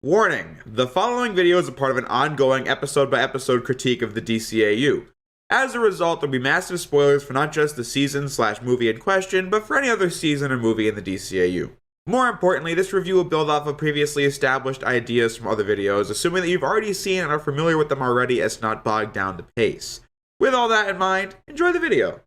Warning! The following video is a part of an ongoing episode-by-episode critique of the DCAU. As a result, there'll be massive spoilers for not just the season/movie in question, but for any other season or movie in the DCAU. More importantly, this review will build off of previously established ideas from other videos, assuming that you've already seen and are familiar with them already as to not bog down the pace. With all that in mind, enjoy the video!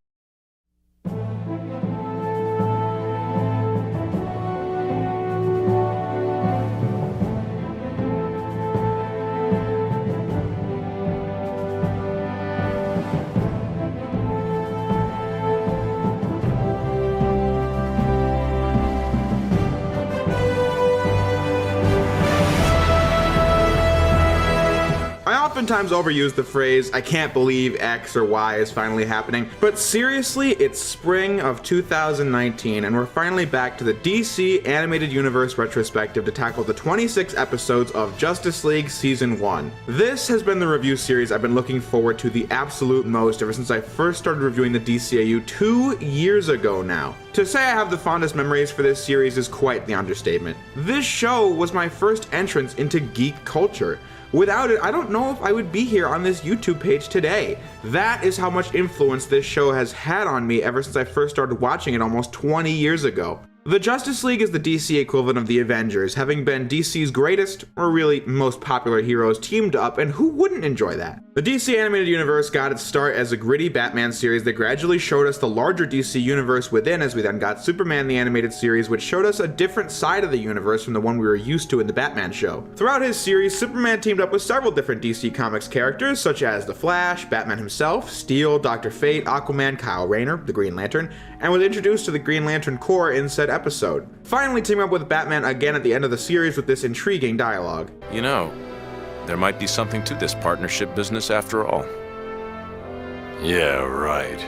I oftentimes overuse the phrase, I can't believe X or Y is finally happening, but seriously, it's spring of 2019 and we're finally back to the DC Animated Universe Retrospective to tackle the 26 episodes of Justice League Season 1. This has been the review series I've been looking forward to the absolute most ever since I first started reviewing the DCAU 2 years ago now. To say I have the fondest memories for this series is quite the understatement. This show was my first entrance into geek culture. Without it, I don't know if I would be here on this YouTube page today. That is how much influence this show has had on me ever since I first started watching it almost 20 years ago. The Justice League is the DC equivalent of the Avengers, having been DC's greatest, or really most popular heroes teamed up, and who wouldn't enjoy that? The DC Animated Universe got its start as a gritty Batman series that gradually showed us the larger DC universe within, as we then got Superman the Animated Series, which showed us a different side of the universe from the one we were used to in the Batman show. Throughout his series, Superman teamed up with several different DC Comics characters, such as The Flash, Batman himself, Steel, Dr. Fate, Aquaman, Kyle Rayner, the Green Lantern, and was introduced to the Green Lantern Corps in said episode. Finally teaming up with Batman again at the end of the series with this intriguing dialogue. You know, there might be something to this partnership business after all. Yeah, right.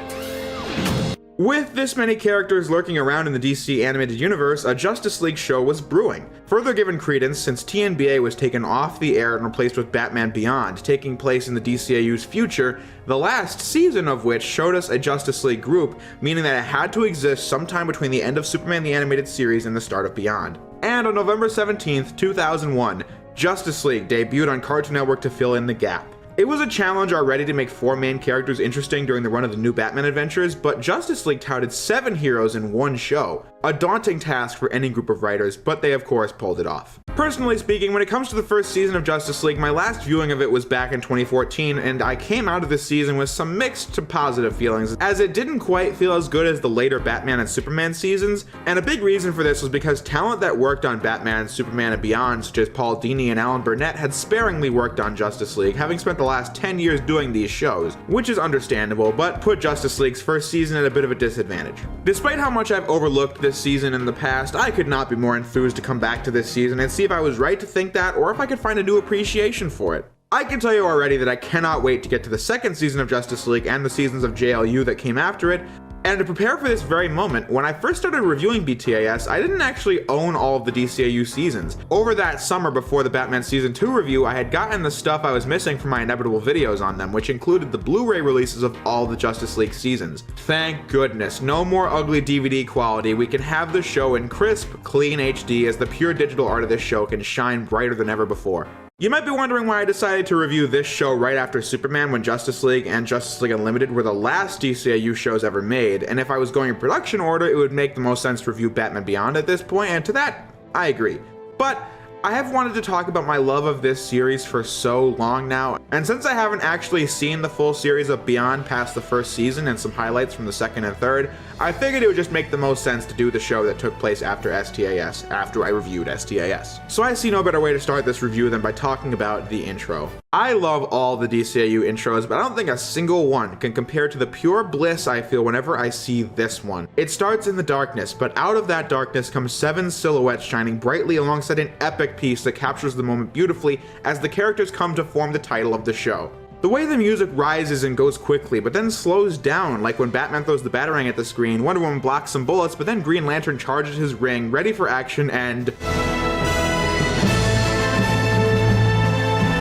With this many characters lurking around in the DC Animated Universe, a Justice League show was brewing. Further given credence since TNBA was taken off the air and replaced with Batman Beyond, taking place in the DCAU's future, the last season of which showed us a Justice League group, meaning that it had to exist sometime between the end of Superman the Animated Series and the start of Beyond. And on November 17th, 2001, Justice League debuted on Cartoon Network to fill in the gap. It was a challenge already to make 4 main characters interesting during the run of the new Batman adventures, but Justice League touted 7 heroes in one show. A daunting task for any group of writers, but they of course pulled it off. Personally speaking, when it comes to the first season of Justice League, my last viewing of it was back in 2014, and I came out of this season with some mixed to positive feelings, as it didn't quite feel as good as the later Batman and Superman seasons, and a big reason for this was because talent that worked on Batman, Superman, and Beyond, such as Paul Dini and Alan Burnett, had sparingly worked on Justice League, having spent the last 10 years doing these shows, which is understandable, but put Justice League's first season at a bit of a disadvantage. Despite how much I've overlooked this season in the past, I could not be more enthused to come back to this season and see if I was right to think that, or if I could find a new appreciation for it. I can tell you already that I cannot wait to get to the second season of Justice League and the seasons of JLU that came after it. And to prepare for this very moment, when I first started reviewing BTAS, I didn't actually own all of the DCAU seasons. Over that summer before the Batman Season 2 review, I had gotten the stuff I was missing from my inevitable videos on them, which included the Blu-ray releases of all the Justice League seasons. Thank goodness, no more ugly DVD quality. We can have the show in crisp, clean HD as the pure digital art of this show can shine brighter than ever before. You might be wondering why I decided to review this show right after Superman when Justice League and Justice League Unlimited were the last DCAU shows ever made, and if I was going in production order, it would make the most sense to review Batman Beyond at this point, and to that, I agree. But I have wanted to talk about my love of this series for so long now, and since I haven't actually seen the full series of Beyond past the first season and some highlights from the second and third, I figured it would just make the most sense to do the show that took place after STAS, after I reviewed STAS. So I see no better way to start this review than by talking about the intro. I love all the DCAU intros, but I don't think a single one can compare to the pure bliss I feel whenever I see this one. It starts in the darkness, but out of that darkness comes 7 silhouettes shining brightly alongside an epic piece that captures the moment beautifully as the characters come to form the title of the show. The way the music rises and goes quickly, but then slows down, like when Batman throws the Batarang at the screen, Wonder Woman blocks some bullets, but then Green Lantern charges his ring, ready for action, and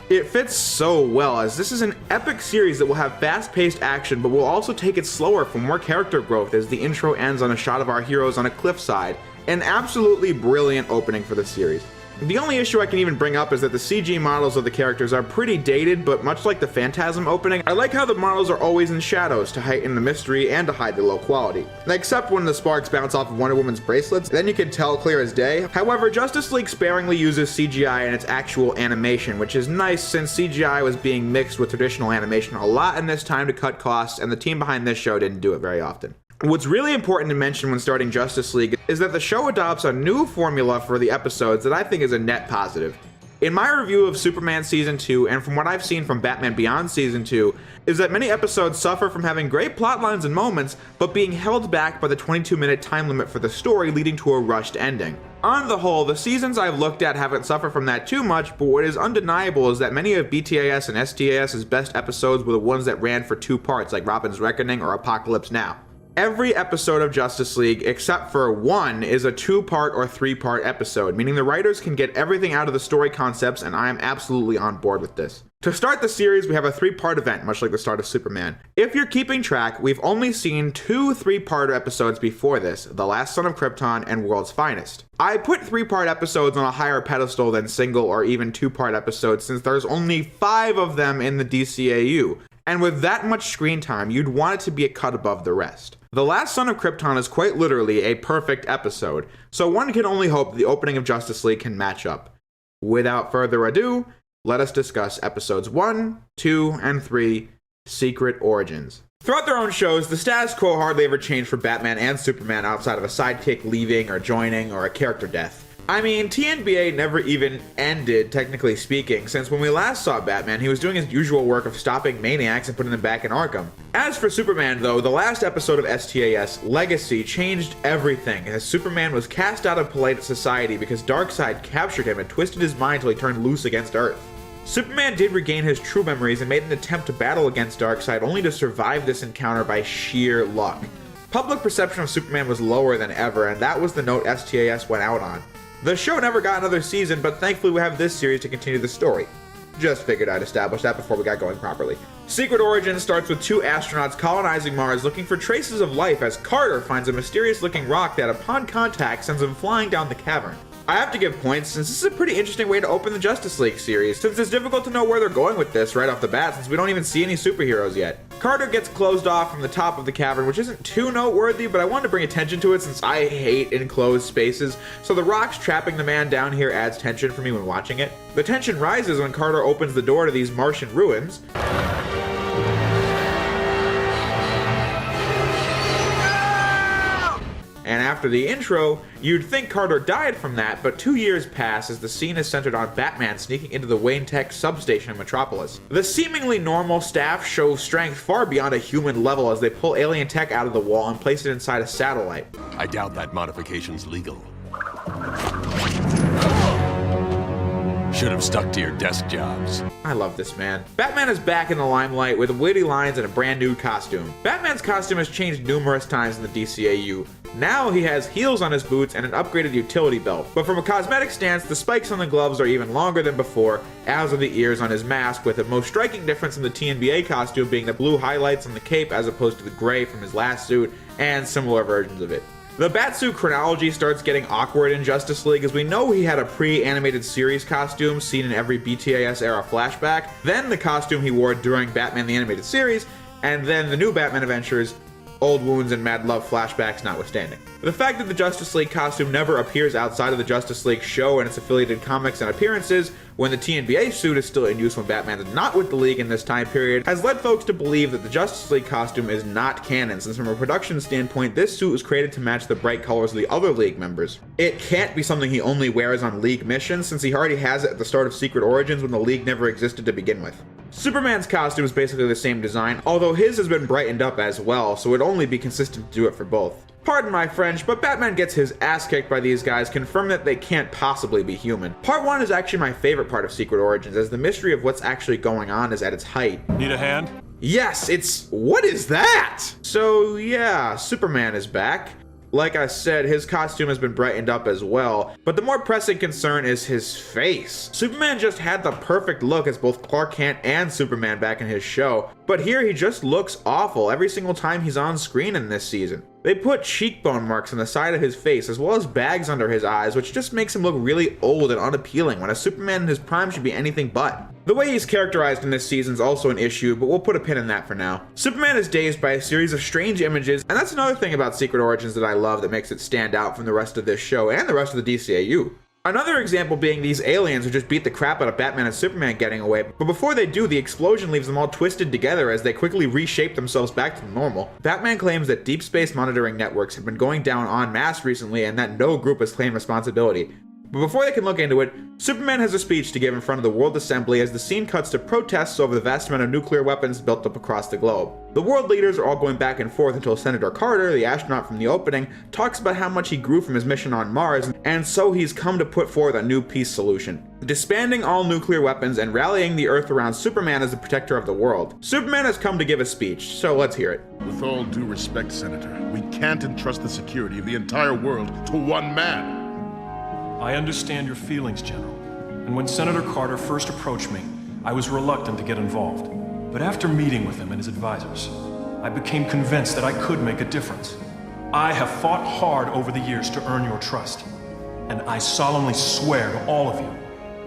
it fits so well, as this is an epic series that will have fast-paced action, but will also take it slower for more character growth as the intro ends on a shot of our heroes on a cliffside. An absolutely brilliant opening for the series. The only issue I can even bring up is that the CG models of the characters are pretty dated, but much like the Phantasm opening, I like how the models are always in shadows to heighten the mystery and to hide the low quality. Except when the sparks bounce off of Wonder Woman's bracelets, then you can tell clear as day. However, Justice League sparingly uses CGI in its actual animation, which is nice since CGI was being mixed with traditional animation a lot in this time to cut costs, and the team behind this show didn't do it very often. What's really important to mention when starting Justice League is that the show adopts a new formula for the episodes that I think is a net positive. In my review of Superman Season 2, and from what I've seen from Batman Beyond Season 2, is that many episodes suffer from having great plot lines and moments, but being held back by the 22-minute time limit for the story, leading to a rushed ending. On the whole, the seasons I've looked at haven't suffered from that too much, but what is undeniable is that many of BTAS and STAS's best episodes were the ones that ran for 2 parts, like Robin's Reckoning or Apocalypse Now. Every episode of Justice League, except for one, is a 2-part or 3-part episode, meaning the writers can get everything out of the story concepts, and I am absolutely on board with this. To start the series, we have a 3-part event, much like the start of Superman. If you're keeping track, we've only seen 2 3-part episodes before this, The Last Son of Krypton and World's Finest. I put 3-part episodes on a higher pedestal than single or even 2-part episodes since there's only 5 of them in the DCAU. And with that much screen time, you'd want it to be a cut above the rest. The Last Son of Krypton is quite literally a perfect episode, so one can only hope the opening of Justice League can match up. Without further ado, let us discuss episodes 1, 2, and 3, Secret Origins. Throughout their own shows, the status quo hardly ever changed for Batman and Superman outside of a sidekick leaving or joining or a character death. I mean, TNBA never even ended, technically speaking, since when we last saw Batman, he was doing his usual work of stopping maniacs and putting them back in Arkham. As for Superman, though, the last episode of STAS, Legacy, changed everything, as Superman was cast out of polite society because Darkseid captured him and twisted his mind till he turned loose against Earth. Superman did regain his true memories and made an attempt to battle against Darkseid, only to survive this encounter by sheer luck. Public perception of Superman was lower than ever, and that was the note STAS went out on. The show never got another season, but thankfully we have this series to continue the story. Just figured I'd establish that before we got going properly. Secret Origins starts with 2 astronauts colonizing Mars looking for traces of life as Carter finds a mysterious-looking rock that upon contact sends him flying down the cavern. I have to give points since this is a pretty interesting way to open the Justice League series, since it's difficult to know where they're going with this right off the bat since we don't even see any superheroes yet. Carter gets closed off from the top of the cavern, which isn't too noteworthy, but I wanted to bring attention to it since I hate enclosed spaces, so the rocks trapping the man down here adds tension for me when watching it. The tension rises when Carter opens the door to these Martian ruins. And after the intro, you'd think Carter died from that, but 2 years pass as the scene is centered on Batman sneaking into the Wayne Tech substation in Metropolis. The seemingly normal staff show strength far beyond a human level as they pull alien tech out of the wall and place it inside a satellite. I doubt that modification's legal. Should have stuck to your desk jobs. I love this man. Batman is back in the limelight with witty lines and a brand new costume. Batman's costume has changed numerous times in the DCAU. Now he has heels on his boots and an upgraded utility belt. But from a cosmetic stance, the spikes on the gloves are even longer than before, as are the ears on his mask, with the most striking difference in the TNBA costume being the blue highlights on the cape as opposed to the gray from his last suit and similar versions of it. The Batsuit chronology starts getting awkward in Justice League as we know he had a pre-animated series costume seen in every BTAS era flashback, then the costume he wore during Batman the Animated Series, and then the new Batman Adventures, old wounds and mad love flashbacks notwithstanding. The fact that the Justice League costume never appears outside of the Justice League show and its affiliated comics and appearances, when the TNBA suit is still in use when Batman is not with the League in this time period, has led folks to believe that the Justice League costume is not canon, since from a production standpoint, this suit was created to match the bright colors of the other League members. It can't be something he only wears on League missions, since he already has it at the start of Secret Origins when the League never existed to begin with. Superman's costume is basically the same design, although his has been brightened up as well, so it'd only be consistent to do it for both. Pardon my French, but Batman gets his ass kicked by these guys, confirming that they can't possibly be human. Part 1 is actually my favorite part of Secret Origins, as the mystery of what's actually going on is at its height. Need a hand? Yes, what is that? So yeah, Superman is back. Like I said, his costume has been brightened up as well, but the more pressing concern is his face. Superman just had the perfect look as both Clark Kent and Superman back in his show, but here he just looks awful every single time he's on screen in this season. They put cheekbone marks on the side of his face as well as bags under his eyes, which just makes him look really old and unappealing when a Superman in his prime should be anything but. The way he's characterized in this season is also an issue, but we'll put a pin in that for now. Superman is dazed by a series of strange images, and that's another thing about Secret Origins that I love that makes it stand out from the rest of this show and the rest of the DCAU. Another example being these aliens who just beat the crap out of Batman and Superman getting away, but before they do, the explosion leaves them all twisted together as they quickly reshape themselves back to normal. Batman claims that deep space monitoring networks have been going down en masse recently and that no group has claimed responsibility. But before they can look into it, Superman has a speech to give in front of the World Assembly as the scene cuts to protests over the vast amount of nuclear weapons built up across the globe. The world leaders are all going back and forth until Senator Carter, the astronaut from the opening, talks about how much he grew from his mission on Mars, and so he's come to put forth a new peace solution: disbanding all nuclear weapons and rallying the Earth around Superman as the protector of the world. Superman has come to give a speech, so let's hear it. With all due respect, Senator, we can't entrust the security of the entire world to one man. I understand your feelings, General. And when Senator Carter first approached me, I was reluctant to get involved. But after meeting with him and his advisors, I became convinced that I could make a difference. I have fought hard over the years to earn your trust. And I solemnly swear to all of you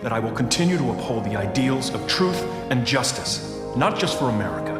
that I will continue to uphold the ideals of truth and justice, not just for America,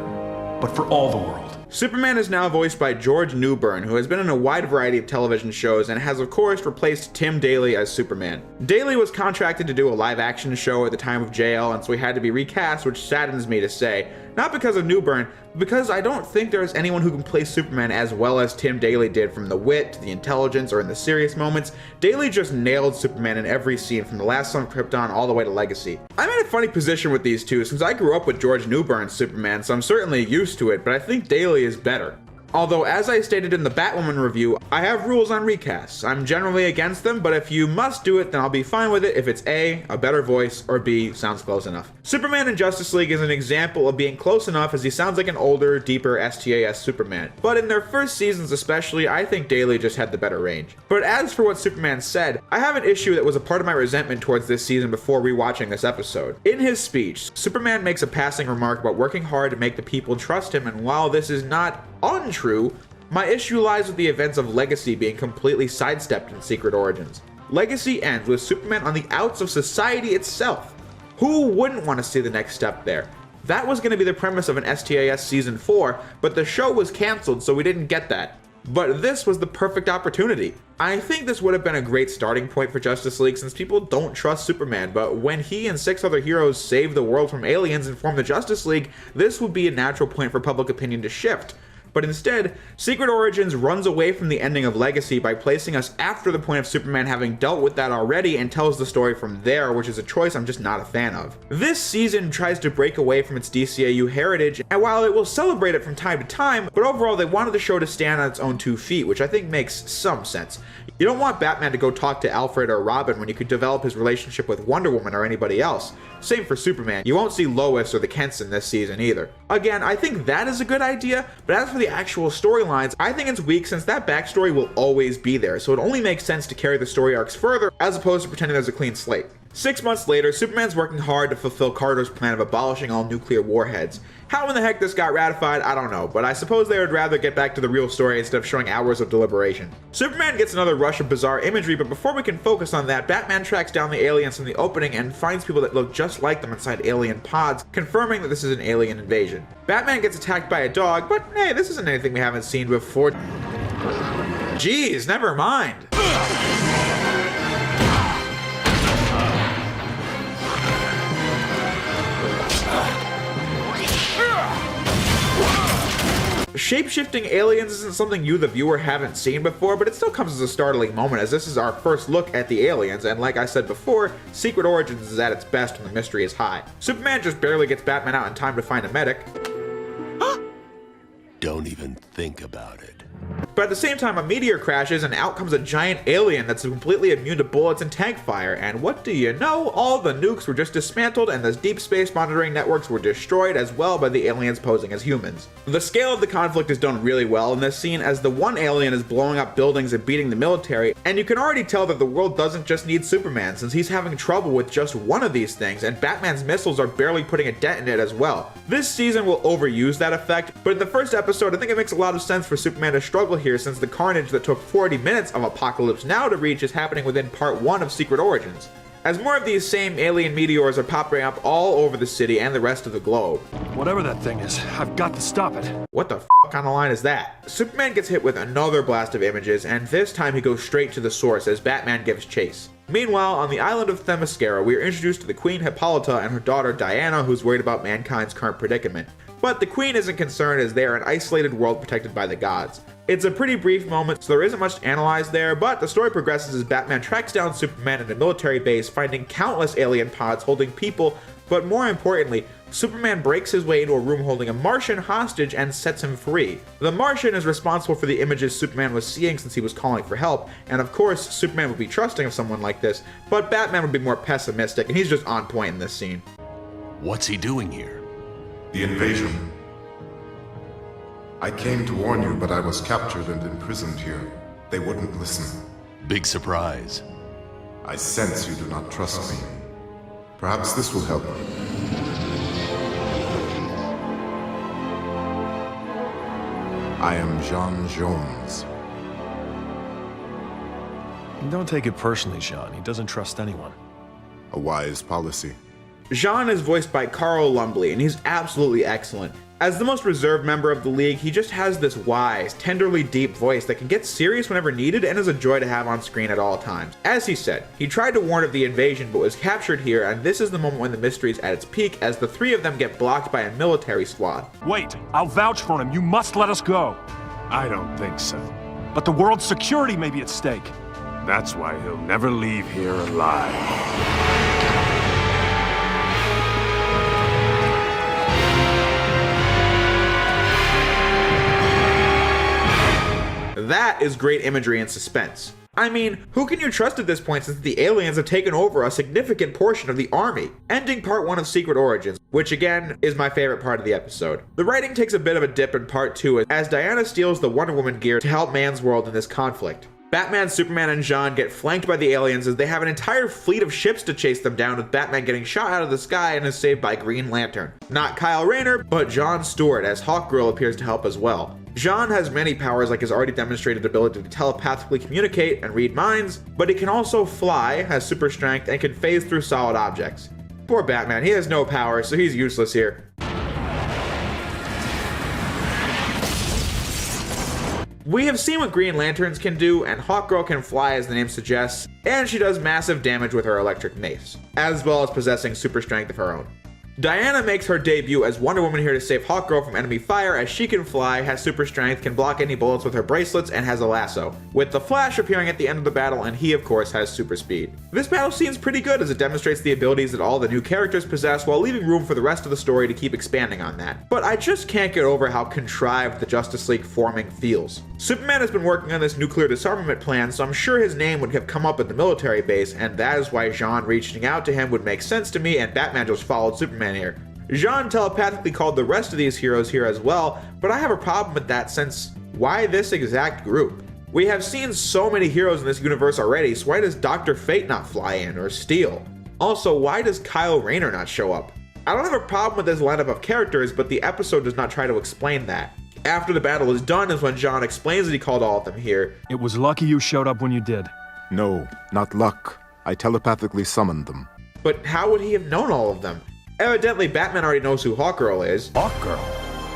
but for all the world. Superman is now voiced by George Newbern, who has been in a wide variety of television shows and has of course replaced Tim Daly as Superman. Daly was contracted to do a live-action show at the time of JL, and so he had to be recast, which saddens me to say. Not because of Newbern, but because I don't think there is anyone who can play Superman as well as Tim Daly did, from the wit to the intelligence or in the serious moments. Daly just nailed Superman in every scene, from The Last Son of Krypton all the way to Legacy. I'm in a funny position with these two since I grew up with George Newbern's Superman, so I'm certainly used to it, but I think Daly is better. Although, as I stated in the Batwoman review, I have rules on recasts. I'm generally against them, but if you must do it, then I'll be fine with it if it's A, a better voice, or B, sounds close enough. Superman in Justice League is an example of being close enough, as he sounds like an older, deeper STAS Superman. But in their first seasons especially, I think Daly just had the better range. But as for what Superman said, I have an issue that was a part of my resentment towards this season before rewatching this episode. In his speech, Superman makes a passing remark about working hard to make the people trust him, and while this is not untrue, my issue lies with the events of Legacy being completely sidestepped in Secret Origins. Legacy ends with Superman on the outs of society itself. Who wouldn't want to see the next step there? That was going to be the premise of an STAS Season 4, but the show was cancelled, so we didn't get that. But this was the perfect opportunity. I think this would have been a great starting point for Justice League since people don't trust Superman, but when he and 6 other heroes save the world from aliens and form the Justice League, this would be a natural point for public opinion to shift. But instead, Secret Origins runs away from the ending of Legacy by placing us after the point of Superman having dealt with that already and tells the story from there, which is a choice I'm just not a fan of. This season tries to break away from its DCAU heritage, and while it will celebrate it from time to time, but overall they wanted the show to stand on its own 2 feet, which I think makes some sense. You don't want Batman to go talk to Alfred or Robin when you could develop his relationship with Wonder Woman or anybody else. Same for Superman. You won't see Lois or the Kents in this season either. Again, I think that is a good idea, but as for the actual storylines, I think it's weak since that backstory will always be there, so it only makes sense to carry the story arcs further as opposed to pretending there's a clean slate. 6 months later, Superman's working hard to fulfill Carter's plan of abolishing all nuclear warheads. How in the heck this got ratified, I don't know, but I suppose they would rather get back to the real story instead of showing hours of deliberation. Superman gets another rush of bizarre imagery, but before we can focus on that, Batman tracks down the aliens from the opening and finds people that look just like them inside alien pods, confirming that this is an alien invasion. Batman gets attacked by a dog, but hey, this isn't anything we haven't seen before. Jeez, never mind. Shape-shifting aliens isn't something you, the viewer, haven't seen before, but it still comes as a startling moment as this is our first look at the aliens, and like I said before, Secret Origins is at its best when the mystery is high. Superman just barely gets Batman out in time to find a medic. Don't even think about it. But at the same time, a meteor crashes and out comes a giant alien that's completely immune to bullets and tank fire, and what do you know? All the nukes were just dismantled and the deep space monitoring networks were destroyed as well by the aliens posing as humans. The scale of the conflict is done really well in this scene as the one alien is blowing up buildings and beating the military, and you can already tell that the world doesn't just need Superman since he's having trouble with just one of these things, and Batman's missiles are barely putting a dent in it as well. This season will overuse that effect, but in the first episode I think it makes a lot of sense for Superman to struggle here here since the carnage that took 40 minutes of Apocalypse Now to reach is happening within part 1 of Secret Origins, as more of these same alien meteors are popping up all over the city and the rest of the globe. Whatever that thing is, I've got to stop it. What the f kind of line is that? Superman gets hit with another blast of images, and this time he goes straight to the source as Batman gives chase. Meanwhile, on the island of Themyscira, we are introduced to the Queen Hippolyta and her daughter Diana, who's worried about mankind's current predicament. But the Queen isn't concerned as they are an isolated world protected by the gods. It's a pretty brief moment, so there isn't much to analyze there, but the story progresses as Batman tracks down Superman at a military base, finding countless alien pods holding people, but more importantly, Superman breaks his way into a room holding a Martian hostage and sets him free. The Martian is responsible for the images Superman was seeing since he was calling for help, and of course, Superman would be trusting of someone like this, but Batman would be more pessimistic, and he's just on point in this scene. What's he doing here? The invasion. I came to warn you, but I was captured and imprisoned here. They wouldn't listen. Big surprise. I sense you do not trust me. Perhaps this will help. I am Jean Jones. Don't take it personally, Jean. He doesn't trust anyone. A wise policy. Jean is voiced by Carl Lumbly, and he's absolutely excellent. As the most reserved member of the League, he just has this wise, tenderly deep voice that can get serious whenever needed and is a joy to have on screen at all times. As he said, he tried to warn of the invasion but was captured here, and this is the moment when the mystery is at its peak as the three of them get blocked by a military squad. Wait, I'll vouch for him. You must let us go. I don't think so. But the world's security may be at stake. That's why he'll never leave here alive. That is great imagery and suspense. I mean, who can you trust at this point since the aliens have taken over a significant portion of the army? Ending part 1 of Secret Origins, which again is my favorite part of the episode. The writing takes a bit of a dip in part 2 as Diana steals the Wonder Woman gear to help man's world in this conflict. Batman, Superman, and Jean get flanked by the aliens as they have an entire fleet of ships to chase them down, with Batman getting shot out of the sky and is saved by Green Lantern. Not Kyle Rayner, but John Stewart, as Hawkgirl appears to help as well. Jean has many powers like his already demonstrated ability to telepathically communicate and read minds, but he can also fly, has super strength, and can phase through solid objects. Poor Batman, he has no power, so he's useless here. We have seen what Green Lanterns can do, and Hawkgirl can fly as the name suggests, and she does massive damage with her electric mace, as well as possessing super strength of her own. Diana makes her debut as Wonder Woman here to save Hawkgirl from enemy fire as she can fly, has super strength, can block any bullets with her bracelets, and has a lasso, with the Flash appearing at the end of the battle, and he of course has super speed. This battle seems pretty good as it demonstrates the abilities that all the new characters possess while leaving room for the rest of the story to keep expanding on that. But I just can't get over how contrived the Justice League forming feels. Superman has been working on this nuclear disarmament plan, so I'm sure his name would have come up at the military base, and that is why Jean reaching out to him would make sense to me, and Batman just followed Superman here. Jean telepathically called the rest of these heroes here as well, but I have a problem with that since why this exact group? We have seen so many heroes in this universe already, so why does Dr. Fate not fly in, or Steel? Also, why does Kyle Rayner not show up? I don't have a problem with this lineup of characters, but the episode does not try to explain that. After the battle is done is when Jean explains that he called all of them here. It was lucky you showed up when you did. No, not luck. I telepathically summoned them. But how would he have known all of them? Evidently, Batman already knows who Hawkgirl is. Hawkgirl?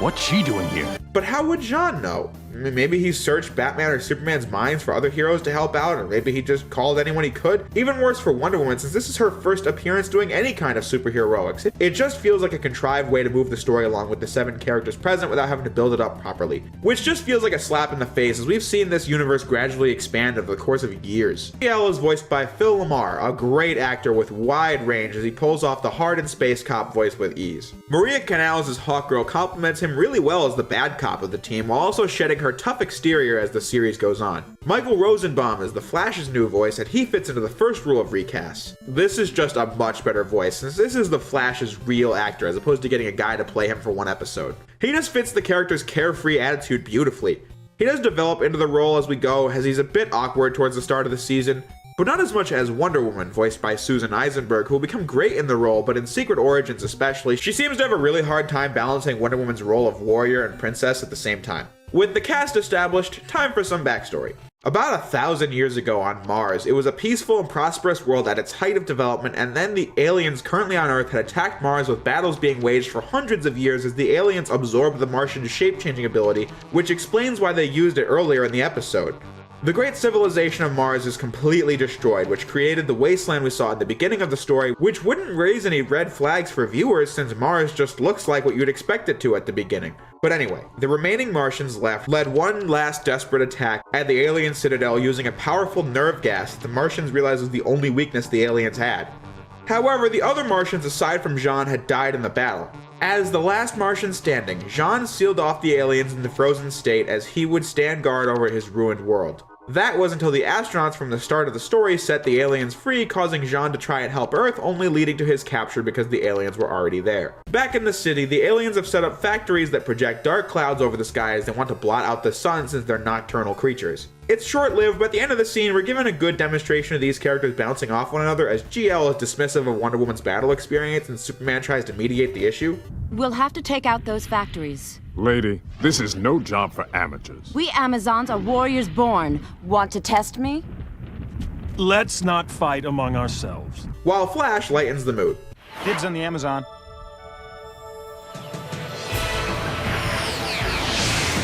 What's she doing here? But how would Jean know? Maybe he searched Batman or Superman's minds for other heroes to help out, or maybe he just called anyone he could. Even worse for Wonder Woman, since this is her first appearance doing any kind of superheroics. It just feels like a contrived way to move the story along with the 7 characters present without having to build it up properly. Which just feels like a slap in the face as we've seen this universe gradually expand over the course of years. Ciel is voiced by Phil Lamar, a great actor with wide range as he pulls off the hardened space cop voice with ease. Maria Canals as Hawkgirl compliments him really well as the bad cop of the team while also shedding her tough exterior as the series goes on. Michael Rosenbaum is the Flash's new voice, and he fits into the first rule of recasts. This is just a much better voice since this is the Flash's real actor as opposed to getting a guy to play him for one episode. He just fits the character's carefree attitude beautifully. He does develop into the role as we go as he's a bit awkward towards the start of the season, but not as much as Wonder Woman, voiced by Susan Eisenberg, who will become great in the role, but in Secret Origins especially, she seems to have a really hard time balancing Wonder Woman's role of warrior and princess at the same time. With the cast established, time for some backstory. About 1,000 years ago on Mars, it was a peaceful and prosperous world at its height of development, and then the aliens currently on Earth had attacked Mars, with battles being waged for hundreds of years as the aliens absorbed the Martian's shape-changing ability, which explains why they used it earlier in the episode. The great civilization of Mars is completely destroyed, which created the wasteland we saw at the beginning of the story, which wouldn't raise any red flags for viewers since Mars just looks like what you'd expect it to at the beginning. But anyway, the remaining Martians left led one last desperate attack at the alien citadel using a powerful nerve gas that the Martians realized was the only weakness the aliens had. However, the other Martians aside from Jean had died in the battle. As the last Martian standing, Jean sealed off the aliens in the frozen state as he would stand guard over his ruined world. That was until the astronauts from the start of the story set the aliens free, causing Jean to try and help Earth, only leading to his capture because the aliens were already there. Back in the city, the aliens have set up factories that project dark clouds over the sky as they want to blot out the sun since they're nocturnal creatures. It's short-lived, but at the end of the scene, we're given a good demonstration of these characters bouncing off one another as GL is dismissive of Wonder Woman's battle experience and Superman tries to mediate the issue. We'll have to take out those factories. Lady, this is no job for amateurs. We Amazons are warriors born. Want to test me? Let's not fight among ourselves. While Flash lightens the mood. Dibs on the Amazon.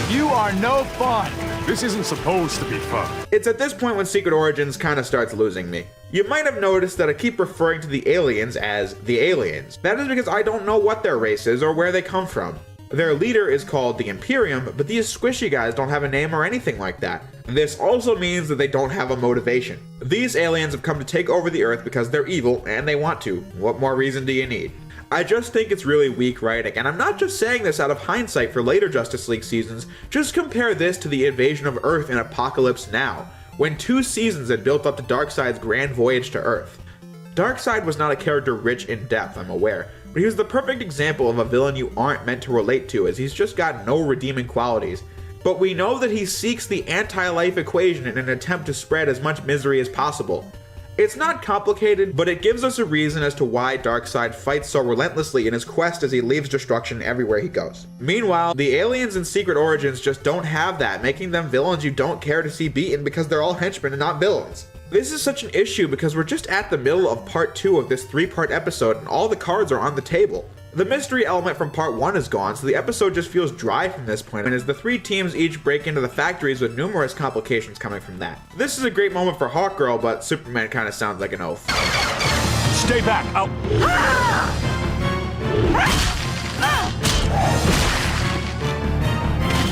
You are no fun. This isn't supposed to be fun. It's at this point when Secret Origins kinda starts losing me. You might have noticed that I keep referring to the aliens as the aliens. That is because I don't know what their race is or where they come from. Their leader is called the Imperium, but these squishy guys don't have a name or anything like that. This also means that they don't have a motivation. These aliens have come to take over the Earth because they're evil and they want to. What more reason do you need? I just think it's really weak writing, and I'm not just saying this out of hindsight for later Justice League seasons. Just compare this to the invasion of Earth in Apocalypse Now, when 2 seasons had built up to Darkseid's grand voyage to Earth. Darkseid was not a character rich in depth, I'm aware, but he was the perfect example of a villain you aren't meant to relate to, as he's just got no redeeming qualities. But we know that he seeks the anti-life equation in an attempt to spread as much misery as possible. It's not complicated, but it gives us a reason as to why Darkseid fights so relentlessly in his quest as he leaves destruction everywhere he goes. Meanwhile, the aliens in Secret Origins just don't have that, making them villains you don't care to see beaten because they're all henchmen and not villains. This is such an issue because we're just at the middle of part 2 of this 3-part episode and all the cards are on the table. The mystery element from part 1 is gone, so the episode just feels dry from this point, and as the 3 teams each break into the factories with numerous complications coming from that. This is a great moment for Hawkgirl, but Superman kinda sounds like an oaf. Stay back! I'll...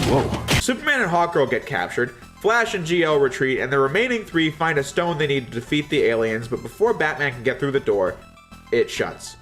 Whoa. Superman and Hawkgirl get captured, Flash and GL retreat, and the remaining 3 find a stone they need to defeat the aliens, but before Batman can get through the door, it shuts.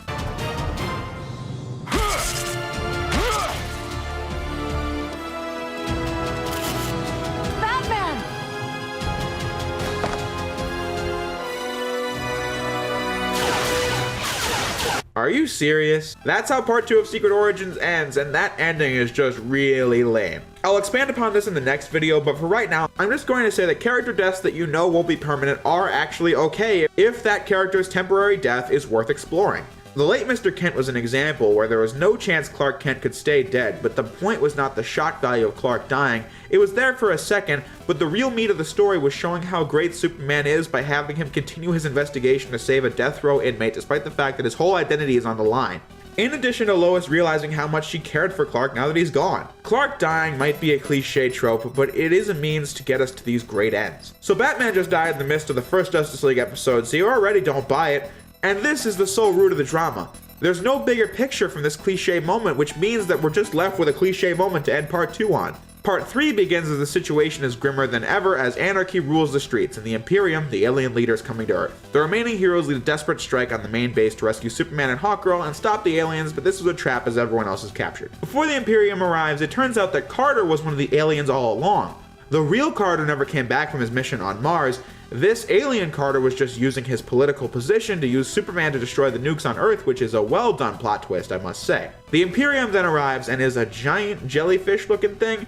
Are you serious? That's how part 2 of Secret Origins ends, and that ending is just really lame. I'll expand upon this in the next video, but for right now, I'm just going to say that character deaths that you know won't be permanent are actually okay if that character's temporary death is worth exploring. The late Mr. Kent was an example where there was no chance Clark Kent could stay dead, but the point was not the shock value of Clark dying. It was there for a second, but the real meat of the story was showing how great Superman is by having him continue his investigation to save a death row inmate despite the fact that his whole identity is on the line. In addition to Lois realizing how much she cared for Clark now that he's gone. Clark dying might be a cliche trope, but it is a means to get us to these great ends. So Batman just died in the midst of the first Justice League episode, so you already don't buy it. And this is the sole root of the drama. There's no bigger picture from this cliche moment, which means that we're just left with a cliche moment to end part 2 on. Part 3 begins as the situation is grimmer than ever as anarchy rules the streets and the Imperium, the alien leader, is coming to Earth. The remaining heroes lead a desperate strike on the main base to rescue Superman and Hawkgirl and stop the aliens, but this is a trap as everyone else is captured. Before the Imperium arrives, it turns out that Carter was one of the aliens all along. The real Carter never came back from his mission on Mars. This alien Carter was just using his political position to use Superman to destroy the nukes on Earth, which is a well done plot twist, I must say. The Imperium then arrives and is a giant jellyfish looking thing.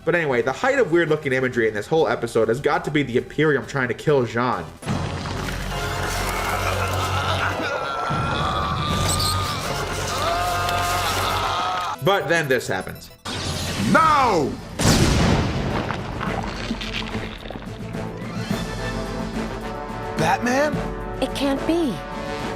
But anyway, the height of weird looking imagery in this whole episode has got to be the Imperium trying to kill Jean. But then this happens. Now! Batman? It can't be.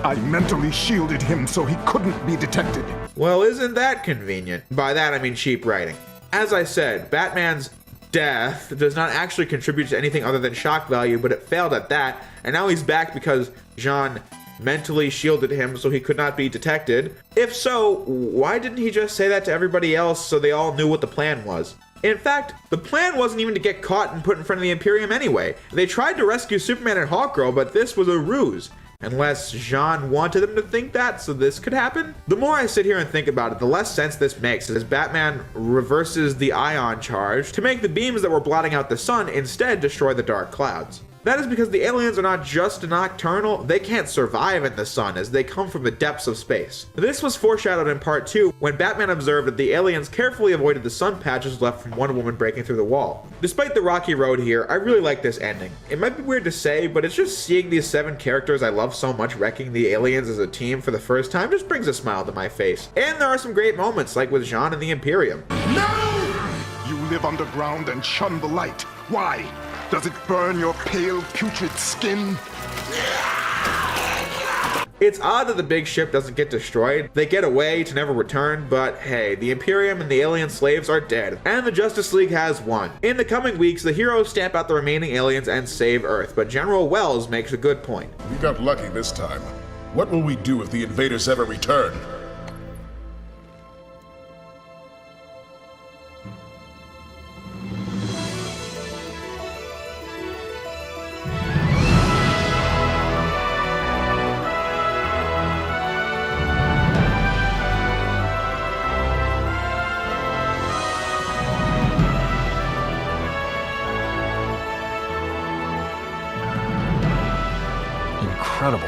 I mentally shielded him so he couldn't be detected. Well, isn't that convenient? By that I mean cheap writing. As I said, Batman's death does not actually contribute to anything other than shock value, but it failed at that, and now he's back because Jean mentally shielded him so he could not be detected. If so, why didn't he just say that to everybody else so they all knew what the plan was? In fact, the plan wasn't even to get caught and put in front of the Imperium anyway. They tried to rescue Superman and Hawkgirl, but this was a ruse. Unless Jean wanted them to think that, so this could happen? The more I sit here and think about it, the less sense this makes, as Batman reverses the ion charge to make the beams that were blotting out the sun instead destroy the dark clouds. That is because the aliens are not just nocturnal, they can't survive in the sun as they come from the depths of space. This was foreshadowed in part 2 when Batman observed that the aliens carefully avoided the sun patches left from Wonder Woman breaking through the wall. Despite the rocky road here, I really like this ending. It might be weird to say, but it's just seeing these 7 characters I love so much wrecking the aliens as a team for the first time just brings a smile to my face. And there are some great moments, like with Jean and the Imperium. No! You live underground and shun the light. Why? Does it burn your pale, putrid skin? It's odd that the big ship doesn't get destroyed. They get away to never return, but hey, the Imperium and the alien slaves are dead, and the Justice League has won. In the coming weeks, the heroes stamp out the remaining aliens and save Earth, but General Wells makes a good point. We got lucky this time. What will we do if the invaders ever return? Incredible.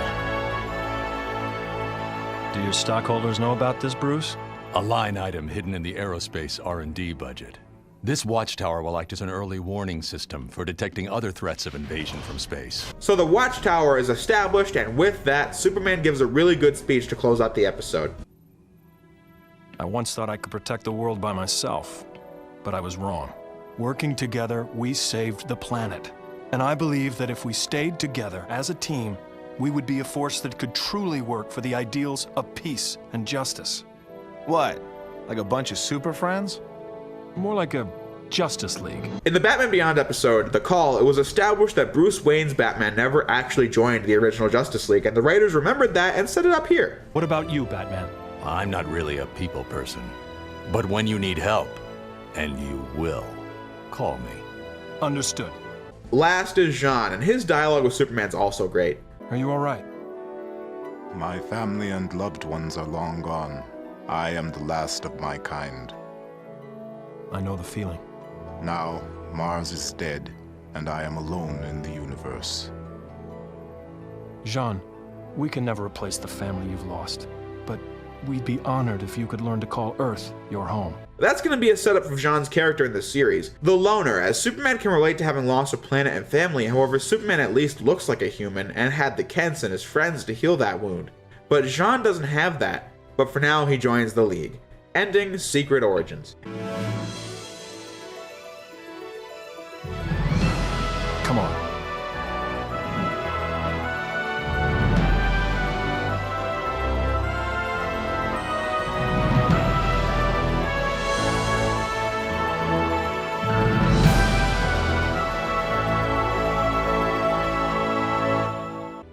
Do your stockholders know about this, Bruce? A line item hidden in the aerospace R&D budget. This watchtower will act as an early warning system for detecting other threats of invasion from space. So the watchtower is established, and with that, Superman gives a really good speech to close out the episode. I once thought I could protect the world by myself, but I was wrong. Working together, we saved the planet. And I believe that if we stayed together as a team, we would be a force that could truly work for the ideals of peace and justice. What? Like a bunch of super friends? More like a Justice League. In the Batman Beyond episode, The Call, it was established that Bruce Wayne's Batman never actually joined the original Justice League, and the writers remembered that and set it up here. What about you, Batman? I'm not really a people person, but when you need help, and you will, call me. Understood. Last is Jean, and his dialogue with Superman's also great. Are you all right? My family and loved ones are long gone. I am the last of my kind. I know the feeling. Now, Mars is dead, and I am alone in the universe. Jean, we can never replace the family you've lost, but we'd be honored if you could learn to call Earth your home. That's going to be a setup for Jean's character in this series. The Loner, as Superman can relate to having lost a planet and family, however Superman at least looks like a human and had the Kents and his friends to heal that wound. But Jean doesn't have that, but for now he joins the League, ending Secret Origins. Come on.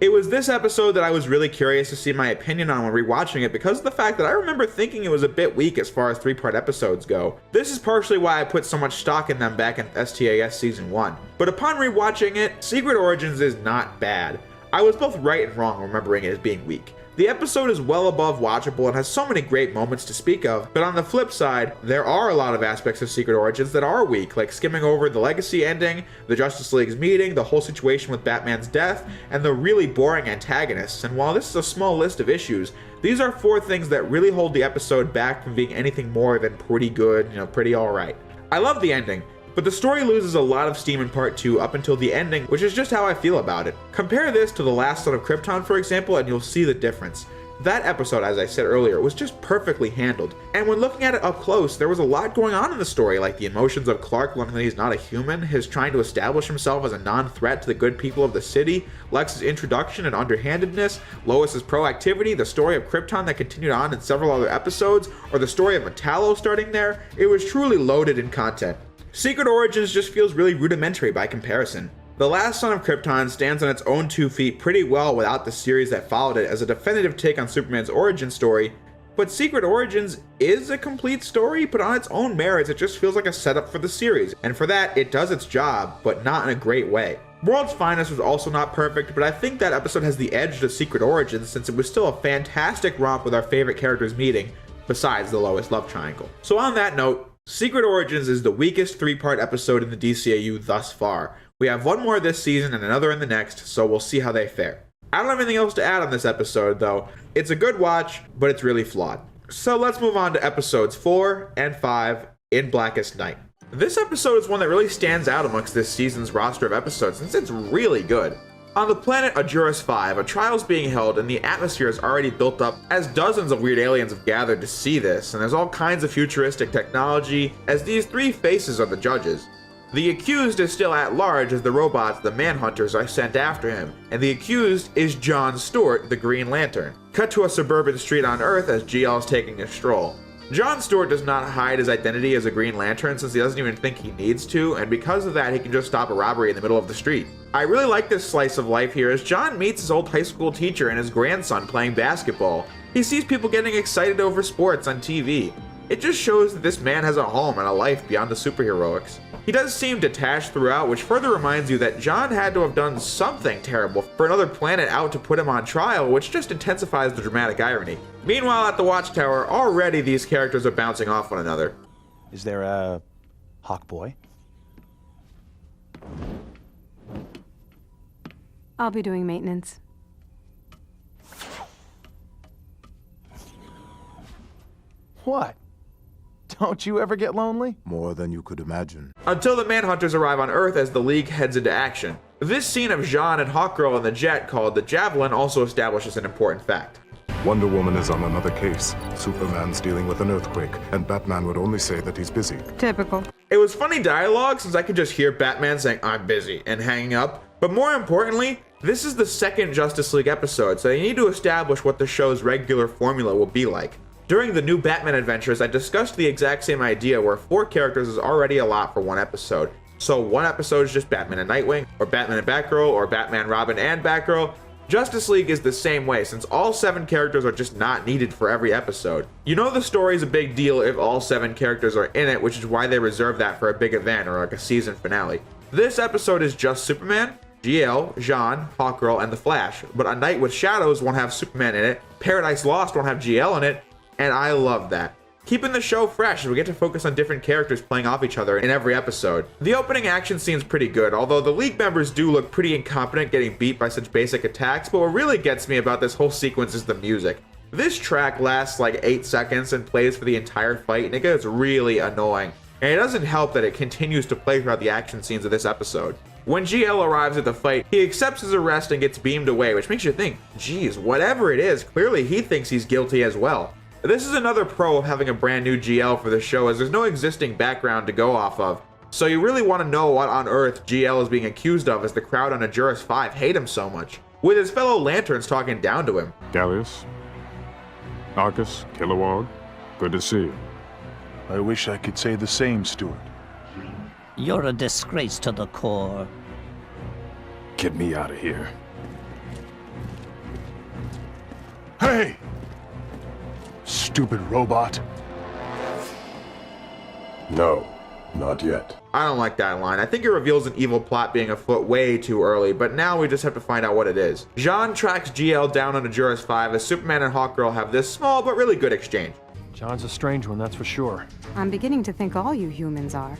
It was this episode that I was really curious to see my opinion on when rewatching it because of the fact that I remember thinking it was a bit weak as far as 3-part episodes go. This is partially why I put so much stock in them back in STAS Season 1. But upon rewatching it, Secret Origins is not bad. I was both right and wrong remembering it as being weak. The episode is well above watchable and has so many great moments to speak of, but on the flip side, there are a lot of aspects of Secret Origins that are weak, like skimming over the Legacy ending, the Justice League's meeting, the whole situation with Batman's death, and the really boring antagonists. And while this is a small list of issues, these are 4 things that really hold the episode back from being anything more than pretty good, pretty alright. I love the ending, but the story loses a lot of steam in part 2 up until the ending, which is just how I feel about it. Compare this to The Last Son of Krypton, for example, and you'll see the difference. That episode, as I said earlier, was just perfectly handled, and when looking at it up close, there was a lot going on in the story, like the emotions of Clark learning that he's not a human, his trying to establish himself as a non-threat to the good people of the city, Lex's introduction and underhandedness, Lois's proactivity, the story of Krypton that continued on in several other episodes, or the story of Metallo starting there. It was truly loaded in content. Secret Origins just feels really rudimentary by comparison. The Last Son of Krypton stands on its own 2 feet pretty well without the series that followed it as a definitive take on Superman's origin story, but Secret Origins is a complete story, but on its own merits it just feels like a setup for the series, and for that it does its job, but not in a great way. World's Finest was also not perfect, but I think that episode has the edge to Secret Origins since it was still a fantastic romp with our favorite characters meeting, besides the Lois love triangle. So on that note, Secret Origins is the weakest 3-part episode in the DCAU thus far. We have one more this season and another in the next, so we'll see how they fare. I don't have anything else to add on this episode though. It's a good watch, but it's really flawed. So let's move on to episodes 4 and 5 in Blackest Night. This episode is one that really stands out amongst this season's roster of episodes since it's really good. On the planet Ajuris 5, a trial is being held and the atmosphere is already built up as dozens of weird aliens have gathered to see this, and there's all kinds of futuristic technology as these 3 faces are the judges. The accused is still at large as the robots, the Manhunters, are sent after him, and the accused is John Stewart, the Green Lantern. Cut to a suburban street on Earth as GL is taking a stroll. John Stewart does not hide his identity as a Green Lantern since he doesn't even think he needs to, and because of that he can just stop a robbery in the middle of the street. I really like this slice of life here as John meets his old high school teacher and his grandson playing basketball. He sees people getting excited over sports on TV. It just shows that this man has a home and a life beyond the superheroics. He does seem detached throughout, which further reminds you that John had to have done something terrible for another planet out to put him on trial, which just intensifies the dramatic irony. Meanwhile, at the Watchtower, already these characters are bouncing off one another. Is there a Hawk Boy? I'll be doing maintenance. What? Don't you ever get lonely? More than you could imagine. Until the Manhunters arrive on Earth as the League heads into action. This scene of Jean and Hawkgirl in the jet called the Javelin also establishes an important fact. Wonder Woman is on another case. Superman's dealing with an earthquake, and Batman would only say that he's busy. Typical. It was funny dialogue since I could just hear Batman saying, "I'm busy," and hanging up. But more importantly, this is the second Justice League episode, so they need to establish what the show's regular formula will be like. During the new Batman adventures, I discussed the exact same idea where 4 characters is already a lot for one episode. So one episode is just Batman and Nightwing, or Batman and Batgirl, or Batman, Robin, and Batgirl. Justice League is the same way, since all 7 characters are just not needed for every episode. You know the story's a big deal if all 7 characters are in it, which is why they reserve that for a big event or like a season finale. This episode is just Superman, GL, Jean, Hawkgirl, and the Flash, but A Night with Shadows won't have Superman in it, Paradise Lost won't have GL in it, and I love that. Keeping the show fresh as we get to focus on different characters playing off each other in every episode. The opening action scene's pretty good, although the League members do look pretty incompetent getting beat by such basic attacks, but what really gets me about this whole sequence is the music. This track lasts like 8 seconds and plays for the entire fight, and it gets really annoying. And it doesn't help that it continues to play throughout the action scenes of this episode. When GL arrives at the fight, he accepts his arrest and gets beamed away, which makes you think, geez, whatever it is, clearly he thinks he's guilty as well. This is another pro of having a brand new GL for the show, as there's no existing background to go off of. So you really want to know what on earth GL is being accused of, as the crowd on Ajuris 5 hate him so much, with his fellow Lanterns talking down to him. Gallius? Arcus? Kilowog? Good to see you. I wish I could say the same, Stuart. You're a disgrace to the Corps. Get me out of here. Hey! Stupid robot. No, not yet. I don't like that line. I think it reveals an evil plot being afoot way too early, but now we just have to find out what it is. Jean tracks GL down on Ajuris 5 as Superman and Hawkgirl have this small but really good exchange. John's a strange one, that's for sure. I'm beginning to think all you humans are.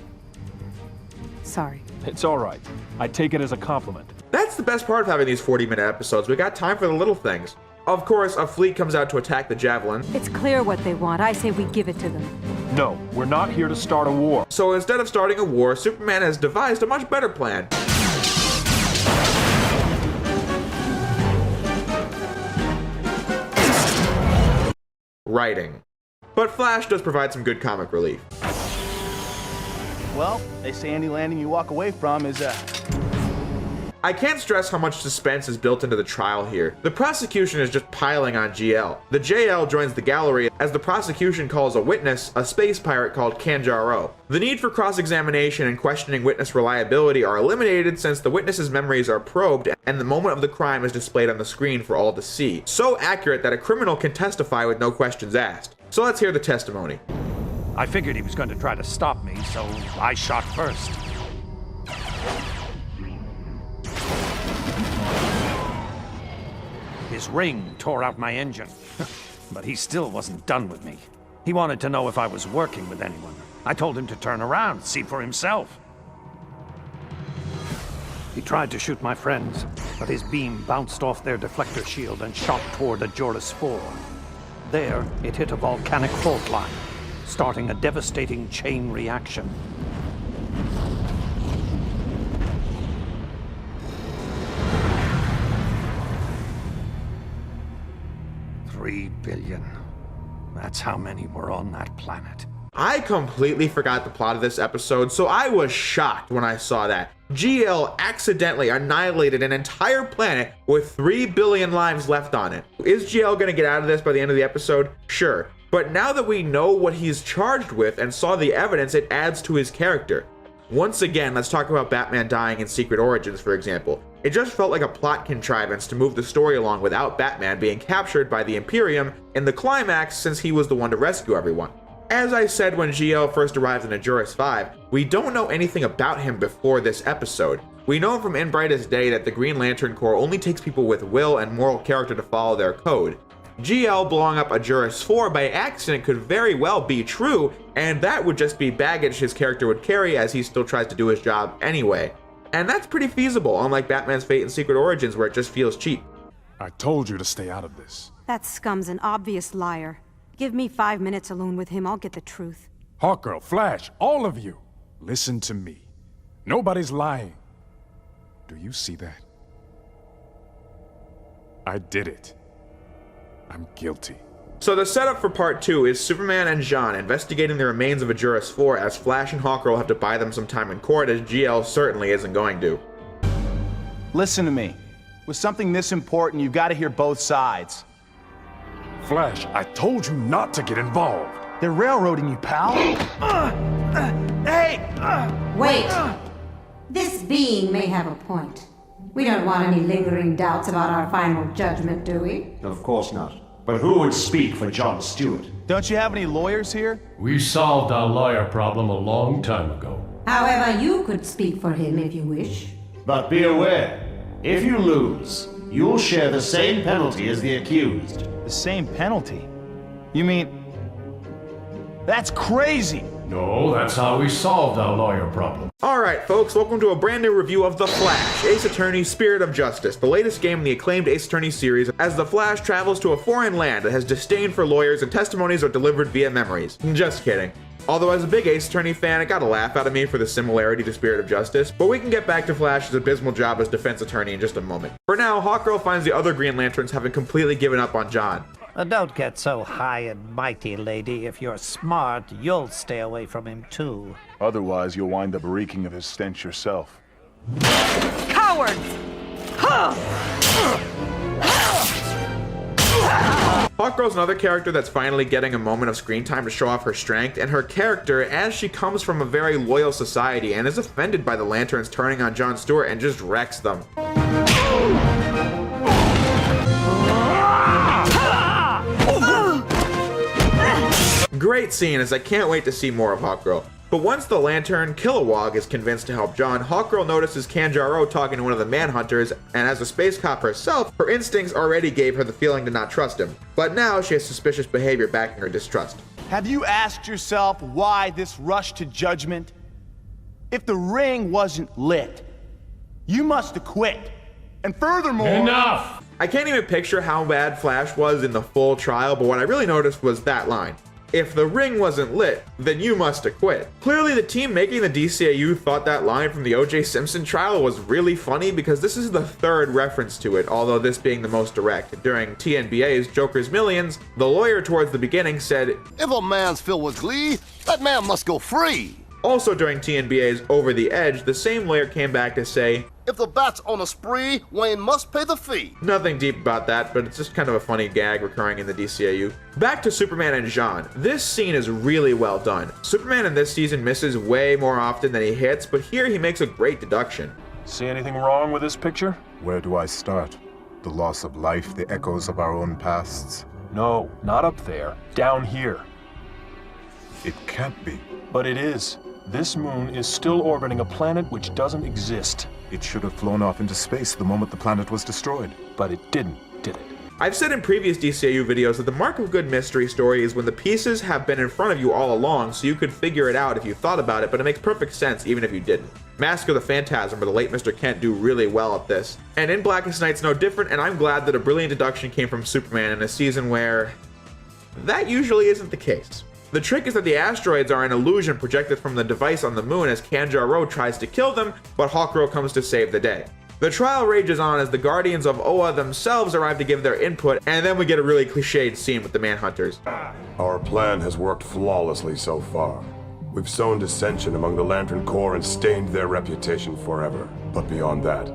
Sorry. It's all right. I take it as a compliment. That's the best part of having these 40-minute episodes. We got time for the little things. Of course, a fleet comes out to attack the Javelin. It's clear what they want. I say we give it to them. No, we're not here to start a war. So instead of starting a war, Superman has devised a much better plan. writing. But Flash does provide some good comic relief. Well, they say any landing you walk away from is I can't stress how much suspense is built into the trial here. The prosecution is just piling on GL. The JL joins the gallery as the prosecution calls a witness a space pirate called Kanjaro. The need for cross-examination and questioning witness reliability are eliminated since the witness's memories are probed and the moment of the crime is displayed on the screen for all to see. So accurate that a criminal can testify with no questions asked. So let's hear the testimony. I figured he was going to try to stop me, so I shot first. His ring tore out my engine, but he still wasn't done with me. He wanted to know if I was working with anyone. I told him to turn around, see for himself. He tried to shoot my friends, but his beam bounced off their deflector shield and shot toward the Joris 4. There, it hit a volcanic fault line, starting a devastating chain reaction. $3 billion. That's how many were on that planet. I completely forgot the plot of this episode, so I was shocked when I saw that. GL accidentally annihilated an entire planet with 3 billion lives left on it. Is GL gonna get out of this by the end of the episode? Sure. But now that we know what he's charged with and saw the evidence, it adds to his character. Once again, let's talk about Batman dying in Secret Origins, for example. It just felt like a plot contrivance to move the story along without Batman being captured by the Imperium in the climax since he was the one to rescue everyone. As I said when GL first arrived in Ajuris 5, we don't know anything about him before this episode. We know from In Brightest Day that the Green Lantern Corps only takes people with will and moral character to follow their code. GL blowing up Ajuris 4 by accident could very well be true, and that would just be baggage his character would carry as he still tries to do his job anyway. And that's pretty feasible, unlike Batman's fate in Secret Origins where it just feels cheap. I told you to stay out of this. That scum's an obvious liar. Give me 5 minutes alone with him, I'll get the truth. Hawkgirl, Flash, all of you, listen to me. Nobody's lying. Do you see that? I did it. I'm guilty. So the setup for part 2 is Superman and Jean investigating the remains of Ajuris 4 as Flash and Hawkgirl have to buy them some time in court, as GL certainly isn't going to. Listen to me. With something this important, you've got to hear both sides. Flash, I told you not to get involved. They're railroading you, pal. Hey! Wait. This being may have a point. We don't want any lingering doubts about our final judgment, do we? Of course not. But who would speak for John Stewart? Don't you have any lawyers here? We solved our lawyer problem a long time ago. However, you could speak for him if you wish. But be aware, if you lose, you'll share the same penalty as the accused. The same penalty? You mean... That's crazy! No, that's how we solved our lawyer problem. Alright folks, welcome to a brand new review of The Flash, Ace Attorney Spirit of Justice, the latest game in the acclaimed Ace Attorney series, as the Flash travels to a foreign land that has disdain for lawyers and testimonies are delivered via memories. Just kidding. Although as a big Ace Attorney fan, it got a laugh out of me for the similarity to Spirit of Justice, but we can get back to Flash's abysmal job as defense attorney in just a moment. For now, Hawkgirl finds the other Green Lanterns having completely given up on John. Don't get so high and mighty, lady. If you're smart, you'll stay away from him, too. Otherwise, you'll wind up reeking of his stench yourself. Cowards! Hawkgirl's another character that's finally getting a moment of screen time to show off her strength, and her character as she comes from a very loyal society and is offended by the Lanterns turning on John Stewart and just wrecks them. Great scene, as I can't wait to see more of Hawkgirl. But once the Lantern, Kilowog, is convinced to help John, Hawkgirl notices Kanjaro talking to one of the Manhunters, and as a space cop herself, her instincts already gave her the feeling to not trust him. But now she has suspicious behavior backing her distrust. Have you asked yourself why this rush to judgment? If the ring wasn't lit, you must have quit. And furthermore... Enough! I can't even picture how bad Flash was in the full trial, but what I really noticed was that line. "If the ring wasn't lit, then you must have quit." Clearly the team making the DCAU thought that line from the O.J. Simpson trial was really funny, because this is the third reference to it, although this being the most direct. During TNBA's Joker's Millions, the lawyer towards the beginning said, "If a man's filled with glee, that man must go free." Also during TNBA's Over the Edge, the same lawyer came back to say, "If the bat's on a spree, Wayne must pay the fee." Nothing deep about that, but it's just kind of a funny gag recurring in the DCAU. Back to Superman and Jean. This scene is really well done. Superman in this season misses way more often than he hits, but here he makes a great deduction. See anything wrong with this picture? Where do I start? The loss of life, the echoes of our own pasts? No, not up there. Down here. It can't be. But it is. This moon is still orbiting a planet which doesn't exist. It should have flown off into space the moment the planet was destroyed. But it didn't, did it? I've said in previous DCAU videos that the mark of good mystery story is when the pieces have been in front of you all along, so you could figure it out if you thought about it, but it makes perfect sense even if you didn't. Mask of the Phantasm or the late Mr. Kent do really well at this. And in Blackest Night's no different, and I'm glad that a brilliant deduction came from Superman in a season where that usually isn't the case. The trick is that the asteroids are an illusion projected from the device on the moon as Kanjar-Ro tries to kill them, but Hawk-Girl comes to save the day. The trial rages on as the Guardians of Oa themselves arrive to give their input, and then we get a really cliched scene with the Manhunters. Our plan has worked flawlessly so far. We've sown dissension among the Lantern Corps and stained their reputation forever. But beyond that,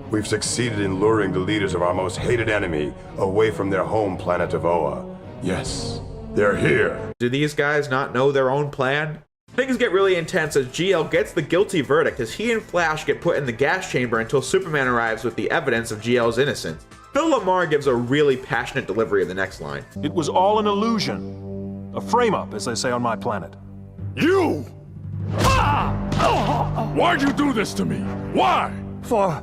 we've succeeded in luring the leaders of our most hated enemy away from their home planet of Oa. Yes, they're here. Do these guys not know their own plan? Things get really intense as GL gets the guilty verdict as he and Flash get put in the gas chamber until Superman arrives with the evidence of GL's innocence. Phil Lamar gives a really passionate delivery of the next line. It was all an illusion. A frame-up, as they say on my planet. You! Why'd you do this to me? Why? For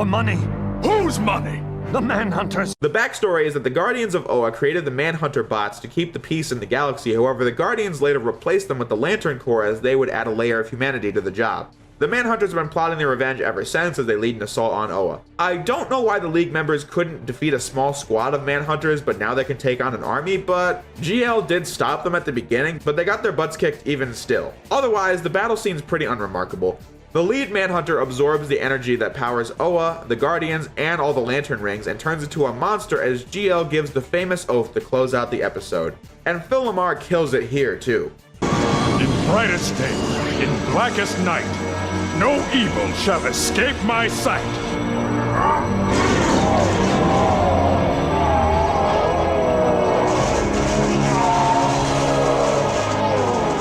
money. Whose money? The Manhunters. The backstory is that the Guardians of Oa created the Manhunter bots to keep the peace in the galaxy. However, the Guardians later replaced them with the Lantern Corps as they would add a layer of humanity to the job. The Manhunters have been plotting their revenge ever since as they lead an assault on Oa. I don't know why the League members couldn't defeat a small squad of Manhunters, but now they can take on an army, but GL did stop them at the beginning, but they got their butts kicked even still. Otherwise, the battle scene's pretty unremarkable. The lead Manhunter absorbs the energy that powers Oa, the Guardians, and all the Lantern Rings and turns into a monster as GL gives the famous oath to close out the episode. And Phil Lamar kills it here too. In brightest day, in blackest night, no evil shall escape my sight.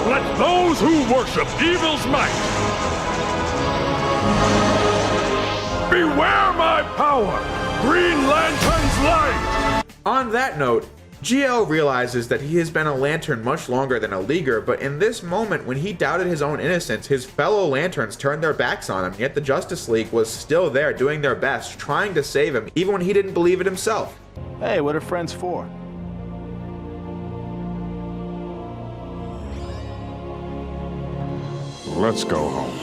Let those who worship evil's might beware my power! Green Lantern's light! On that note, GL realizes that he has been a Lantern much longer than a Leaguer, but in this moment when he doubted his own innocence, his fellow Lanterns turned their backs on him, yet the Justice League was still there doing their best, trying to save him, even when he didn't believe it himself. Hey, what are friends for? Let's go home.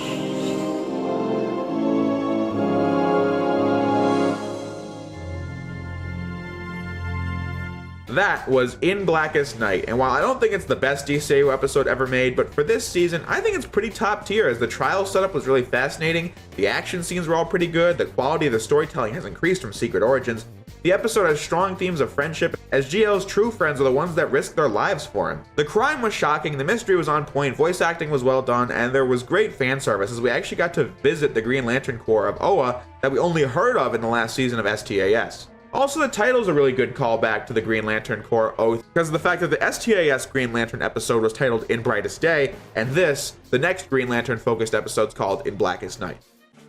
That was In Blackest Night, and while I don't think it's the best DCAU episode ever made, but for this season, I think it's pretty top tier as the trial setup was really fascinating, the action scenes were all pretty good, the quality of the storytelling has increased from Secret Origins, the episode has strong themes of friendship, as GL's true friends are the ones that risk their lives for him. The crime was shocking, the mystery was on point, voice acting was well done, and there was great fan service as we actually got to visit the Green Lantern Corps of Oa that we only heard of in the last season of STAS. Also, the title's a really good callback to the Green Lantern Corps Oath because of the fact that the STAS Green Lantern episode was titled In Brightest Day, and this, the next Green Lantern focused episode's called In Blackest Night.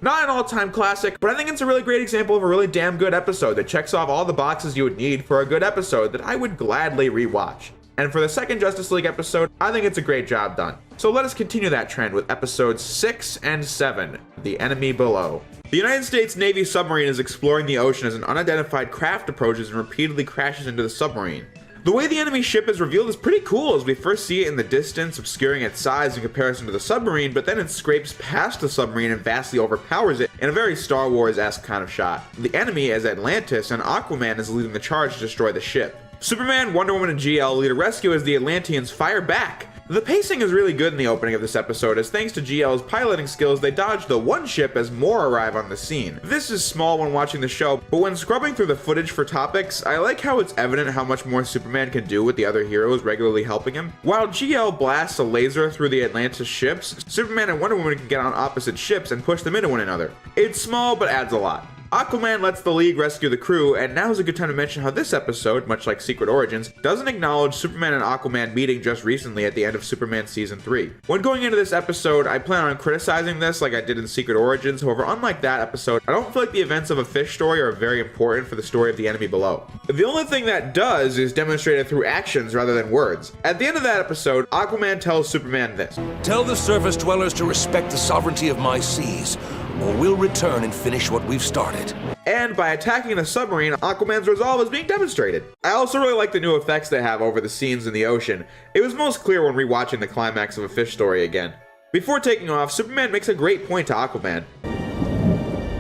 Not an all-time classic, but I think it's a really great example of a really damn good episode that checks off all the boxes you would need for a good episode that I would gladly rewatch. And for the second Justice League episode, I think it's a great job done. So let us continue that trend with episodes 6 and 7, The Enemy Below. The United States Navy submarine is exploring the ocean as an unidentified craft approaches and repeatedly crashes into the submarine. The way the enemy ship is revealed is pretty cool as we first see it in the distance, obscuring its size in comparison to the submarine, but then it scrapes past the submarine and vastly overpowers it in a very Star Wars-esque kind of shot. The enemy is Atlantis, and Aquaman is leading the charge to destroy the ship. Superman, Wonder Woman, and GL lead a rescue as the Atlanteans fire back. The pacing is really good in the opening of this episode, as thanks to GL's piloting skills, they dodge the one ship as more arrive on the scene. This is small when watching the show, but when scrubbing through the footage for topics, I like how it's evident how much more Superman can do with the other heroes regularly helping him. While GL blasts a laser through the Atlantis ships, Superman and Wonder Woman can get on opposite ships and push them into one another. It's small, but adds a lot. Aquaman lets the League rescue the crew, and now is a good time to mention how this episode, much like Secret Origins, doesn't acknowledge Superman and Aquaman meeting just recently at the end of Superman Season 3. When going into this episode, I plan on criticizing this like I did in Secret Origins, however, unlike that episode, I don't feel like the events of a fish story are very important for the story of the enemy below. The only thing that does is demonstrated through actions rather than words. At the end of that episode, Aquaman tells Superman this. Tell the surface dwellers to respect the sovereignty of my seas, or we'll return and finish what we've started. And by attacking the submarine, Aquaman's resolve is being demonstrated. I also really like the new effects they have over the scenes in the ocean. It was most clear when rewatching the climax of a fish story again. Before taking off, Superman makes a great point to Aquaman.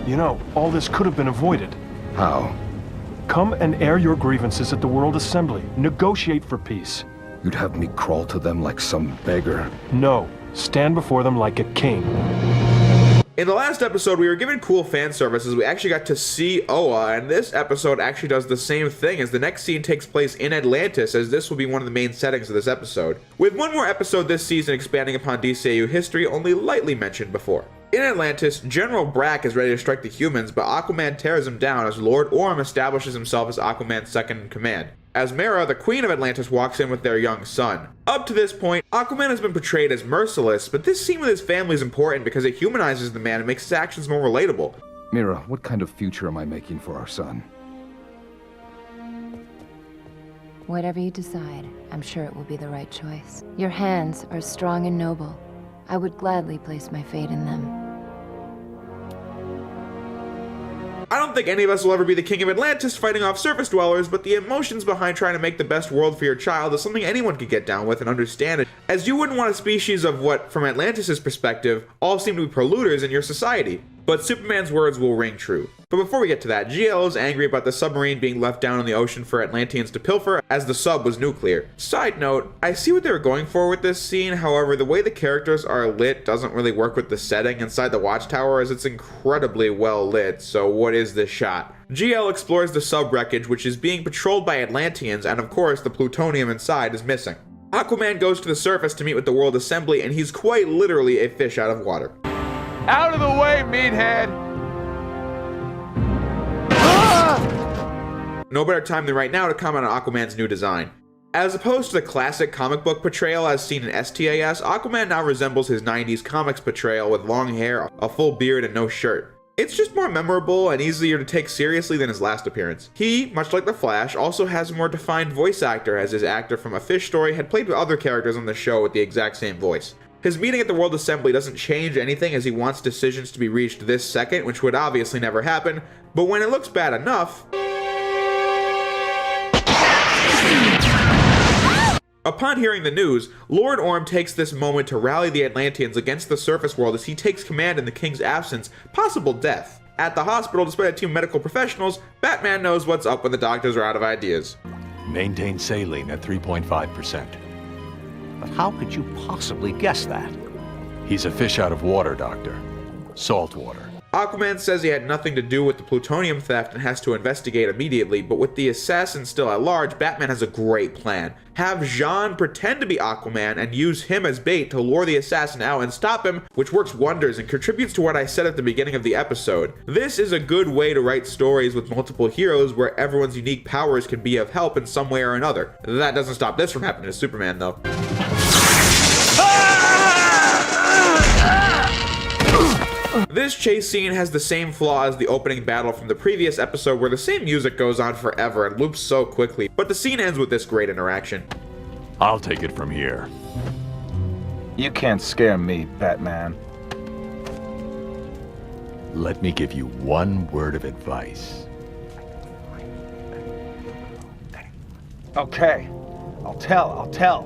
You know, all this could have been avoided. How? Come and air your grievances at the World Assembly. Negotiate for peace. You'd have me crawl to them like some beggar? No. Stand before them like a king. In the last episode, we were given cool fan service as we actually got to see Oa, and this episode actually does the same thing as the next scene takes place in Atlantis, as this will be one of the main settings of this episode. With one more episode this season expanding upon DCAU history only lightly mentioned before. In Atlantis, General Brack is ready to strike the humans, but Aquaman tears him down as Lord Orm establishes himself as Aquaman's second in command. As Mera, the Queen of Atlantis, walks in with their young son. Up to this point, Aquaman has been portrayed as merciless, but this scene with his family is important because it humanizes the man and makes his actions more relatable. Mera, what kind of future am I making for our son? Whatever you decide, I'm sure it will be the right choice. Your hands are strong and noble. I would gladly place my fate in them. I don't think any of us will ever be the king of Atlantis fighting off surface dwellers, but the emotions behind trying to make the best world for your child is something anyone could get down with and understand, as you wouldn't want a species of what, from Atlantis' perspective, all seem to be polluters in your society. But Superman's words will ring true. But before we get to that, GL is angry about the submarine being left down in the ocean for Atlanteans to pilfer, as the sub was nuclear. Side note, I see what they were going for with this scene, however, the way the characters are lit doesn't really work with the setting inside the watchtower, as it's incredibly well lit, so what is this shot? GL explores the sub wreckage, which is being patrolled by Atlanteans, and of course, the plutonium inside is missing. Aquaman goes to the surface to meet with the World Assembly, and he's quite literally a fish out of water. Out of the way, meathead! No better time than right now to comment on Aquaman's new design. As opposed to the classic comic book portrayal as seen in STAS, Aquaman now resembles his 90s comics portrayal with long hair, a full beard, and no shirt. It's just more memorable and easier to take seriously than his last appearance. He, much like the Flash, also has a more defined voice actor, as his actor from A Fish Story had played with other characters on the show with the exact same voice. His meeting at the World Assembly doesn't change anything, as he wants decisions to be reached this second, which would obviously never happen, but when it looks bad enough... Upon hearing the news, Lord Orm takes this moment to rally the Atlanteans against the surface world as he takes command in the King's absence, possible death. At the hospital, despite a team of medical professionals, Batman knows what's up when the doctors are out of ideas. Maintain saline at 3.5%. But how could you possibly guess that? He's a fish out of water, Doctor. Salt water. Aquaman says he had nothing to do with the plutonium theft and has to investigate immediately, but with the assassin still at large, Batman has a great plan. Have Jean pretend to be Aquaman and use him as bait to lure the assassin out and stop him, which works wonders and contributes to what I said at the beginning of the episode. This is a good way to write stories with multiple heroes where everyone's unique powers can be of help in some way or another. That doesn't stop this from happening to Superman, though. This chase scene has the same flaw as the opening battle from the previous episode, where the same music goes on forever and loops so quickly, but the scene ends with this great interaction. I'll take it from here. You can't scare me, Batman. Let me give you one word of advice. Okay, I'll tell.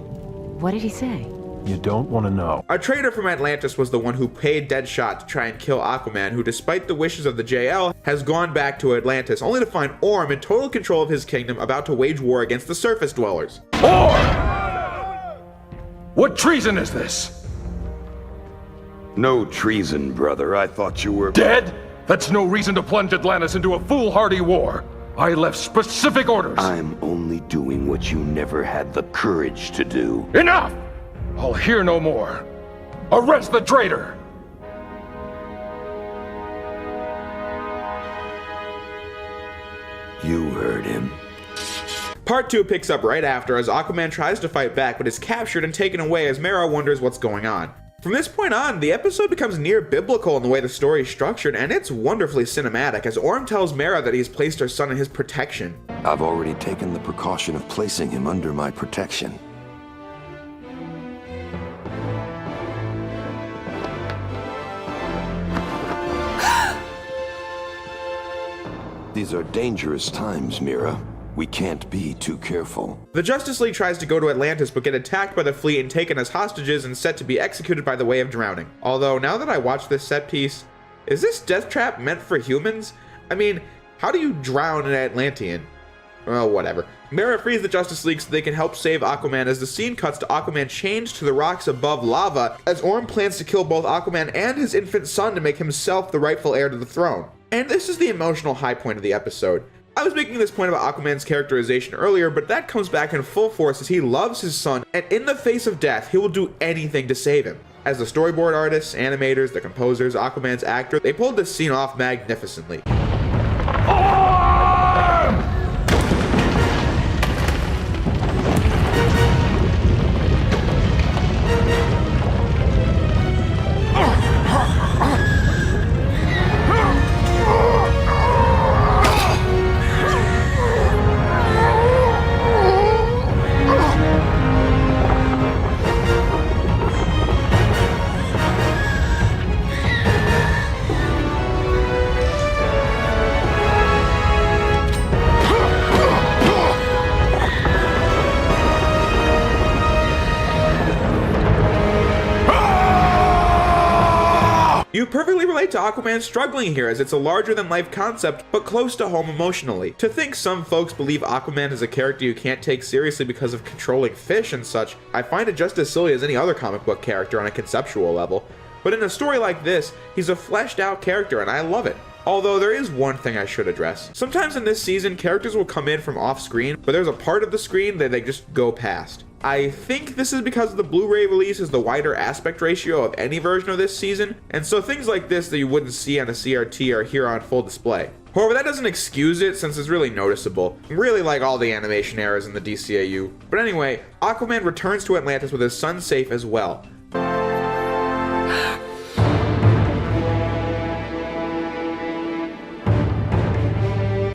What did he say? You don't want to know. A traitor from Atlantis was the one who paid Deadshot to try and kill Aquaman, who despite the wishes of the JL, has gone back to Atlantis, only to find Orm in total control of his kingdom, about to wage war against the surface dwellers. Orm! What treason is this? No treason, brother. I thought you were... Dead? That's no reason to plunge Atlantis into a foolhardy war. I left specific orders. I'm only doing what you never had the courage to do. Enough! I'll hear no more. Arrest the traitor! You heard him. Part 2 picks up right after as Aquaman tries to fight back but is captured and taken away as Mera wonders what's going on. From this point on, the episode becomes near biblical in the way the story is structured, and it's wonderfully cinematic as Orm tells Mera that he's placed her son in his protection. I've already taken the precaution of placing him under my protection. These are dangerous times, Mera. We can't be too careful. The Justice League tries to go to Atlantis but get attacked by the fleet and taken as hostages and set to be executed by the way of drowning. Although, now that I watch this set piece, is this death trap meant for humans? I mean, how do you drown an Atlantean? Well, whatever. Mera frees the Justice League so they can help save Aquaman as the scene cuts to Aquaman chained to the rocks above lava as Orm plans to kill both Aquaman and his infant son to make himself the rightful heir to the throne. And this is the emotional high point of the episode. I was making this point about Aquaman's characterization earlier, but that comes back in full force as he loves his son, and in the face of death, he will do anything to save him. As the storyboard artists, animators, the composers, Aquaman's actor, they pulled this scene off magnificently. You perfectly relate to Aquaman struggling here as it's a larger-than-life concept, but close to home emotionally. To think some folks believe Aquaman is a character you can't take seriously because of controlling fish and such, I find it just as silly as any other comic book character on a conceptual level. But in a story like this, he's a fleshed-out character and I love it. Although there is one thing I should address. Sometimes in this season, characters will come in from off-screen, but there's a part of the screen that they just go past. I think this is because the Blu-ray release is the wider aspect ratio of any version of this season, and so things like this that you wouldn't see on a CRT are here on full display. However, that doesn't excuse it since it's really noticeable, really like all the animation errors in the DCAU. But anyway, Aquaman returns to Atlantis with his son safe as well.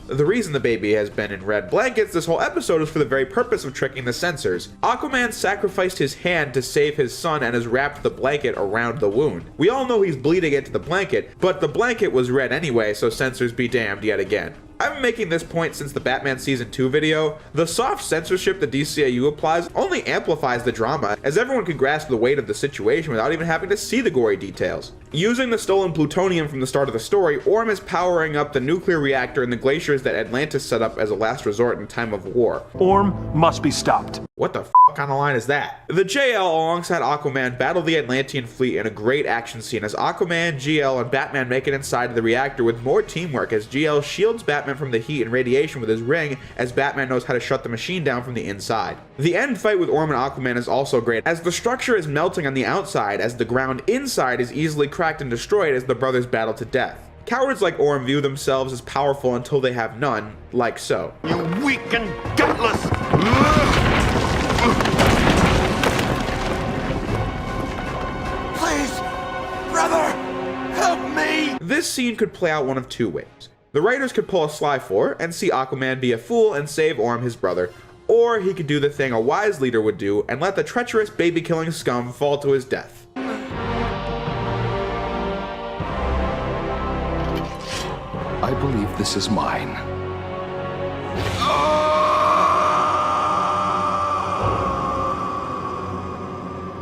The reason the baby has been in red blankets this whole episode is for the very purpose of tricking the censors. Aquaman sacrificed his hand to save his son and has wrapped the blanket around the wound. We all know he's bleeding into the blanket, but the blanket was red anyway, so censors be damned yet again. I've been making this point since the Batman Season 2 video. The soft censorship the DCAU applies only amplifies the drama, as everyone can grasp the weight of the situation without even having to see the gory details. Using the stolen plutonium from the start of the story, Orm is powering up the nuclear reactor in the glaciers that Atlantis set up as a last resort in time of war. Orm must be stopped. What the f kind of line is that? The JL alongside Aquaman battle the Atlantean fleet in a great action scene as Aquaman, GL, and Batman make it inside of the reactor with more teamwork as GL shields Batman from the heat and radiation with his ring as Batman knows how to shut the machine down from the inside. The end fight with Orm and Aquaman is also great as the structure is melting on the outside as the ground inside is easily cracked and destroyed as the brothers battle to death. Cowards like Orm view themselves as powerful until they have none, like so. You weak and gutless! Please, brother, help me! This scene could play out one of two ways. The writers could pull a Sly 4 and see Aquaman be a fool and save Orm, his brother, or he could do the thing a wise leader would do and let the treacherous baby-killing scum fall to his death. I believe this is mine.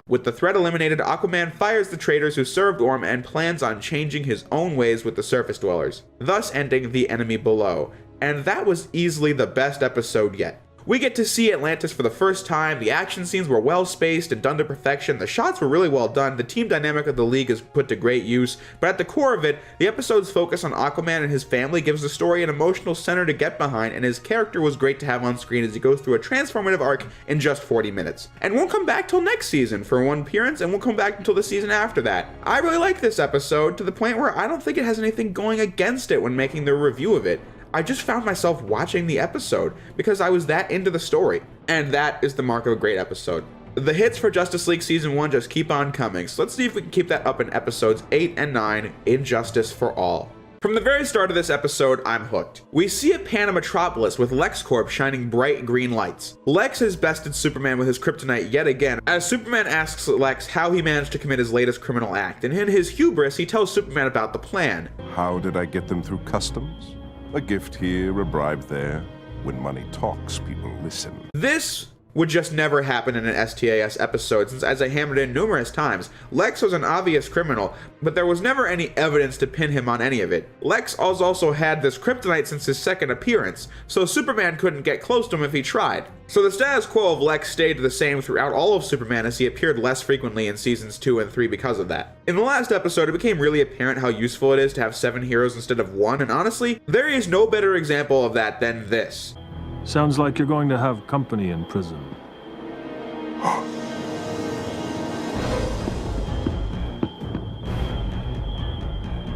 With the threat eliminated, Aquaman fires the traitors who served Orm and plans on changing his own ways with the surface dwellers, thus ending the enemy below. And that was easily the best episode yet. We get to see Atlantis for the first time, the action scenes were well spaced and done to perfection, the shots were really well done, the team dynamic of the League is put to great use, but at the core of it, the episode's focus on Aquaman and his family gives the story an emotional center to get behind, and his character was great to have on screen as he goes through a transformative arc in just 40 minutes. And won't come back till next season for one appearance, and won't come back until the season after that. I really like this episode, to the point where I don't think it has anything going against it when making the review of it. I just found myself watching the episode because I was that into the story, and that is the mark of a great episode. The hits for Justice League Season 1 just keep on coming, so let's see if we can keep that up in episodes 8 and 9 in Justice for All. From the very start of this episode, I'm hooked. We see a pan of Metropolis with LexCorp shining bright green lights. Lex has bested Superman with his kryptonite yet again, as Superman asks Lex how he managed to commit his latest criminal act, and in his hubris, he tells Superman about the plan. How did I get them through customs? A gift here, a bribe there. When money talks, people listen. This would just never happen in an STAS episode, since as I hammered in numerous times, Lex was an obvious criminal, but there was never any evidence to pin him on any of it. Lex also had this kryptonite since his second appearance, so Superman couldn't get close to him if he tried. So the status quo of Lex stayed the same throughout all of Superman, as he appeared less frequently in seasons 2 and 3 because of that. In the last episode, it became really apparent how useful it is to have 7 heroes instead of 1, and honestly, there is no better example of that than this. Sounds like you're going to have company in prison.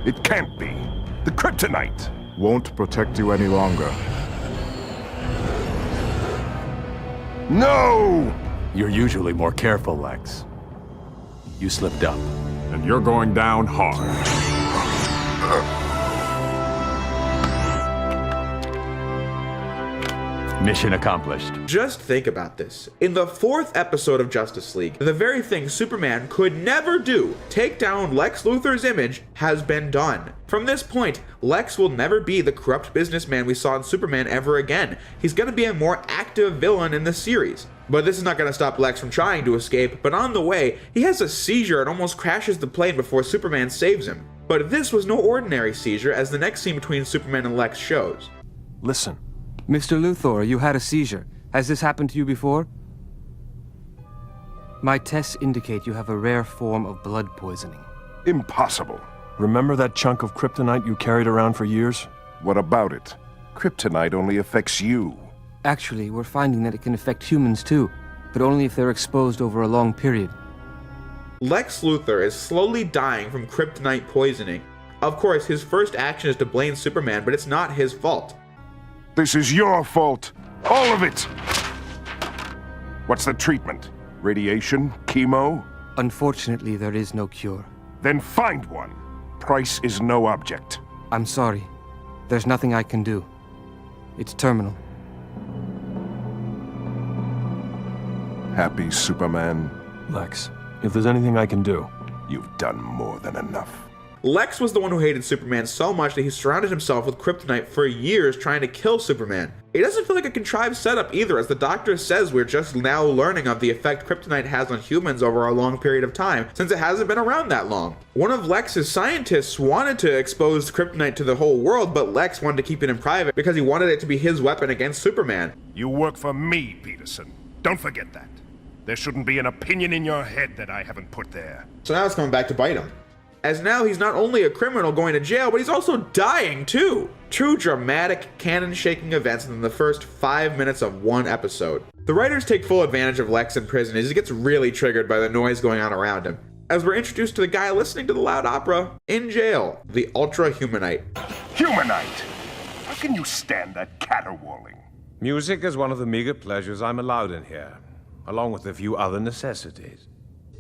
It can't be. The kryptonite won't protect you any longer. No! You're usually more careful, Lex. You slipped up. And you're going down hard. Mission accomplished. Just think about this. In the 4th episode of Justice League, the very thing Superman could never do, take down Lex Luthor's image, has been done. From this point, Lex will never be the corrupt businessman we saw in Superman ever again. He's gonna be a more active villain in the series. But this is not gonna stop Lex from trying to escape, but on the way, he has a seizure and almost crashes the plane before Superman saves him. But this was no ordinary seizure, as the next scene between Superman and Lex shows. Listen. Mr. Luthor, you had a seizure. Has this happened to you before? My tests indicate you have a rare form of blood poisoning. Impossible. Remember that chunk of kryptonite you carried around for years? What about it? Kryptonite only affects you. Actually, we're finding that it can affect humans too, but only if they're exposed over a long period. Lex Luthor is slowly dying from kryptonite poisoning. Of course, his first action is to blame Superman, but it's not his fault. This is your fault. All of it. What's the treatment? Radiation? Chemo? Unfortunately, there is no cure. Then find one. Price is no object. I'm sorry. There's nothing I can do. It's terminal. Happy, Superman? Lex, if there's anything I can do. You've done more than enough. Lex was the one who hated Superman so much that he surrounded himself with kryptonite for years trying to kill Superman. It doesn't feel like a contrived setup either, as the Doctor says we're just now learning of the effect kryptonite has on humans over a long period of time, since it hasn't been around that long. One of Lex's scientists wanted to expose kryptonite to the whole world, but Lex wanted to keep it in private because he wanted it to be his weapon against Superman. You work for me, Peterson. Don't forget that. There shouldn't be an opinion in your head that I haven't put there. So now it's coming back to bite him. As now he's not only a criminal going to jail, but he's also dying too. Two dramatic, cannon-shaking events in the first 5 minutes of one episode. The writers take full advantage of Lex in prison as he gets really triggered by the noise going on around him, as we're introduced to the guy listening to the loud opera in jail, the Ultra-Humanite. Humanite! How can you stand that caterwauling? Music is one of the meager pleasures I'm allowed in here, along with a few other necessities.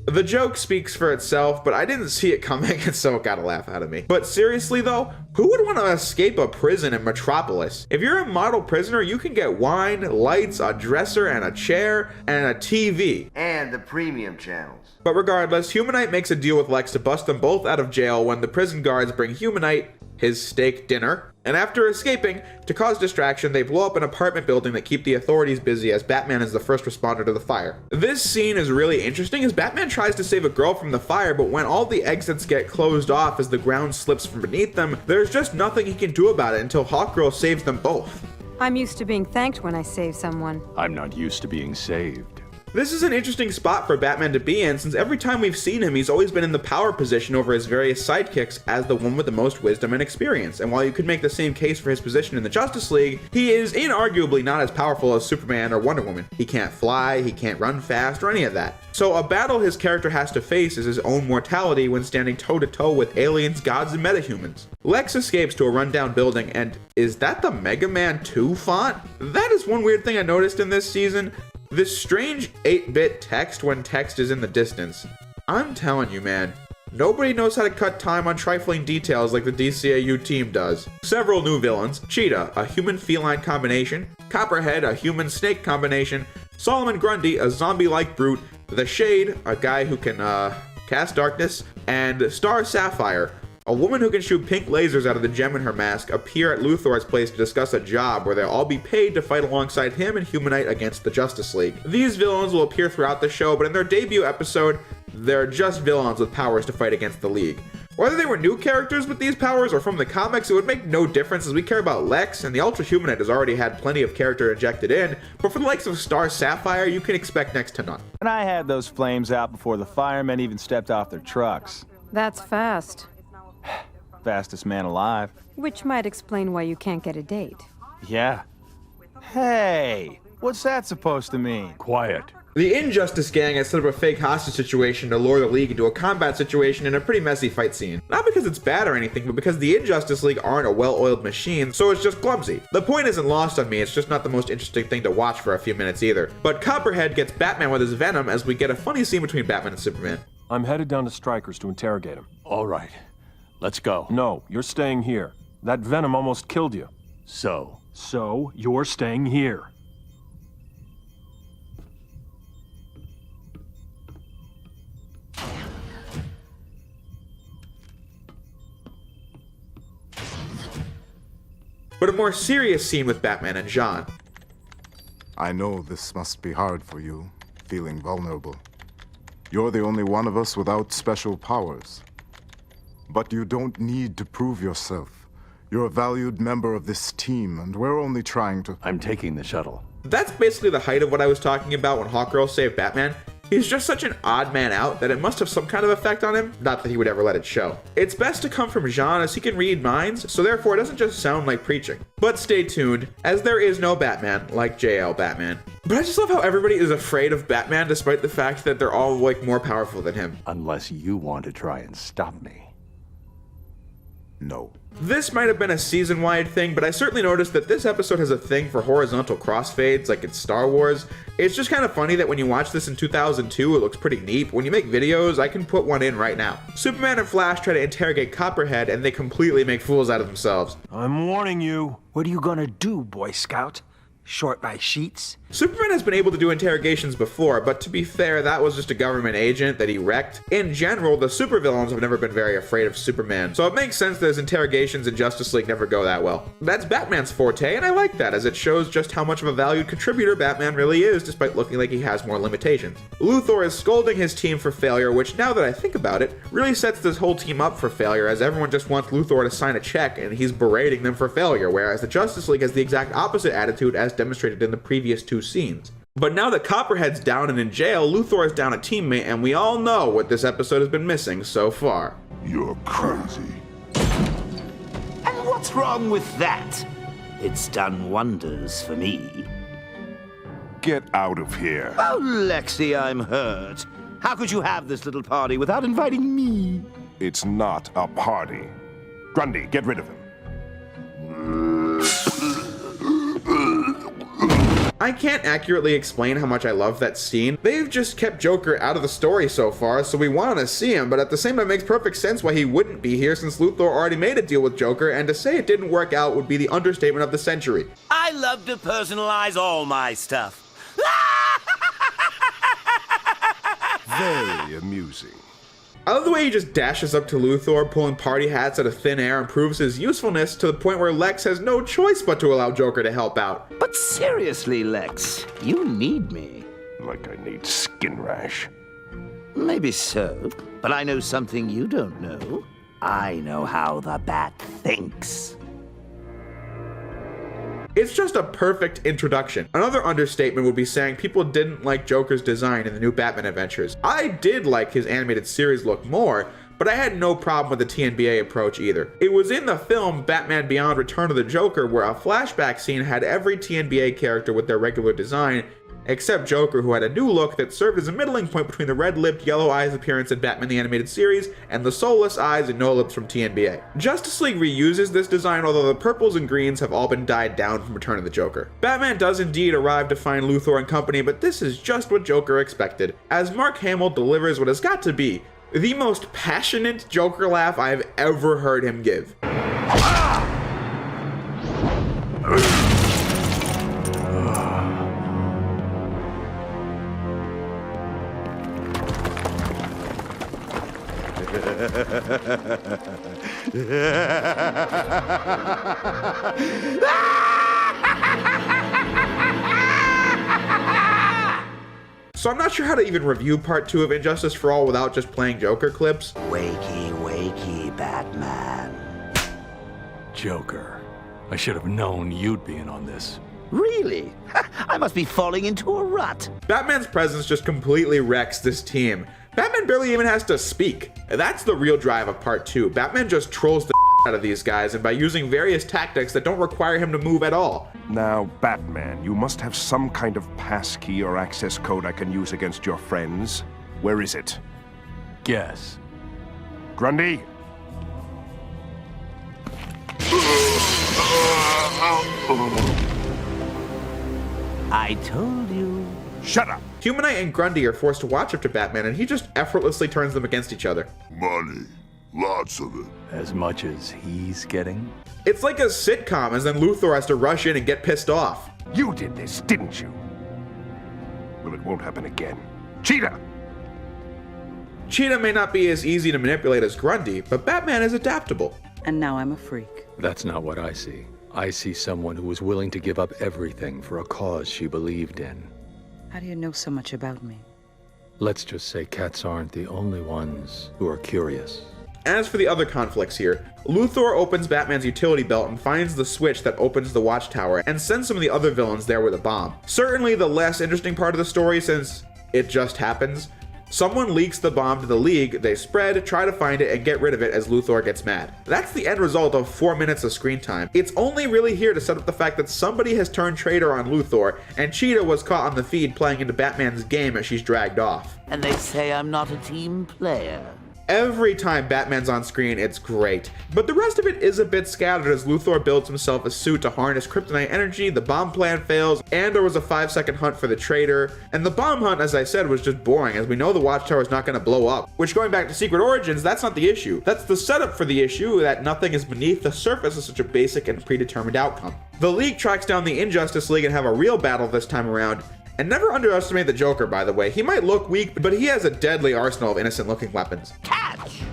The joke speaks for itself, but I didn't see it coming, and so it got a laugh out of me. But seriously though, who would want to escape a prison in Metropolis? If you're a model prisoner, you can get wine, lights, a dresser, and a chair, and a TV. And the premium channels. But regardless, Humanite makes a deal with Lex to bust them both out of jail when the prison guards bring Humanite his steak dinner, and after escaping, to cause distraction, they blow up an apartment building that keep the authorities busy as Batman is the first responder to the fire. This scene is really interesting as Batman tries to save a girl from the fire, but when all the exits get closed off as the ground slips from beneath them, there's just nothing he can do about it until Hawkgirl saves them both. I'm used to being thanked when I save someone. I'm not used to being saved. This is an interesting spot for Batman to be in, since every time we've seen him, he's always been in the power position over his various sidekicks as the one with the most wisdom and experience. And while you could make the same case for his position in the Justice League, he is inarguably not as powerful as Superman or Wonder Woman. He can't fly, he can't run fast, or any of that. So a battle his character has to face is his own mortality when standing toe-to-toe with aliens, gods, and metahumans. Lex escapes to a rundown building, and is that the Mega Man 2 font? That is one weird thing I noticed in this season. This strange 8-bit text when text is in the distance. I'm telling you, man, nobody knows how to cut time on trifling details like the DCAU team does. Several new villains: Cheetah, a human-feline combination; Copperhead, a human-snake combination; Solomon Grundy, a zombie-like brute; The Shade, a guy who can cast darkness; and Star Sapphire, a woman who can shoot pink lasers out of the gem in her mask, appear at Luthor's place to discuss a job where they'll all be paid to fight alongside him and Humanite against the Justice League. These villains will appear throughout the show, but in their debut episode, they're just villains with powers to fight against the League. Whether they were new characters with these powers or from the comics, it would make no difference as we care about Lex, and the Ultra Humanite has already had plenty of character injected in, but for the likes of Star Sapphire, you can expect next to none. And I had those flames out before the firemen even stepped off their trucks. That's fast. Fastest man alive. Which might explain why you can't get a date. Yeah. Hey, what's that supposed to mean? Quiet. The Injustice Gang has set up a fake hostage situation to lure the League into a combat situation in a pretty messy fight scene. Not because it's bad or anything, but because the Injustice League aren't a well-oiled machine, so it's just clumsy. The point isn't lost on me, it's just not the most interesting thing to watch for a few minutes either. But Copperhead gets Batman with his venom as we get a funny scene between Batman and Superman. I'm headed down to Stryker's to interrogate him. All right. Let's go. No, you're staying here. That venom almost killed you. So, you're staying here. But a more serious scene with Batman and Jean. I know this must be hard for you, feeling vulnerable. You're the only one of us without special powers. But you don't need to prove yourself. You're a valued member of this team, and we're only trying to... I'm taking the shuttle. That's basically the height of what I was talking about when Hawkgirl saved Batman. He's just such an odd man out that it must have some kind of effect on him, not that he would ever let it show. It's best to come from Jean as he can read minds, so therefore it doesn't just sound like preaching. But stay tuned, as there is no Batman like JL Batman. But I just love how everybody is afraid of Batman despite the fact that they're all like more powerful than him. Unless you want to try and stop me. No. This might have been a season-wide thing, but I certainly noticed that this episode has a thing for horizontal crossfades like in Star Wars. It's just kind of funny that when you watch this in 2002, it looks pretty neat. When you make videos, I can put one in right now. Superman and Flash try to interrogate Copperhead, and they completely make fools out of themselves. I'm warning you. What are you gonna do, Boy Scout? Short my sheets? Superman has been able to do interrogations before, but to be fair, that was just a government agent that he wrecked. In general, the supervillains have never been very afraid of Superman, so it makes sense that his interrogations in Justice League never go that well. That's Batman's forte, and I like that, as it shows just how much of a valued contributor Batman really is, despite looking like he has more limitations. Luthor is scolding his team for failure, which, now that I think about it, really sets this whole team up for failure, as everyone just wants Luthor to sign a check, and he's berating them for failure, whereas the Justice League has the exact opposite attitude as demonstrated in the previous two scenes. But now that Copperhead's down and in jail, Luthor is down a teammate, and we all know what this episode has been missing so far. You're crazy. And what's wrong with that? It's done wonders for me. Get out of here. Oh, Lexi, I'm hurt. How could you have this little party without inviting me? It's not a party. Grundy, get rid of him. I can't accurately explain how much I love that scene. They've just kept Joker out of the story so far, so we want to see him, but at the same time it makes perfect sense why he wouldn't be here since Luthor already made a deal with Joker, and to say it didn't work out would be the understatement of the century. I love to personalize all my stuff. Very amusing. I love the way he just dashes up to Luthor, pulling party hats out of thin air and proves his usefulness to the point where Lex has no choice but to allow Joker to help out. But seriously, Lex, you need me. Like I need skin rash. Maybe so, but I know something you don't know. I know how the Bat thinks. It's just a perfect introduction. Another understatement would be saying people didn't like Joker's design in the new Batman Adventures. I did like his animated series look more, but I had no problem with the TNBA approach either. It was in the film Batman Beyond Return of the Joker where a flashback scene had every TNBA character with their regular design, except Joker, who had a new look that served as a middling point between the red-lipped, yellow eyes appearance in Batman the Animated Series and the soulless eyes and no lips from TNBA. Justice League reuses this design, although the purples and greens have all been dyed down from Return of the Joker. Batman does indeed arrive to find Luthor and company, but this is just what Joker expected, as Mark Hamill delivers what has got to be the most passionate Joker laugh I've ever heard him give. So I'm not sure how to even review part 2 of Injustice for All without just playing Joker clips. Wakey, wakey, Batman. Joker, I should have known you'd be in on this. Really? I must be falling into a rut. Batman's presence just completely wrecks this team. Batman barely even has to speak. That's the real drive of part 2. Batman just trolls the out of these guys, and by using various tactics that don't require him to move at all. Now, Batman, you must have some kind of passkey or access code I can use against your friends. Where is it? Guess. Grundy? I told you. Shut up! Humanite and Grundy are forced to watch after Batman, and he just effortlessly turns them against each other. Money. Lots of it. As much as he's getting? It's like a sitcom, as then Luthor has to rush in and get pissed off. You did this, didn't you? Well, it won't happen again. Cheetah! Cheetah may not be as easy to manipulate as Grundy, but Batman is adaptable. And now I'm a freak. That's not what I see. I see someone who was willing to give up everything for a cause she believed in. How do you know so much about me? Let's just say cats aren't the only ones who are curious. As for the other conflicts here, Luthor opens Batman's utility belt and finds the switch that opens the Watchtower and sends some of the other villains there with a bomb. Certainly the less interesting part of the story, since it just happens. Someone leaks the bomb to the League, they spread, try to find it, and get rid of it as Luthor gets mad. That's the end result of 4 minutes of screen time. It's only really here to set up the fact that somebody has turned traitor on Luthor, and Cheetah was caught on the feed playing into Batman's game as she's dragged off. And they say I'm not a team player. Every time Batman's on screen, it's great. But the rest of it is a bit scattered as Luthor builds himself a suit to harness kryptonite energy, the bomb plan fails, and there was a 5-second hunt for the traitor. And the bomb hunt, as I said, was just boring, as we know the Watchtower is not going to blow up. Which, going back to Secret Origins, that's not the issue. That's the setup for the issue, that nothing is beneath the surface of such a basic and predetermined outcome. The League tracks down the Injustice League and have a real battle this time around. And never underestimate the Joker, by the way. He might look weak, but he has a deadly arsenal of innocent-looking weapons. Catch!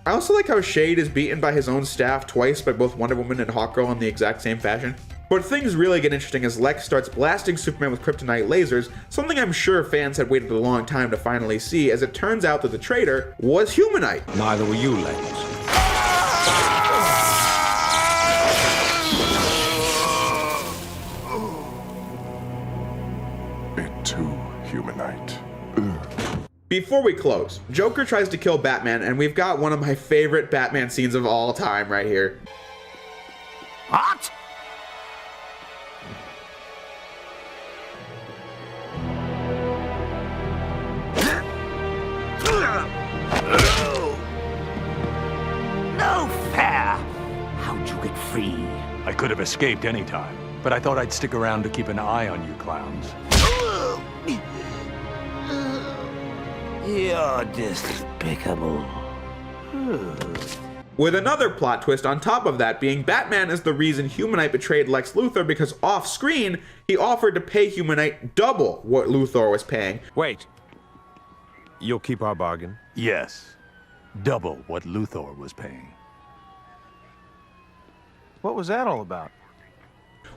I also like how Shade is beaten by his own staff twice by both Wonder Woman and Hawkgirl in the exact same fashion. But things really get interesting as Lex starts blasting Superman with kryptonite lasers, something I'm sure fans had waited a long time to finally see, as it turns out that the traitor was Humanite. Neither were you, Lex. It too, Humanite. Before we close, Joker tries to kill Batman, and we've got one of my favorite Batman scenes of all time right here. What? No fair! How'd you get free? I could have escaped any time, but I thought I'd stick around to keep an eye on you clowns. You're despicable. With another plot twist on top of that being Batman is the reason Humanite betrayed Lex Luthor because off-screen, he offered to pay Humanite double what Luthor was paying. Wait. You'll keep our bargain? Yes. Double what Luthor was paying. What was that all about?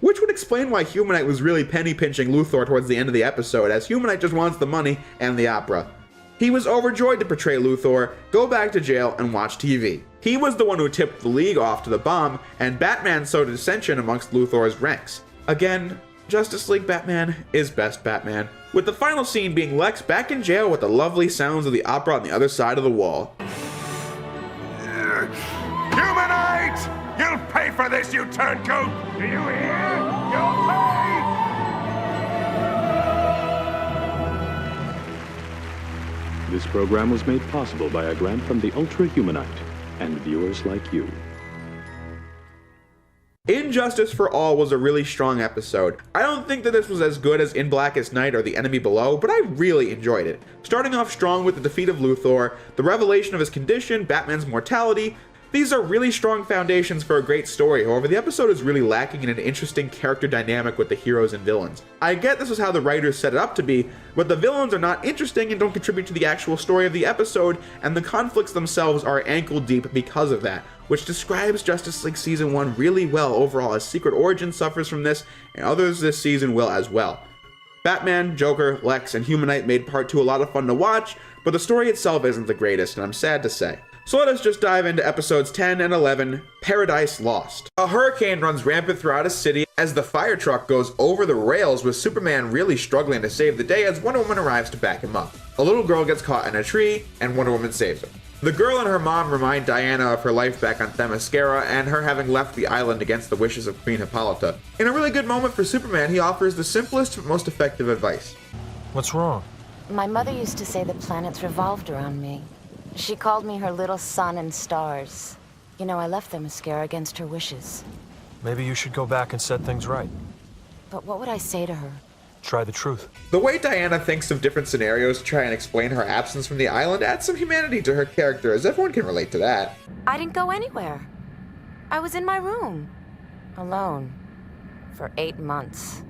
Which would explain why Humanite was really penny-pinching Luthor towards the end of the episode, as Humanite just wants the money and the opera. He was overjoyed to portray Luthor, go back to jail, and watch TV. He was the one who tipped the League off to the bomb, and Batman sowed dissension amongst Luthor's ranks. Again, Justice League Batman is best Batman, with the final scene being Lex back in jail with the lovely sounds of the opera on the other side of the wall. Humanite! You'll pay for this, you turncoat! Do you hear? You'll pay! This program was made possible by a grant from the Ultra Humanite and viewers like you. Injustice for All was a really strong episode. I don't think that this was as good as In Blackest Night or The Enemy Below, but I really enjoyed it. Starting off strong with the defeat of Luthor, the revelation of his condition, Batman's mortality, these are really strong foundations for a great story. However, the episode is really lacking in an interesting character dynamic with the heroes and villains. I get this is how the writers set it up to be, but the villains are not interesting and don't contribute to the actual story of the episode, and the conflicts themselves are ankle deep because of that, which describes Justice League Season 1 really well overall, as Secret Origin suffers from this, and others this season will as well. Batman, Joker, Lex, and Humanite made Part 2 a lot of fun to watch, but the story itself isn't the greatest, and I'm sad to say. So let us just dive into episodes 10 and 11, Paradise Lost. A hurricane runs rampant throughout a city as the fire truck goes over the rails, with Superman really struggling to save the day as Wonder Woman arrives to back him up. A little girl gets caught in a tree, and Wonder Woman saves her. The girl and her mom remind Diana of her life back on Themyscira and her having left the island against the wishes of Queen Hippolyta. In a really good moment for Superman, he offers the simplest but most effective advice. What's wrong? My mother used to say the planets revolved around me. She called me her little sun and stars. You know, I left Themyscira against her wishes. Maybe you should go back and set things right. But what would I say to her? Try the truth. The way Diana thinks of different scenarios to try and explain her absence from the island adds some humanity to her character, as everyone can relate to that. I didn't go anywhere. I was in my room. Alone. For 8 months.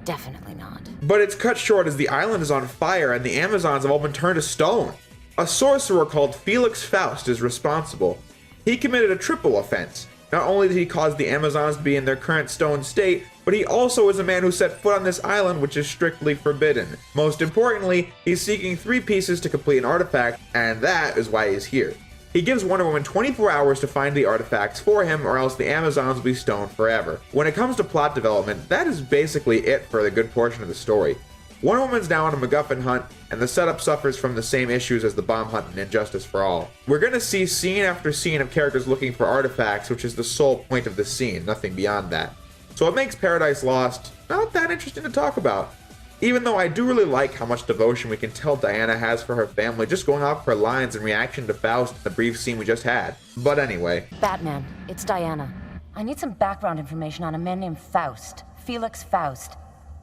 Definitely not. But it's cut short as the island is on fire and the Amazons have all been turned to stone. A sorcerer called Felix Faust is responsible. He committed a triple offense. Not only did he cause the Amazons to be in their current stone state, but he also is a man who set foot on this island, which is strictly forbidden. Most importantly, he's seeking 3 pieces to complete an artifact, and that is why he's here. He gives Wonder Woman 24 hours to find the artifacts for him, or else the Amazons will be stoned forever. When it comes to plot development, that is basically it for the good portion of the story. Wonder Woman's now on a MacGuffin hunt, and the setup suffers from the same issues as the bomb hunt in Injustice for All. We're gonna see scene after scene of characters looking for artifacts, which is the sole point of the scene, nothing beyond that. So it makes Paradise Lost not that interesting to talk about. Even though I do really like how much devotion we can tell Diana has for her family, just going off her lines in reaction to Faust in the brief scene we just had. But anyway. Batman, it's Diana. I need some background information on a man named Faust. Felix Faust.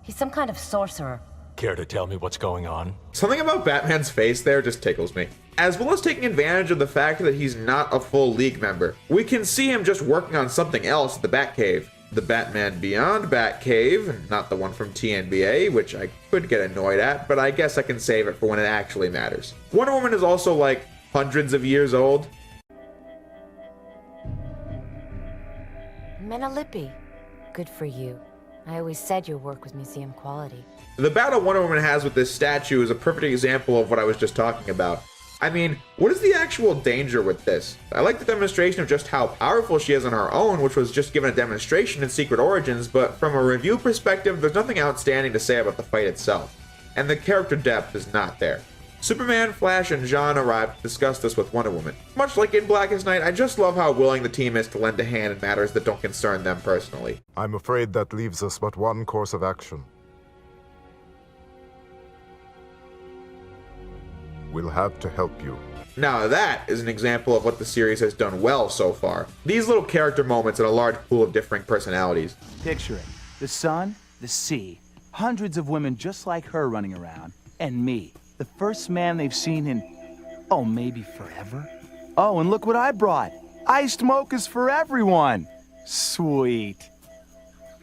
He's some kind of sorcerer. Care to tell me what's going on? Something about Batman's face there just tickles me. As well as taking advantage of the fact that he's not a full League member. We can see him just working on something else at the Batcave. The Batman Beyond Batcave, not the one from TNBA, which I could get annoyed at, but I guess I can save it for when it actually matters. Wonder Woman is also like hundreds of years old. Menalippi. Good for you. I always said your work was museum quality. The battle Wonder Woman has with this statue is a perfect example of what I was just talking about. I mean, what is the actual danger with this? I like the demonstration of just how powerful she is on her own, which was just given a demonstration in Secret Origins, but from a review perspective, there's nothing outstanding to say about the fight itself. And the character depth is not there. Superman, Flash, and Jean arrive to discuss this with Wonder Woman. Much like in Blackest Night, I just love how willing the team is to lend a hand in matters that don't concern them personally. I'm afraid that leaves us but one course of action. We'll have to help you. Now that is an example of what the series has done well so far. These little character moments in a large pool of differing personalities. Picture it. The sun, the sea, hundreds of women just like her running around, and me, the first man they've seen in, oh, maybe forever? Oh, and look what I brought. Iced mochas for everyone. Sweet.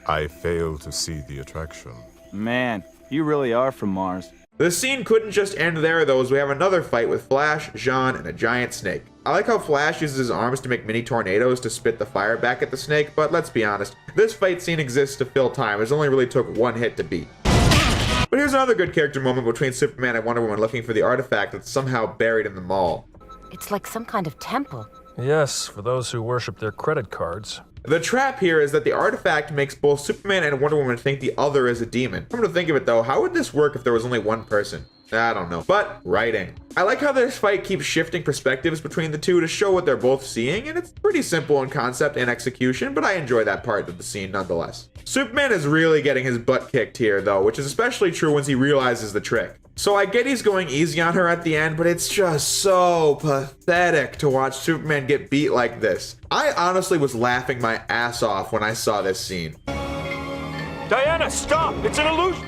I fail to see the attraction. Man, you really are from Mars. The scene couldn't just end there though, as we have another fight with Flash, Jean, and a giant snake. I like how Flash uses his arms to make mini tornadoes to spit the fire back at the snake, but let's be honest, this fight scene exists to fill time, as it only really took one hit to beat. But here's another good character moment between Superman and Wonder Woman looking for the artifact that's somehow buried in the mall. It's like some kind of temple. Yes, for those who worship their credit cards. The trap here is that the artifact makes both Superman and Wonder Woman think the other is a demon. Come to think of it though, how would this work if there was only one person? I don't know, but writing. I like how this fight keeps shifting perspectives between the two to show what they're both seeing, and it's pretty simple in concept and execution, but I enjoy that part of the scene nonetheless. Superman is really getting his butt kicked here though, which is especially true once he realizes the trick. So I get he's going easy on her at the end, but it's just so pathetic to watch Superman get beat like this. I honestly was laughing my ass off when I saw this scene. Diana, stop! It's an illusion!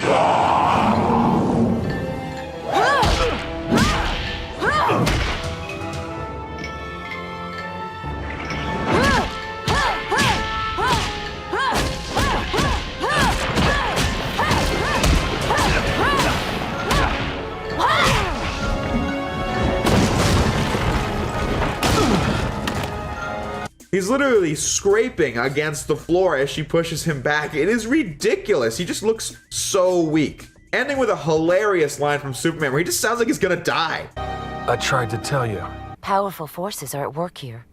He's literally scraping against the floor as she pushes him back. It is ridiculous. He just looks so weak. Ending with a hilarious line from Superman where he just sounds like he's gonna die. I tried to tell you. Powerful forces are at work here.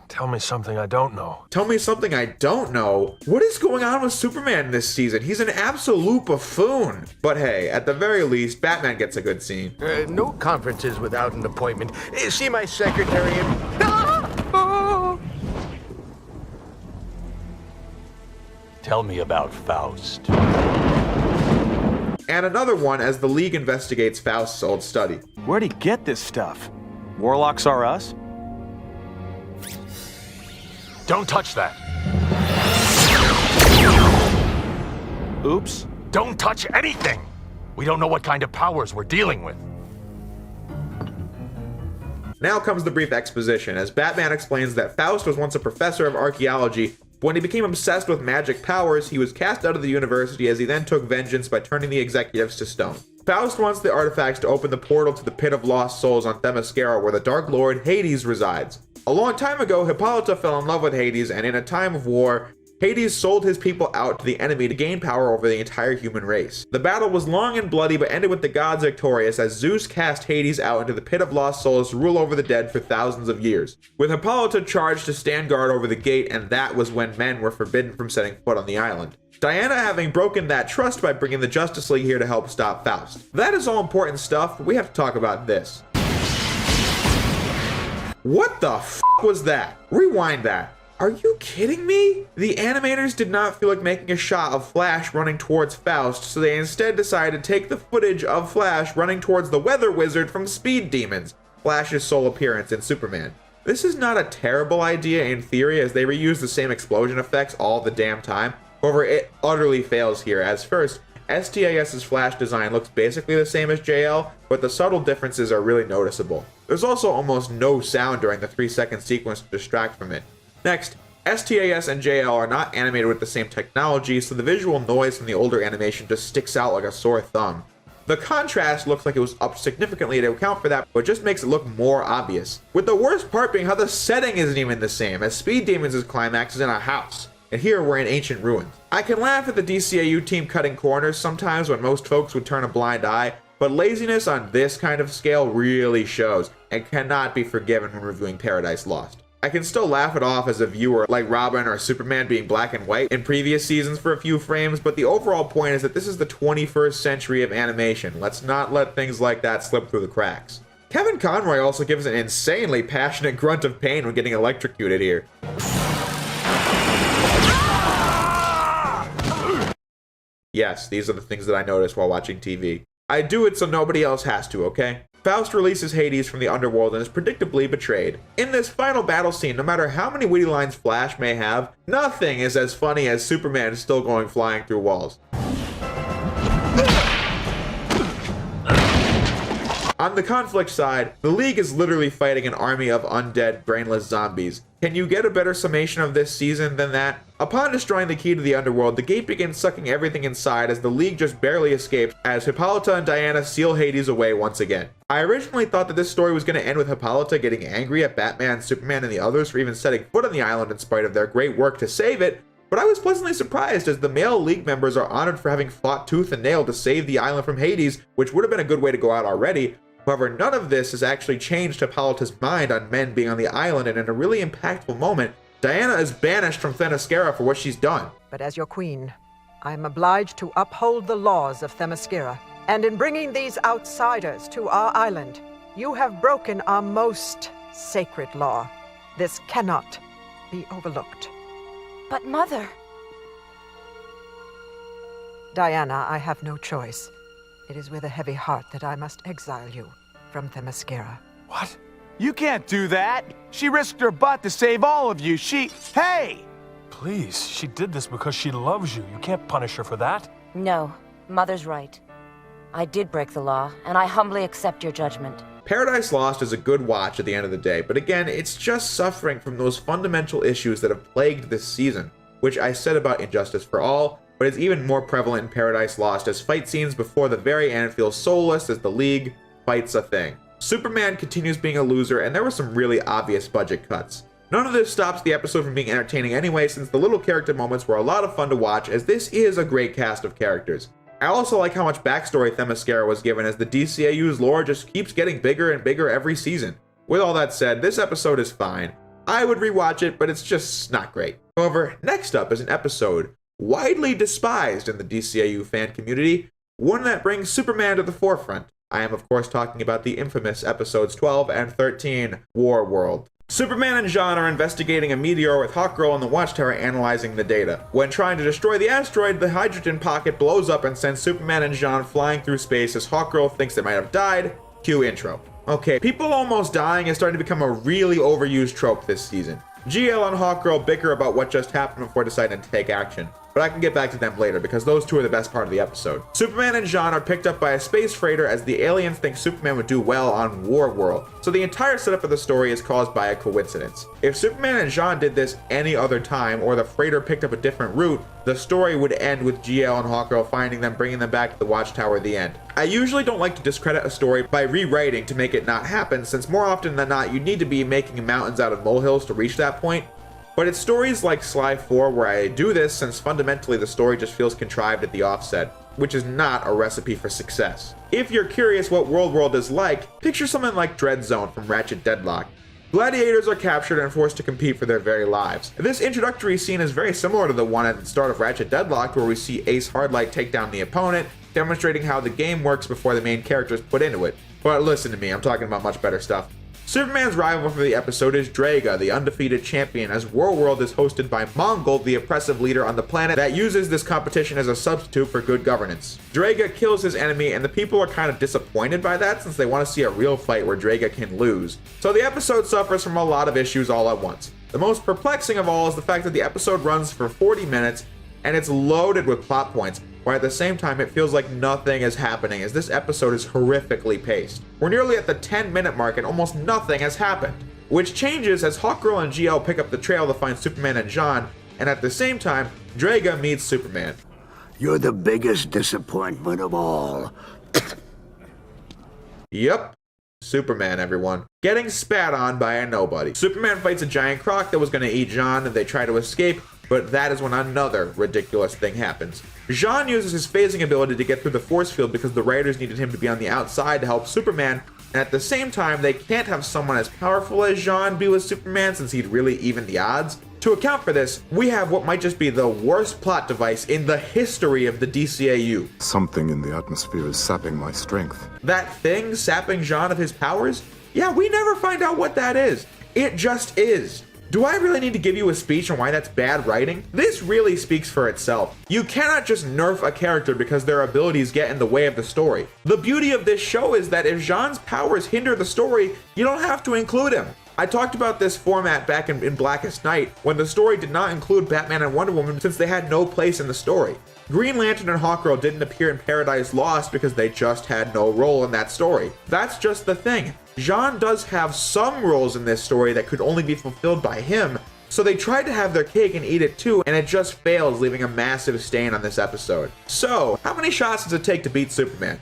Tell me something I don't know. Tell me something I don't know? What is going on with Superman this season? He's an absolute buffoon. But hey, at the very least, Batman gets a good scene. No conferences without an appointment. See my secretary and... Tell me about Faust. And another one as the League investigates Faust's old study. Where'd he get this stuff? Warlocks are us? Don't touch that. Oops. Don't touch anything. We don't know what kind of powers we're dealing with. Now comes the brief exposition, as Batman explains that Faust was once a professor of archaeology. When he became obsessed with magic powers, he was cast out of the university as he then took vengeance by turning the executives to stone. Faust wants the artifacts to open the portal to the Pit of Lost Souls on Themyscira, where the Dark Lord Hades resides. A long time ago, Hippolyta fell in love with Hades, and in a time of war, Hades sold his people out to the enemy to gain power over the entire human race. The battle was long and bloody, but ended with the gods victorious as Zeus cast Hades out into the Pit of Lost Souls to rule over the dead for thousands of years, with Hippolyta charged to stand guard over the gate, and that was when men were forbidden from setting foot on the island. Diana having broken that trust by bringing the Justice League here to help stop Faust. That is all important stuff, but we have to talk about this. What the f was that? Rewind that. Are you kidding me? The animators did not feel like making a shot of Flash running towards Faust, so they instead decided to take the footage of Flash running towards the Weather Wizard from Speed Demons, Flash's sole appearance in Superman. This is not a terrible idea in theory, as they reuse the same explosion effects all the damn time. However, it utterly fails here, as first, STAS's Flash design looks basically the same as JL, but the subtle differences are really noticeable. There's also almost no sound during the 3-second sequence to distract from it. Next, STAS and JL are not animated with the same technology, so the visual noise from the older animation just sticks out like a sore thumb. The contrast looks like it was upped significantly to account for that, but just makes it look more obvious. With the worst part being how the setting isn't even the same, as Speed Demons' climax is in a house, and here we're in ancient ruins. I can laugh at the DCAU team cutting corners sometimes when most folks would turn a blind eye, but laziness on this kind of scale really shows, and cannot be forgiven when reviewing Paradise Lost. I can still laugh it off as a viewer, like Robin or Superman being black and white in previous seasons for a few frames, but the overall point is that this is the 21st century of animation. Let's not let things like that slip through the cracks. Kevin Conroy also gives an insanely passionate grunt of pain when getting electrocuted here. Yes, these are the things that I notice while watching TV. I do it so nobody else has to, okay? Faust releases Hades from the underworld and is predictably betrayed. In this final battle scene, no matter how many witty lines Flash may have, nothing is as funny as Superman still going flying through walls. On the conflict side, the League is literally fighting an army of undead, brainless zombies. Can you get a better summation of this season than that? Upon destroying the key to the underworld, the gate begins sucking everything inside as the League just barely escapes as Hippolyta and Diana seal Hades away once again. I originally thought that this story was going to end with Hippolyta getting angry at Batman, Superman, and the others for even setting foot on the island in spite of their great work to save it, but I was pleasantly surprised as the male League members are honored for having fought tooth and nail to save the island from Hades, which would have been a good way to go out already. However, none of this has actually changed Hippolyta's mind on men being on the island, and in a really impactful moment, Diana is banished from Themyscira for what she's done. But as your queen, I am obliged to uphold the laws of Themyscira. And in bringing these outsiders to our island, you have broken our most sacred law. This cannot be overlooked. But Mother... Diana, I have no choice. It is with a heavy heart that I must exile you from Themyscira. What? You can't do that! She risked her butt to save all of you. Hey! Please, she did this because she loves you. You can't punish her for that. No, Mother's right. I did break the law, and I humbly accept your judgment. Paradise Lost is a good watch at the end of the day, but again, it's just suffering from those fundamental issues that have plagued this season, which I said about Injustice for All, but it's even more prevalent in Paradise Lost as fight scenes before the very end feel soulless as the League fights a thing. Superman continues being a loser, and there were some really obvious budget cuts. None of this stops the episode from being entertaining anyway, since the little character moments were a lot of fun to watch, as this is a great cast of characters. I also like how much backstory Themyscira was given, as the DCAU's lore just keeps getting bigger and bigger every season. With all that said, this episode is fine. I would rewatch it, but it's just not great. However, next up is an episode widely despised in the DCAU fan community, one that brings Superman to the forefront. I am of course talking about the infamous episodes 12 and 13, War World. Superman and Jean are investigating a meteor with Hawkgirl on the Watchtower analyzing the data. When trying to destroy the asteroid, the hydrogen pocket blows up and sends Superman and Jean flying through space as Hawkgirl thinks they might have died. Cue intro. Okay, people almost dying is starting to become a really overused trope this season. GL and Hawkgirl bicker about what just happened before deciding to take action, but I can get back to them later because those two are the best part of the episode. Superman and Jean are picked up by a space freighter as the aliens think Superman would do well on War World, so the entire setup of the story is caused by a coincidence. If Superman and Jean did this any other time, or the freighter picked up a different route, the story would end with GL and Hawkgirl finding them, bringing them back to the Watchtower at the end. I usually don't like to discredit a story by rewriting to make it not happen, since more often than not you need to be making mountains out of molehills to reach that point. But it's stories like Sly 4 where I do this, since fundamentally the story just feels contrived at the offset, which is not a recipe for success. If you're curious what World is like, picture something like Dread Zone from Ratchet Deadlock. Gladiators are captured and forced to compete for their very lives. This introductory scene is very similar to the one at the start of Ratchet Deadlock, where we see Ace Hardlight take down the opponent, demonstrating how the game works before the main character is put into it. But listen to me, I'm talking about much better stuff. Superman's rival for the episode is Draga, the undefeated champion, as World is hosted by Mongol, the oppressive leader on the planet that uses this competition as a substitute for good governance. Draga kills his enemy, and the people are kind of disappointed by that, since they want to see a real fight where Draga can lose. So the episode suffers from a lot of issues all at once. The most perplexing of all is the fact that the episode runs for 40 minutes, and it's loaded with plot points, while at the same time it feels like nothing is happening, as this episode is horrifically paced. We're nearly at the 10-minute mark and almost nothing has happened, which changes as Hawkgirl and GL pick up the trail to find Superman and Jean, and at the same time, Draga meets Superman. You're the biggest disappointment of all. Yep. Superman, everyone. Getting spat on by a nobody. Superman fights a giant croc that was going to eat Jean, and they try to escape, but that is when another ridiculous thing happens. Jean uses his phasing ability to get through the force field because the writers needed him to be on the outside to help Superman, and at the same time they can't have someone as powerful as Jean be with Superman since he'd really even the odds. To account for this, we have what might just be the worst plot device in the history of the DCAU. Something in the atmosphere is sapping my strength. That thing sapping Jean of his powers? Yeah, we never find out what that is. It just is. Do I really need to give you a speech on why that's bad writing? This really speaks for itself. You cannot just nerf a character because their abilities get in the way of the story. The beauty of this show is that if Jean's powers hinder the story, you don't have to include him. I talked about this format back in Blackest Night, when the story did not include Batman and Wonder Woman since they had no place in the story. Green Lantern and Hawkgirl didn't appear in Paradise Lost because they just had no role in that story. That's just the thing. Jean does have some roles in this story that could only be fulfilled by him, so they tried to have their cake and eat it too, and it just fails, leaving a massive stain on this episode. So, how many shots does it take to beat Superman?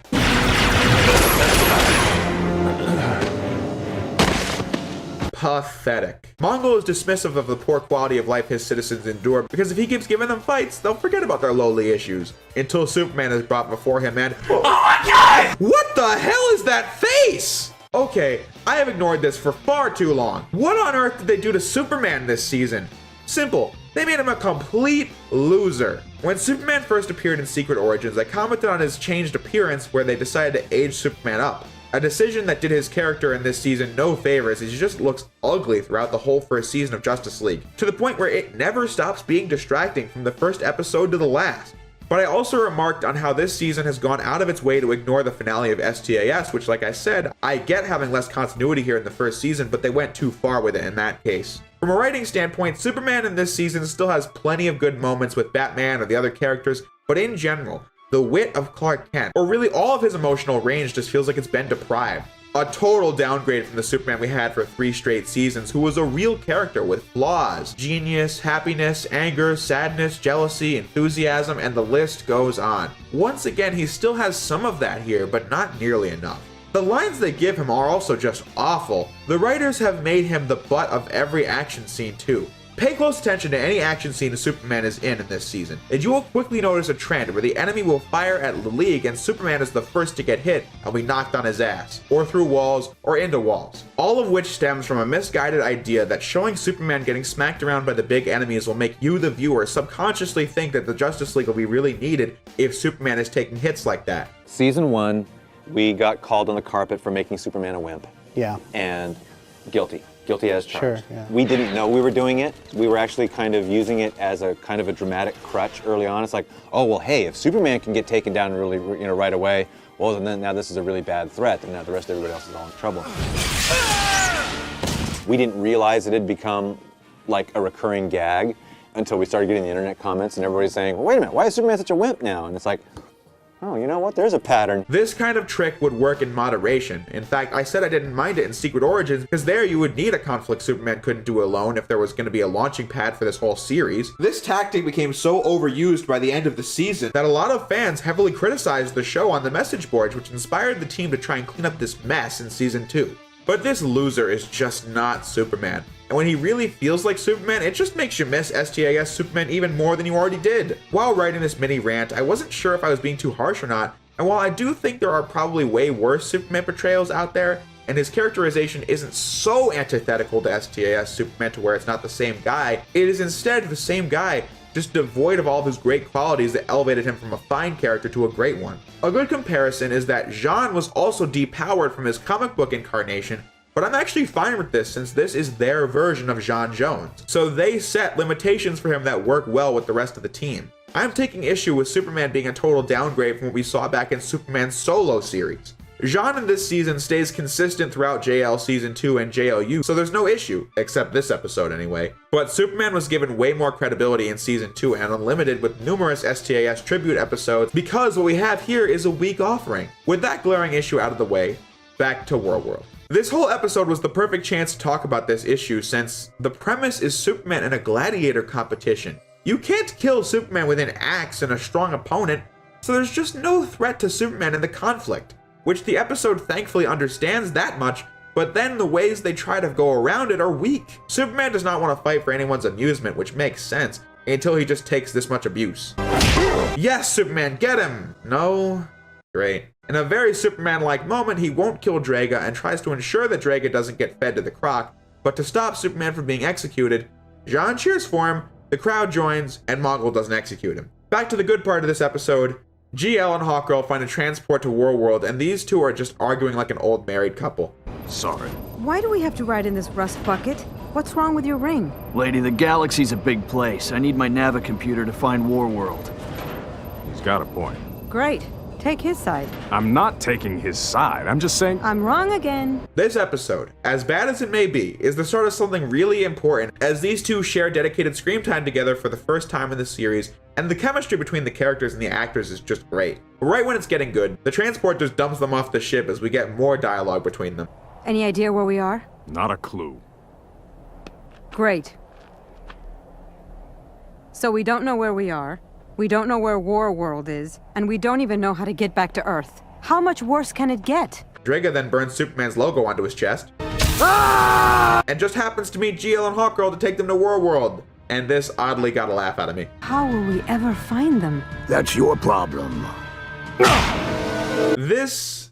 Pathetic. Mongol is dismissive of the poor quality of life his citizens endure because if he keeps giving them fights, they'll forget about their lowly issues. Until Superman is brought before him and— oh my god! What the hell is that face? Okay, I have ignored this for far too long. What on earth did they do to Superman this season? Simple. They made him a complete loser. When Superman first appeared in Secret Origins, I commented on his changed appearance where they decided to age Superman up. A decision that did his character in this season no favors, as he just looks ugly throughout the whole first season of Justice League, to the point where it never stops being distracting from the first episode to the last. But I also remarked on how this season has gone out of its way to ignore the finale of STAS, which, like I said, I get having less continuity here in the first season, but they went too far with it in that case. From a writing standpoint, Superman in this season still has plenty of good moments with Batman or the other characters, but in general, the wit of Clark Kent, or really all of his emotional range, just feels like it's been deprived. A total downgrade from the Superman we had for 3 straight seasons, who was a real character with flaws, genius, happiness, anger, sadness, jealousy, enthusiasm, and the list goes on. Once again, he still has some of that here, but not nearly enough. The lines they give him are also just awful. The writers have made him the butt of every action scene too. Pay close attention to any action scene Superman is in this season, and you will quickly notice a trend where the enemy will fire at the League and Superman is the first to get hit and be knocked on his ass, or through walls, or into walls. All of which stems from a misguided idea that showing Superman getting smacked around by the big enemies will make you, the viewer, subconsciously think that the Justice League will be really needed if Superman is taking hits like that. Season 1, we got called on the carpet for making Superman a wimp. Yeah. And guilty as charged. Sure, yeah. We didn't know we were doing it. We were actually kind of using it as a kind of a dramatic crutch early on. It's like, oh, well, hey, if Superman can get taken down really, right away, well, then now this is a really bad threat, and now the rest of everybody else is all in trouble. We didn't realize it had become like a recurring gag until we started getting the internet comments and everybody's saying, well, wait a minute, why is Superman such a wimp now? And it's like, oh, you know what? There's a pattern. This kind of trick would work in moderation. In fact, I said I didn't mind it in Secret Origins because there you would need a conflict Superman couldn't do alone if there was going to be a launching pad for this whole series. This tactic became so overused by the end of the season that a lot of fans heavily criticized the show on the message boards, which inspired the team to try and clean up this mess in season 2. But this loser is just not Superman. And when he really feels like Superman, it just makes you miss STAS Superman even more than you already did. While writing this mini rant, I wasn't sure if I was being too harsh or not, and while I do think there are probably way worse Superman portrayals out there, and his characterization isn't so antithetical to STAS Superman to where it's not the same guy, it is instead the same guy, just devoid of all of his great qualities that elevated him from a fine character to a great one. A good comparison is that Jean was also depowered from his comic book incarnation, but I'm actually fine with this since this is their version of J'onn J'onzz. So they set limitations for him that work well with the rest of the team. I'm taking issue with Superman being a total downgrade from what we saw back in Superman's solo series. J'onn in this season stays consistent throughout JL Season 2 and JLU, so there's no issue, except this episode anyway. But Superman was given way more credibility in Season 2 and Unlimited with numerous STAS tribute episodes because what we have here is a weak offering. With that glaring issue out of the way, back to World. This whole episode was the perfect chance to talk about this issue since the premise is Superman in a gladiator competition. You can't kill Superman with an axe and a strong opponent, so there's just no threat to Superman in the conflict, which the episode thankfully understands that much, but then the ways they try to go around it are weak. Superman does not want to fight for anyone's amusement, which makes sense, until he just takes this much abuse. Yes, Superman, get him! No? Great. In a very Superman-like moment, he won't kill Draga and tries to ensure that Draga doesn't get fed to the croc, but to stop Superman from being executed, J'onn cheers for him, the crowd joins, and Mongol doesn't execute him. Back to the good part of this episode, GL and Hawkgirl find a transport to World, and these two are just arguing like an old married couple. Sorry. Why do we have to ride in this rust bucket? What's wrong with your ring? Lady, the galaxy's a big place. I need my Navicomputer to find World. He's got a point. Great. Take his side. I'm not taking his side. I'm just saying... I'm wrong again. This episode, as bad as it may be, is the start of something really important as these two share dedicated screen time together for the first time in the series, and the chemistry between the characters and the actors is just great. Right when it's getting good, the transport just dumps them off the ship as we get more dialogue between them. Any idea where we are? Not a clue. Great. So we don't know where we are, we don't know where War World is, and we don't even know how to get back to Earth. How much worse can it get? Draga then burns Superman's logo onto his chest. Ah! And just happens to meet GL and Hawkgirl to take them to War World. And this oddly got a laugh out of me. How will we ever find them? That's your problem. This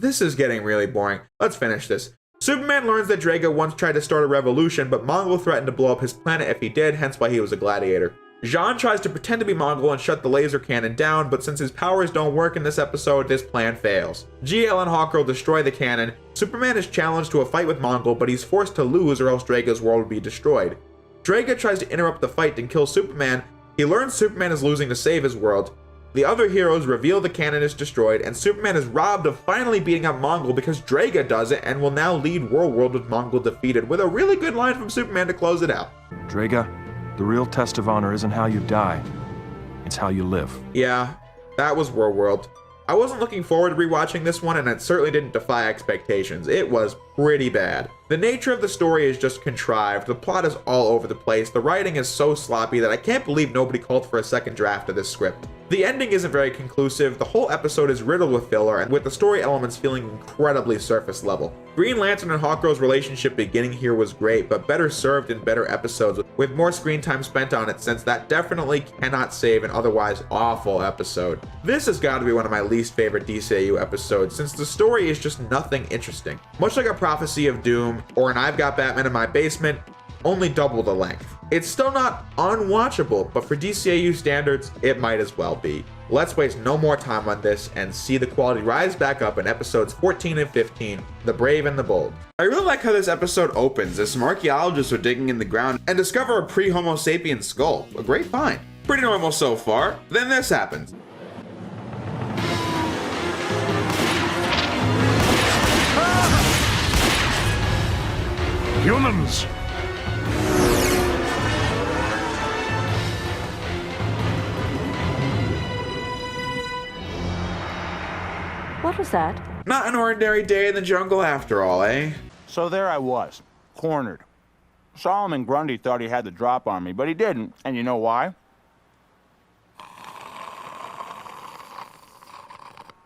is getting really boring. Let's finish this. Superman learns that Draga once tried to start a revolution, but Mongol threatened to blow up his planet if he did, hence why he was a gladiator. Jean tries to pretend to be Mongol and shut the laser cannon down, but since his powers don't work in this episode, this plan fails. GL and Hawkgirl destroy the cannon. Superman is challenged to a fight with Mongol, but he's forced to lose or else Draga's world would be destroyed. Draga tries to interrupt the fight and kill Superman. He learns Superman is losing to save his world. The other heroes reveal the cannon is destroyed, and Superman is robbed of finally beating up Mongol because Draga does it and will now lead War World with Mongol defeated, with a really good line from Superman to close it out. Draga, the real test of honor isn't how you die, it's how you live. Yeah, that was War World. I wasn't looking forward to rewatching this one, and it certainly didn't defy expectations. It was pretty bad. The nature of the story is just contrived, the plot is all over the place, the writing is so sloppy that I can't believe nobody called for a second draft of this script. The ending isn't very conclusive, the whole episode is riddled with filler, and with the story elements feeling incredibly surface level. Green Lantern and Hawkgirl's relationship beginning here was great, but better served in better episodes with more screen time spent on it, since that definitely cannot save an otherwise awful episode. This has got to be one of my least favorite DCAU episodes, since the story is just nothing interesting. Much like a Prophecy of Doom, or an I've Got Batman in My Basement, only double the length. It's still not unwatchable, but for DCAU standards, it might as well be. Let's waste no more time on this and see the quality rise back up in episodes 14 and 15, The Brave and the Bold. I really like how this episode opens as some archaeologists are digging in the ground and discover a pre-Homo sapien skull. A great find. Pretty normal so far. Then this happens. Humans! What was that? Not an ordinary day in the jungle after all, eh? So there I was, cornered. Solomon Grundy thought he had the drop on me, but he didn't. And you know why?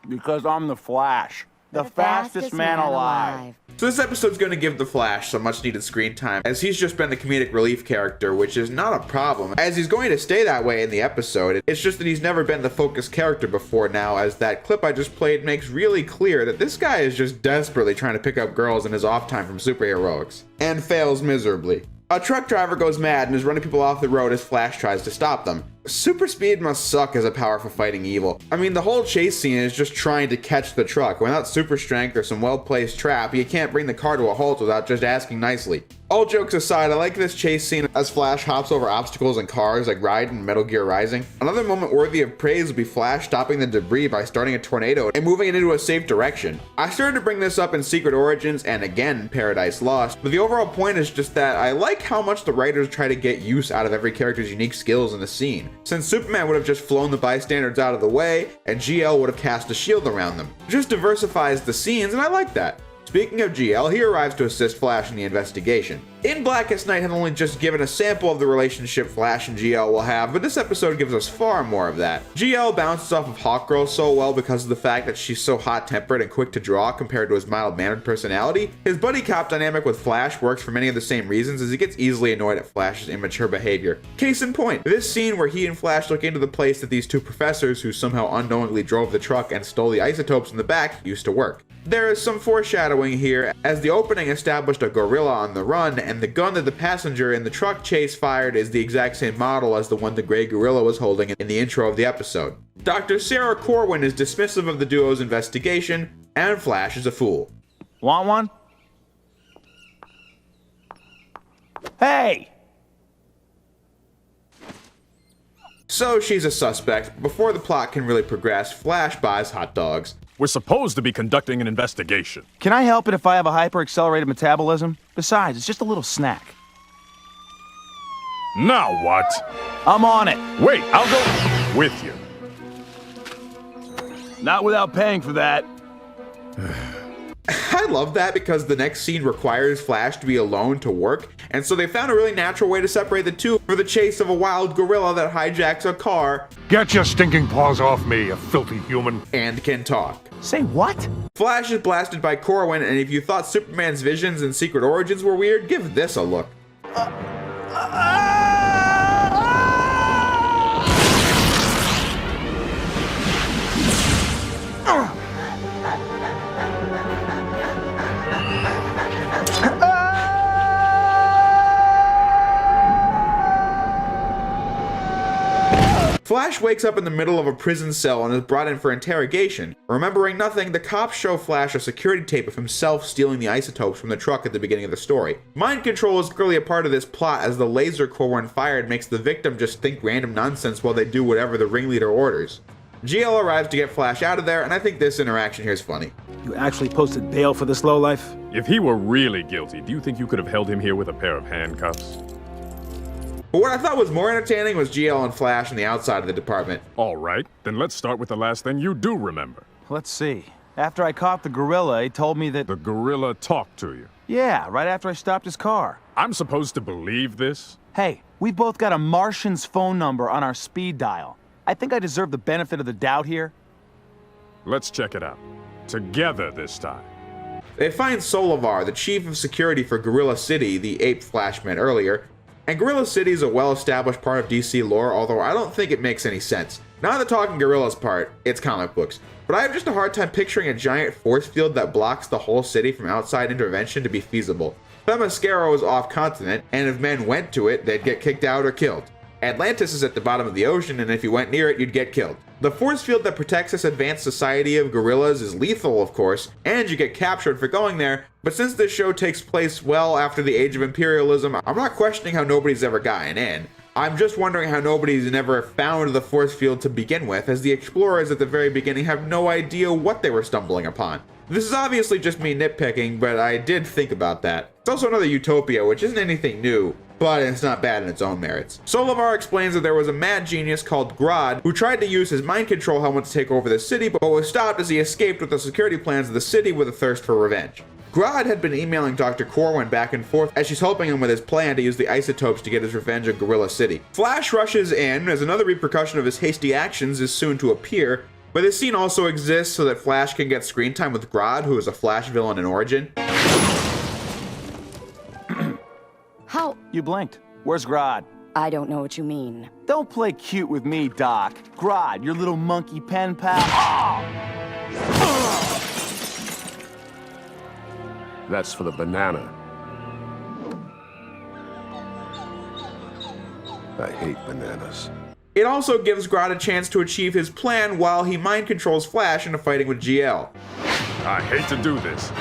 Because I'm the Flash. The fastest man alive. So this episode's going to give the Flash some much needed screen time, as he's just been the comedic relief character, which is not a problem, as he's going to stay that way in the episode. It's just that he's never been the focus character before now, as that clip I just played makes really clear that this guy is just desperately trying to pick up girls in his off time from superheroics, and fails miserably. A truck driver goes mad and is running people off the road as Flash tries to stop them. Super speed must suck as a power for fighting evil. I mean, the whole chase scene is just trying to catch the truck. Without super strength or some well-placed trap, you can't bring the car to a halt without just asking nicely. All jokes aside, I like this chase scene as Flash hops over obstacles and cars like Raiden in Metal Gear Rising. Another moment worthy of praise would be Flash stopping the debris by starting a tornado and moving it into a safe direction. I started to bring this up in Secret Origins and again Paradise Lost, but the overall point is just that I like how much the writers try to get use out of every character's unique skills in the scene. Since Superman would have just flown the bystanders out of the way, and GL would have cast a shield around them. It just diversifies the scenes, and I like that. Speaking of GL, he arrives to assist Flash in the investigation. In Blackest Night had only just given a sample of the relationship Flash and GL will have, but this episode gives us far more of that. GL bounces off of Hawkgirl so well because of the fact that she's so hot-tempered and quick to draw compared to his mild-mannered personality. His buddy cop dynamic with Flash works for many of the same reasons, as he gets easily annoyed at Flash's immature behavior. Case in point, this scene where he and Flash look into the place that these two professors who somehow unknowingly drove the truck and stole the isotopes in the back used to work. There is some foreshadowing here, as the opening established a gorilla on the run, and the gun that the passenger in the truck chase fired is the exact same model as the one the gray gorilla was holding in the intro of the episode. Dr. Sarah Corwin is dismissive of the duo's investigation, and Flash is a fool. Want one? Hey! So she's a suspect. Before the plot can really progress, Flash buys hot dogs. We're supposed to be conducting an investigation. Can I help it if I have a hyper-accelerated metabolism? Besides, it's just a little snack. Now what? I'm on it. Wait, I'll go with you. Not without paying for that. I love that because the next scene requires Flash to be alone to work, and so they found a really natural way to separate the two for the chase of a wild gorilla that hijacks a car. Get your stinking paws off me, you filthy human. And can talk. Say what? Flash is blasted by Corwin, and if you thought Superman's visions and secret origins were weird, give this a look. Flash wakes up in the middle of a prison cell and is brought in for interrogation. Remembering nothing, the cops show Flash a security tape of himself stealing the isotopes from the truck at the beginning of the story. Mind control is clearly a part of this plot, as the laser Corwin fired makes the victim just think random nonsense while they do whatever the ringleader orders. GL arrives to get Flash out of there, and I think this interaction here is funny. You actually posted bail for this lowlife? If he were really guilty, do you think you could have held him here with a pair of handcuffs? But what I thought was more entertaining was GL and Flash on the outside of the department. All right, then let's start with the last thing you do remember. Let's see. After I caught the gorilla, he told me that... The gorilla talked to you? Yeah, right after I stopped his car. I'm supposed to believe this? Hey, we both got a Martian's phone number on our speed dial. I think I deserve the benefit of the doubt here. Let's check it out. Together this time. They find Solovar, the chief of security for Gorilla City, the ape Flash met earlier. And Gorilla City is a well-established part of DC lore, although I don't think it makes any sense. Not the talking gorillas part, it's comic books. But I have just a hard time picturing a giant force field that blocks the whole city from outside intervention to be feasible. Themyscira is off-continent, and if men went to it, they'd get kicked out or killed. Atlantis is at the bottom of the ocean, and if you went near it, you'd get killed. The force field that protects this advanced society of gorillas is lethal, of course, and you get captured for going there, but since this show takes place well after the age of imperialism, I'm not questioning how nobody's ever gotten in. I'm just wondering how nobody's never found the force field to begin with, as the explorers at the very beginning have no idea what they were stumbling upon. This is obviously just me nitpicking, but I did think about that. It's also another utopia, which isn't anything new, but it's not bad in its own merits. Solovar explains that there was a mad genius called Grodd who tried to use his mind control helmet to take over the city, but was stopped as he escaped with the security plans of the city with a thirst for revenge. Grodd had been emailing Dr. Corwin back and forth as she's helping him with his plan to use the isotopes to get his revenge on Gorilla City. Flash rushes in as another repercussion of his hasty actions is soon to appear, but this scene also exists so that Flash can get screen time with Grodd, who is a Flash villain in origin. How? You blinked. Where's Grodd? I don't know what you mean. Don't play cute with me, Doc. Grodd, your little monkey pen pal. That's for the banana. I hate bananas. It also gives Grodd a chance to achieve his plan while he mind controls Flash into fighting with GL. I hate to do this.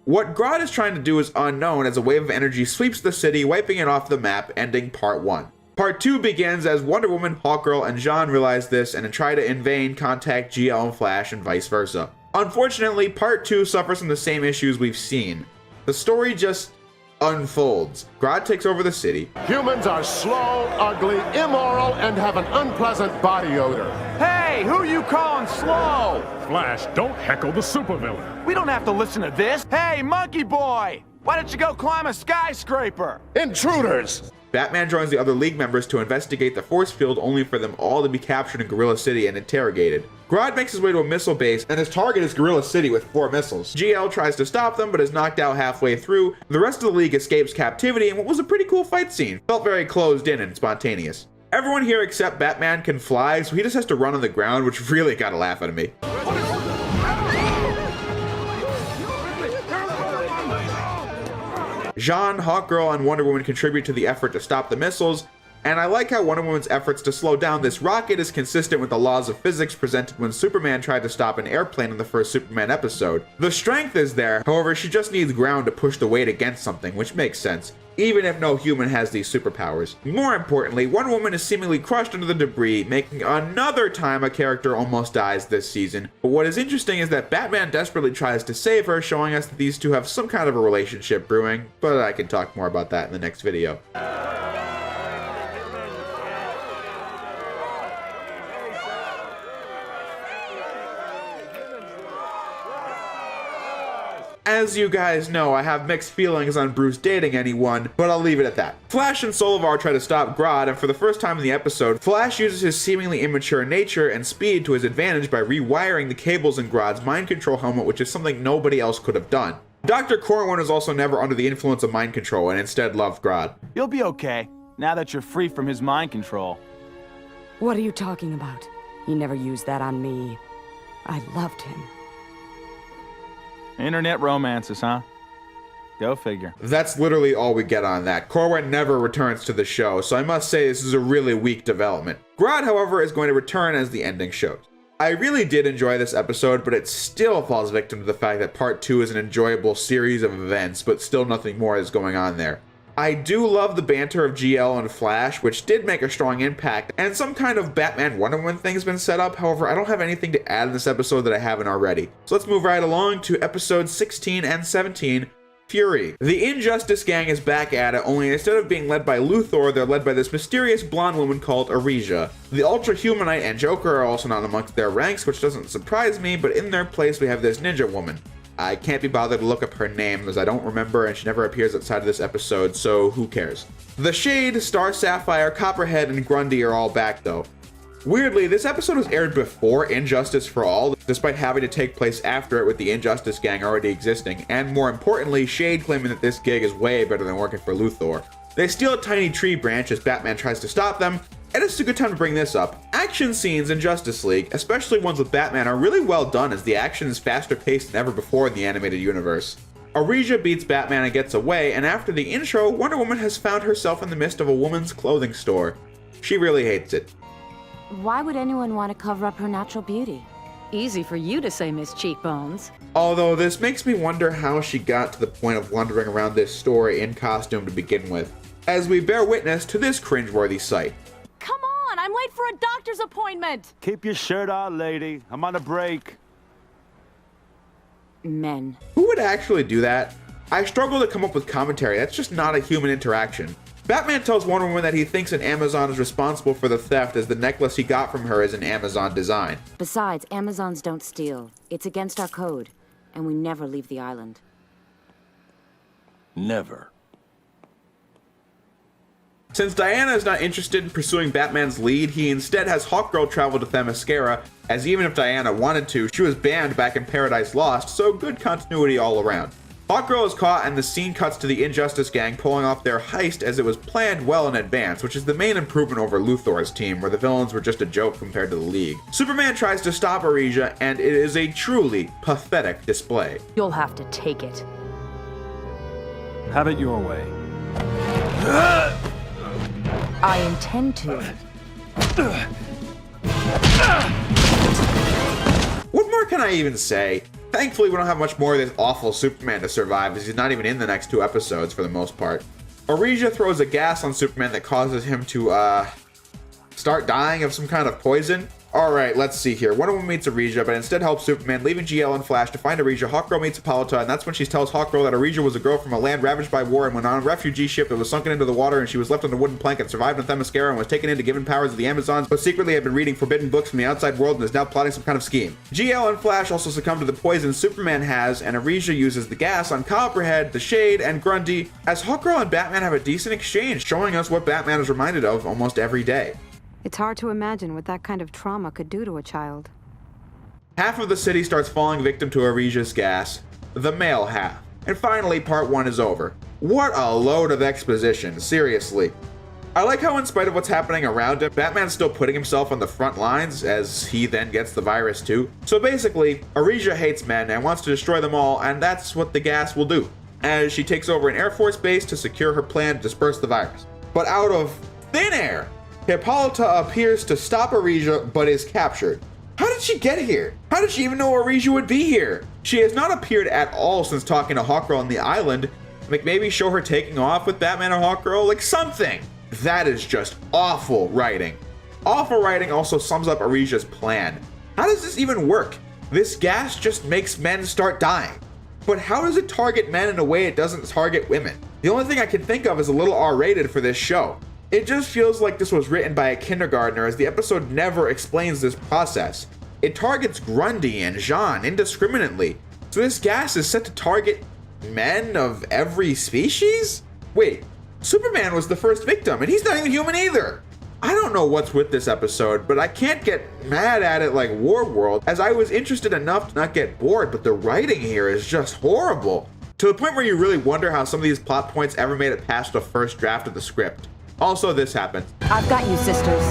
What Grodd is trying to do is unknown as a wave of energy sweeps the city, wiping it off the map, ending part 1. Part 2 begins as Wonder Woman, Hawkgirl, and Jean realize this and try to in vain contact GL and Flash and vice versa. Unfortunately, part 2 suffers from the same issues we've seen. The story just unfolds. Grodd takes over the city. Humans are slow, ugly, immoral, and have an unpleasant body odor. Hey, who you calling slow? Flash, don't heckle the supervillain. We don't have to listen to this. Hey, monkey boy! Why don't you go climb a skyscraper? Intruders! Batman joins the other League members to investigate the force field, only for them all to be captured in Gorilla City and interrogated. Grodd makes his way to a missile base, and his target is Gorilla City with 4 missiles. GL tries to stop them, but is knocked out halfway through. The rest of the League escapes captivity in what was a pretty cool fight scene. Felt very closed in and spontaneous. Everyone here except Batman can fly, so he just has to run on the ground, which really got a laugh out of me. Jean, Hawkgirl, and Wonder Woman contribute to the effort to stop the missiles, And I like how Wonder Woman's efforts to slow down this rocket is consistent with the laws of physics presented when Superman tried to stop an airplane in the first Superman episode. The strength is there, however she just needs ground to push the weight against something, which makes sense, even if no human has these superpowers. More importantly, Wonder Woman is seemingly crushed under the debris, making another time a character almost dies this season. But what is interesting is that Batman desperately tries to save her, showing us that these two have some kind of a relationship brewing, but I can talk more about that in the next video. As you guys know, I have mixed feelings on Bruce dating anyone, but I'll leave it at that. Flash and Solivar try to stop Grodd, and for the first time in the episode, Flash uses his seemingly immature nature and speed to his advantage by rewiring the cables in Grodd's mind control helmet, which is something nobody else could have done. Dr. Corwin is also never under the influence of mind control and instead loved Grodd. You'll be okay, now that you're free from his mind control. What are you talking about? He never used that on me. I loved him. Internet romances, huh? Go figure. That's literally all we get on that. Corwin never returns to the show, so I must say this is a really weak development. Grodd, however, is going to return as the ending shows. I really did enjoy this episode, but it still falls victim to the fact that part 2 is an enjoyable series of events, but still nothing more is going on there. I do love the banter of GL and Flash, which did make a strong impact, and some kind of Batman Wonder Woman thing's been set up. However, I don't have anything to add in this episode that I haven't already. So let's move right along to episodes 16 and 17, Fury. The Injustice Gang is back at it, only instead of being led by Luthor, they're led by this mysterious blonde woman called Arisia. The Ultra Humanite and Joker are also not amongst their ranks, which doesn't surprise me, but in their place we have this ninja woman. I can't be bothered to look up her name as I don't remember and she never appears outside of this episode, so who cares. The Shade, Star Sapphire, Copperhead, and Grundy are all back though. Weirdly, this episode was aired before Injustice for All, despite having to take place after it with the Injustice Gang already existing, and more importantly, Shade claiming that this gig is way better than working for Luthor. They steal a tiny tree branch as Batman tries to stop them, and it's a good time to bring this up. Action scenes in Justice League, especially ones with Batman, are really well done as the action is faster paced than ever before in the animated universe. Arisia beats Batman and gets away, and after the intro, Wonder Woman has found herself in the midst of a woman's clothing store. She really hates it. Why would anyone want to cover up her natural beauty? Easy for you to say, Miss Cheekbones. Although this makes me wonder how she got to the point of wandering around this store in costume to begin with, as we bear witness to this cringeworthy sight. Come on, I'm late for a doctor's appointment! Keep your shirt on, lady. I'm on a break. Men. Who would actually do that? I struggle to come up with commentary. That's just not a human interaction. Batman tells Wonder Woman that he thinks an Amazon is responsible for the theft as the necklace he got from her is an Amazon design. Besides, Amazons don't steal. It's against our code, and we never leave the island. Never. Since Diana is not interested in pursuing Batman's lead, he instead has Hawkgirl travel to Themyscira, as even if Diana wanted to, she was banned back in Paradise Lost, so good continuity all around. Hawkgirl is caught and the scene cuts to the Injustice Gang pulling off their heist as it was planned well in advance, which is the main improvement over Luthor's team, where the villains were just a joke compared to the League. Superman tries to stop Arisia, and it is a truly pathetic display. You'll have to take it. Have it your way. I intend to. What more can I even say? Thankfully, we don't have much more of this awful Superman to survive, as he's not even in the next 2 episodes for the most part. Arisia throws a gas on Superman that causes him to, start dying of some kind of poison. Alright, let's see here. Wonder Woman meets Arisia, but instead helps Superman, leaving GL and Flash to find Arisia. Hawkgirl meets Hippolyta, and that's when she tells Hawkgirl that Arisia was a girl from a land ravaged by war and went on a refugee ship that was sunken into the water, and she was left on a wooden plank and survived in Themyscira and was taken in to given powers of the Amazons, but secretly had been reading forbidden books from the outside world and is now plotting some kind of scheme. GL and Flash also succumb to the poison Superman has, and Arisia uses the gas on Copperhead, the Shade, and Grundy, as Hawkgirl and Batman have a decent exchange, showing us what Batman is reminded of almost every day. It's hard to imagine what that kind of trauma could do to a child. Half of the city starts falling victim to Arisia's gas, the male half. And finally, part 1 is over. What a load of exposition, seriously. I like how in spite of what's happening around him, Batman's still putting himself on the front lines as he then gets the virus too. So basically, Arisia hates men and wants to destroy them all, and that's what the gas will do, as she takes over an Air Force base to secure her plan to disperse the virus. But out of thin air. Hippolyta appears to stop Arisia, but is captured. How did she get here? How did she even know Arisia would be here? She has not appeared at all since talking to Hawkgirl on the island. Like, maybe show her taking off with Batman and Hawkgirl, like something. That is just awful writing. Awful writing also sums up Arisia's plan. How does this even work? This gas just makes men start dying. But how does it target men in a way it doesn't target women? The only thing I can think of is a little R-rated for this show. It just feels like this was written by a kindergartner, as the episode never explains this process. It targets Grundy and Jean indiscriminately. So this gas is set to target men of every species? Wait, Superman was the first victim, and he's not even human either. I don't know what's with this episode, but I can't get mad at it like Warworld, as I was interested enough to not get bored, but the writing here is just horrible. To the point where you really wonder how some of these plot points ever made it past the first draft of the script. Also, this happens. I've got you, sisters.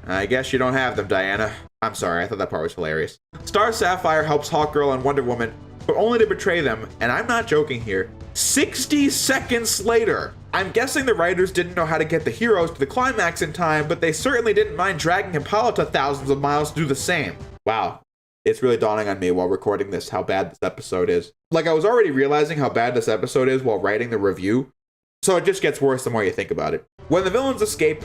I guess you don't have them, Diana. I'm sorry, I thought that part was hilarious. Star Sapphire helps Hawkgirl and Wonder Woman, but only to betray them, and I'm not joking here, 60 seconds later. I'm guessing the writers didn't know how to get the heroes to the climax in time, but they certainly didn't mind dragging Hippolyta thousands of miles to do the same. Wow. It's really dawning on me while recording this how bad this episode is. Like, I was already realizing how bad this episode is while writing the review, so it just gets worse the more you think about it. When the villains escape,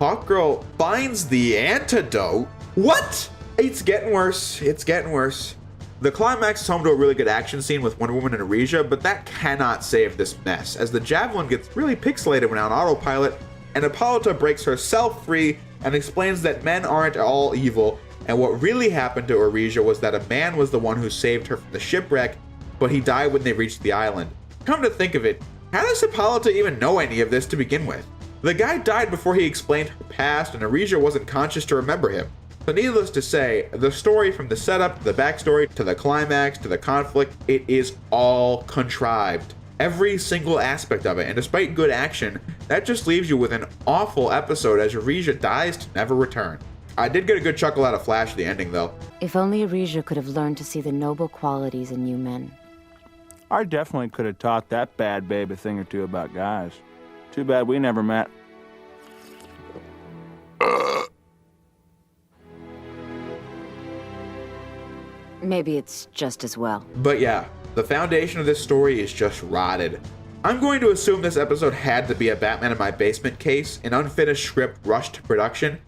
Hawkgirl finds the antidote. What? It's getting worse. It's getting worse. The climax is home to a really good action scene with Wonder Woman and Arisia, but that cannot save this mess, as the Javelin gets really pixelated when on autopilot, and Hippolyta breaks herself free and explains that men aren't all evil, and what really happened to Arisia was that a man was the one who saved her from the shipwreck, but he died when they reached the island. Come to think of it, how does Hippolyta even know any of this to begin with? The guy died before he explained her past, and Arisia wasn't conscious to remember him. So needless to say, the story from the setup, to the backstory, to the climax, to the conflict, it is all contrived. Every single aspect of it, and despite good action, that just leaves you with an awful episode as Arisia dies to never return. I did get a good chuckle out of Flash at the ending, though. If only Arisia could have learned to see the noble qualities in you men. I definitely could have taught that bad babe a thing or two about guys. Too bad we never met. Maybe it's just as well. But yeah, the foundation of this story is just rotted. I'm going to assume this episode had to be a Batman in My Basement case, an unfinished script rushed to production.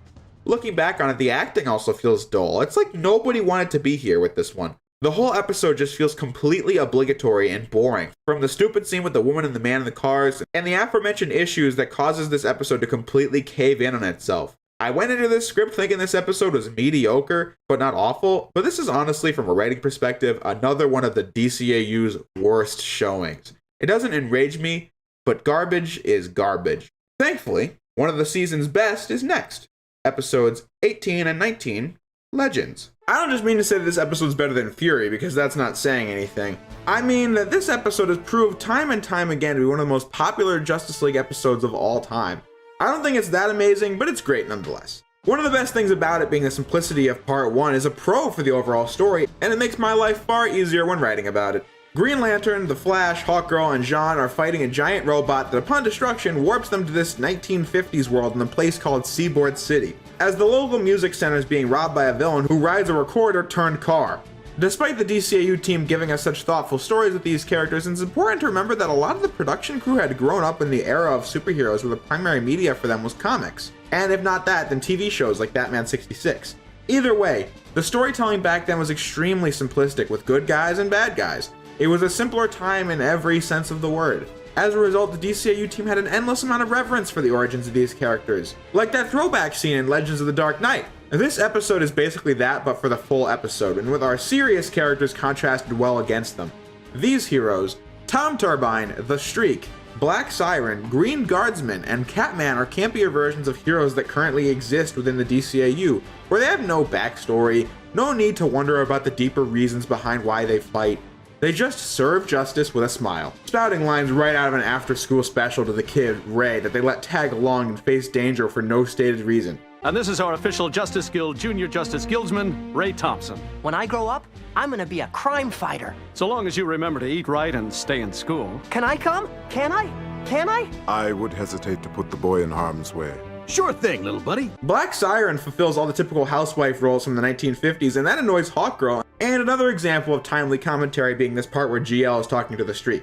Looking back on it, the acting also feels dull. It's like nobody wanted to be here with this one. The whole episode just feels completely obligatory and boring. From the stupid scene with the woman and the man in the cars, and the aforementioned issues that causes this episode to completely cave in on itself. I went into this script thinking this episode was mediocre, but not awful, but this is honestly, from a writing perspective, another one of the DCAU's worst showings. It doesn't enrage me, but garbage is garbage. Thankfully, one of the season's best is next. Episodes 18 and 19, Legends. I don't just mean to say that this episode's better than Fury, because that's not saying anything. I mean that this episode has proved time and time again to be one of the most popular Justice League episodes of all time. I don't think it's that amazing, but it's great nonetheless. One of the best things about it being the simplicity of part 1 is a pro for the overall story, and it makes my life far easier when writing about it. Green Lantern, The Flash, Hawkgirl, and Jean are fighting a giant robot that upon destruction warps them to this 1950s world in a place called Seaboard City, as the local music center is being robbed by a villain who rides a recorder turned car. Despite the DCAU team giving us such thoughtful stories with these characters, it's important to remember that a lot of the production crew had grown up in the era of superheroes where the primary media for them was comics. And if not that, then TV shows like Batman 66. Either way, the storytelling back then was extremely simplistic with good guys and bad guys. It was a simpler time in every sense of the word. As a result, the DCAU team had an endless amount of reverence for the origins of these characters, like that throwback scene in Legends of the Dark Knight. This episode is basically that, but for the full episode, and with our serious characters contrasted well against them. These heroes, Tom Turbine, The Streak, Black Siren, Green Guardsman, and Catman are campier versions of heroes that currently exist within the DCAU, where they have no backstory, no need to wonder about the deeper reasons behind why they fight. They just serve justice with a smile, spouting lines right out of an after-school special to the kid, Ray, that they let tag along and face danger for no stated reason. And this is our official Justice Guild Junior Justice Guildsman, Ray Thompson. When I grow up, I'm gonna be a crime fighter. So long as you remember to eat right and stay in school. Can I come? Can I? Can I? I would hesitate to put the boy in harm's way. Sure thing, little buddy. Black Siren fulfills all the typical housewife roles from the 1950s, and that annoys Hawkgirl. And another example of timely commentary being this part where GL is talking to the street.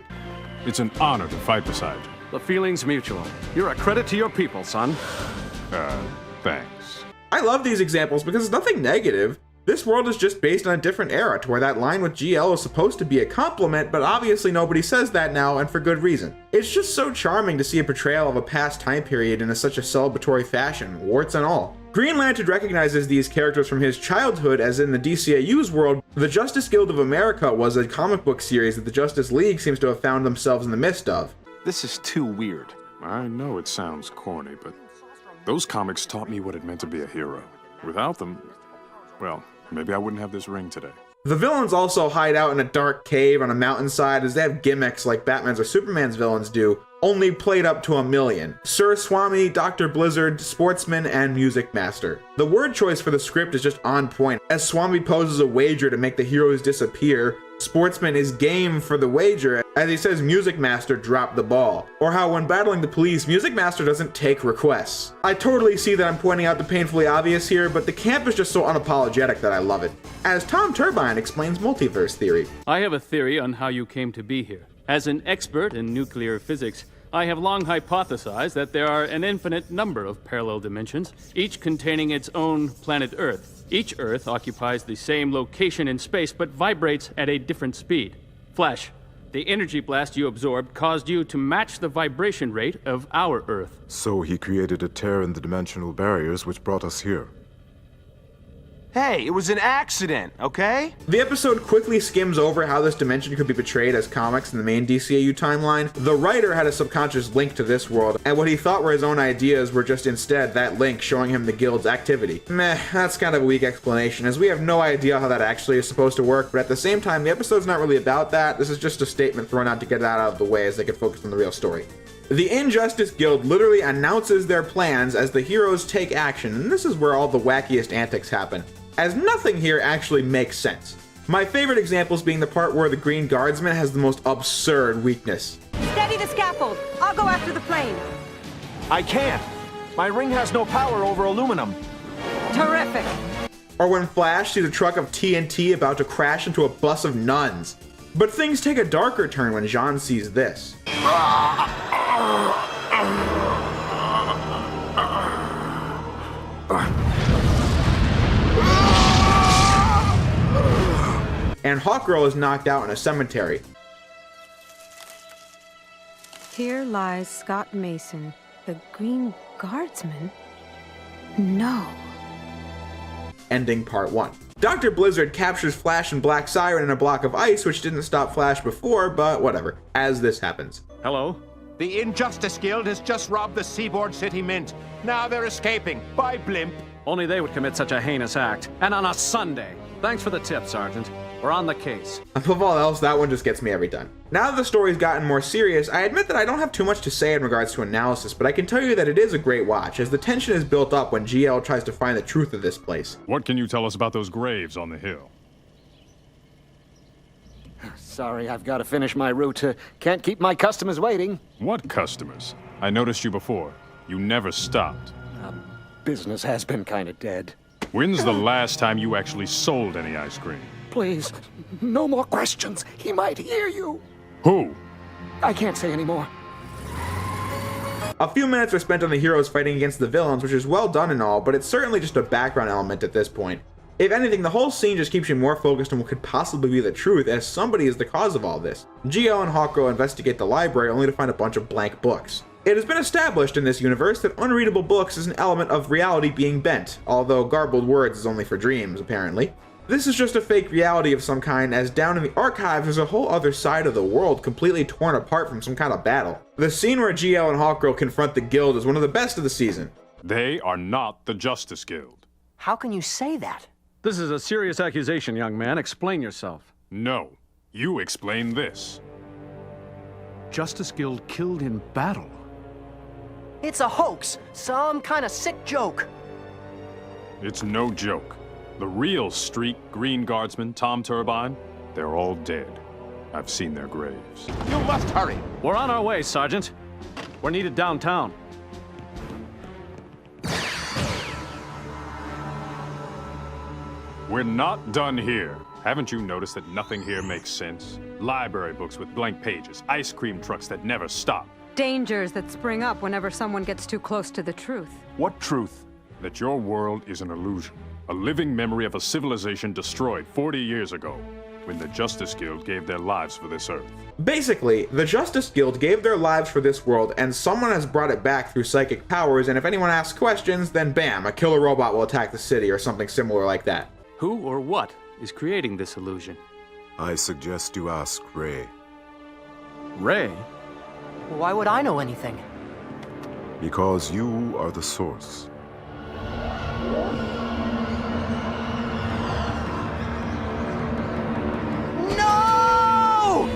It's an honor to fight beside you. The feeling's mutual. You're a credit to your people, son. Thanks. I love these examples because it's nothing negative. This world is just based on a different era, to where that line with GL is supposed to be a compliment, but obviously nobody says that now, and for good reason. It's just so charming to see a portrayal of a past time period in such a celebratory fashion, warts and all. Green Lantern recognizes these characters from his childhood, as in the DCAU's world, the Justice Guild of America was a comic book series that the Justice League seems to have found themselves in the midst of. This is too weird. I know it sounds corny, but those comics taught me what it meant to be a hero. Without them, well, maybe I wouldn't have this ring today. The villains also hide out in a dark cave on a mountainside, as they have gimmicks like Batman's or Superman's villains do, only played up to 1,000,000. Sir Swami, Dr. Blizzard, Sportsman, and Music Master. The word choice for the script is just on point, as Swami poses a wager to make the heroes disappear. Sportsman is game for the wager, as he says Music Master dropped the ball. Or how when battling the police, Music Master doesn't take requests. I totally see that I'm pointing out the painfully obvious here, but the camp is just so unapologetic that I love it. As Tom Turbine explains multiverse theory. I have a theory on how you came to be here. As an expert in nuclear physics, I have long hypothesized that there are an infinite number of parallel dimensions, each containing its own planet Earth. Each Earth occupies the same location in space, but vibrates at a different speed. Flash, the energy blast you absorbed caused you to match the vibration rate of our Earth. So he created a tear in the dimensional barriers which brought us here. Hey, it was an accident, okay? The episode quickly skims over how this dimension could be portrayed as comics in the main DCAU timeline. The writer had a subconscious link to this world, and what he thought were his own ideas were just instead that link showing him the guild's activity. Meh, that's kind of a weak explanation, as we have no idea how that actually is supposed to work, but at the same time, the episode's not really about that. This is just a statement thrown out to get that out of the way as they could focus on the real story. The Injustice Guild literally announces their plans as the heroes take action, and this is where all the wackiest antics happen, as nothing here actually makes sense. My favorite examples being the part where the Green Guardsman has the most absurd weakness. Steady the scaffold. I'll go after the plane. I can't. My ring has no power over aluminum. Terrific. Or when Flash sees a truck of TNT about to crash into a bus of nuns. But things take a darker turn when Jean sees this. And Hawkgirl is knocked out in a cemetery. Here lies Scott Mason, the Green Guardsman? No. Ending part 1. Dr. Blizzard captures Flash and Black Siren in a block of ice, which didn't stop Flash before, but whatever, as this happens. Hello? The Injustice Guild has just robbed the Seaboard City Mint. Now they're escaping. By blimp. Only they would commit such a heinous act. And on a Sunday. Thanks for the tip, Sergeant. We're on the case. Above all else, that one just gets me every time. Now that the story's gotten more serious, I admit that I don't have too much to say in regards to analysis, but I can tell you that it is a great watch, as the tension is built up when GL tries to find the truth of this place. What can you tell us about those graves on the hill? Sorry, I've got to finish my route. Can't keep my customers waiting. What customers? I noticed you before. You never stopped. Business has been kind of dead. When's the last time you actually sold any ice cream? Please, no more questions. He might hear you. Who? I can't say anymore. A few minutes are spent on the heroes fighting against the villains, which is well done and all, but it's certainly just a background element at this point. If anything, the whole scene just keeps you more focused on what could possibly be the truth, as somebody is the cause of all this. GL and Hawkgirl investigate the library only to find a bunch of blank books. It has been established in this universe that unreadable books is an element of reality being bent, although garbled words is only for dreams, apparently. This is just a fake reality of some kind, as down in the archives there's a whole other side of the world completely torn apart from some kind of battle. The scene where GL and Hawkgirl confront the guild is one of the best of the season. They are not the Justice Guild. How can you say that? This is a serious accusation, young man. Explain yourself. No. You explain this. Justice Guild killed in battle. It's a hoax. Some kind of sick joke. it's no joke. The real Streak Green Guardsman, Tom Turbine, they're all dead. I've seen their graves. You must hurry. We're on our way, Sergeant. We're needed downtown. We're not done here. Haven't you noticed that nothing here makes sense? Library books with blank pages, ice cream trucks that never stop. Dangers that spring up whenever someone gets too close to the truth. What truth? That your world is an illusion. A living memory of a civilization destroyed 40 years ago, when the Justice Guild gave their lives for this Earth. Basically, the Justice Guild gave their lives for this world, and someone has brought it back through psychic powers, and if anyone asks questions, then bam, a killer robot will attack the city or something similar like that. Who or what is creating this illusion? I suggest you ask Ray. Ray? Why would I know anything? Because you are the source. No!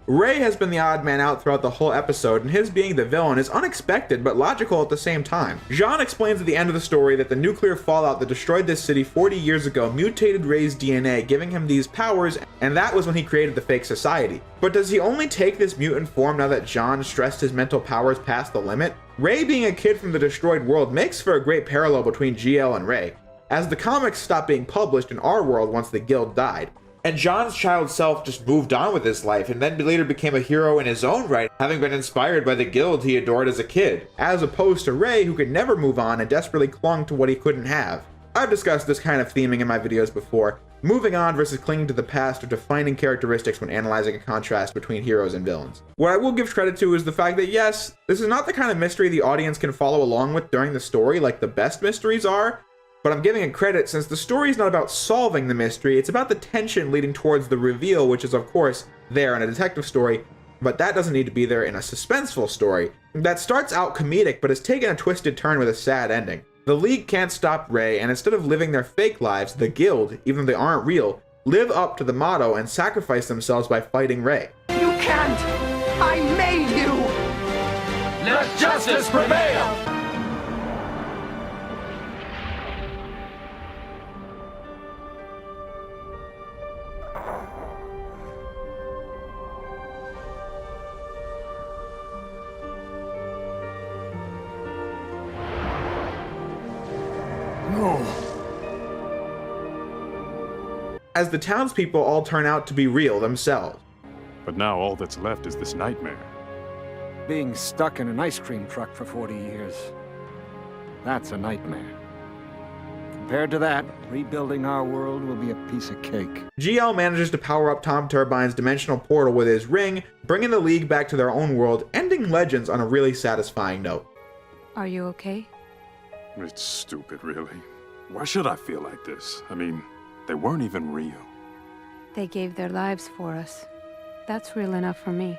Ray has been the odd man out throughout the whole episode, and his being the villain is unexpected but logical at the same time. Jean explains at the end of the story that the nuclear fallout that destroyed this city 40 years ago mutated Ray's DNA, giving him these powers, and that was when he created the fake society. But does he only take this mutant form now that Jean stressed his mental powers past the limit? Ray being a kid from the destroyed world makes for a great parallel between GL and Ray, as the comics stopped being published in our world once the guild died. And John's child self just moved on with his life and then later became a hero in his own right, having been inspired by the guild he adored as a kid, as opposed to Ray, who could never move on and desperately clung to what he couldn't have. I've discussed this kind of theming in my videos before, moving on versus clinging to the past are defining characteristics when analyzing a contrast between heroes and villains. What I will give credit to is the fact that yes, this is not the kind of mystery the audience can follow along with during the story like the best mysteries are, but I'm giving it credit since the story is not about solving the mystery, it's about the tension leading towards the reveal, which is of course there in a detective story, but that doesn't need to be there in a suspenseful story that starts out comedic but has taken a twisted turn with a sad ending. The League can't stop Ray, and instead of living their fake lives, the Guild, even though they aren't real, live up to the motto and sacrifice themselves by fighting Ray. You can't! I made you! Let justice prevail! As the townspeople all turn out to be real themselves. But now all that's left is this nightmare. Being stuck in an ice cream truck for 40 years. That's a nightmare. Compared to that, rebuilding our world will be a piece of cake. GL manages to power up Tom Turbine's dimensional portal with his ring, bringing the League back to their own world, ending Legends on a really satisfying note. Are you okay? It's stupid, really. Why should I feel like this? I mean, they weren't even real. They gave their lives for us. That's real enough for me.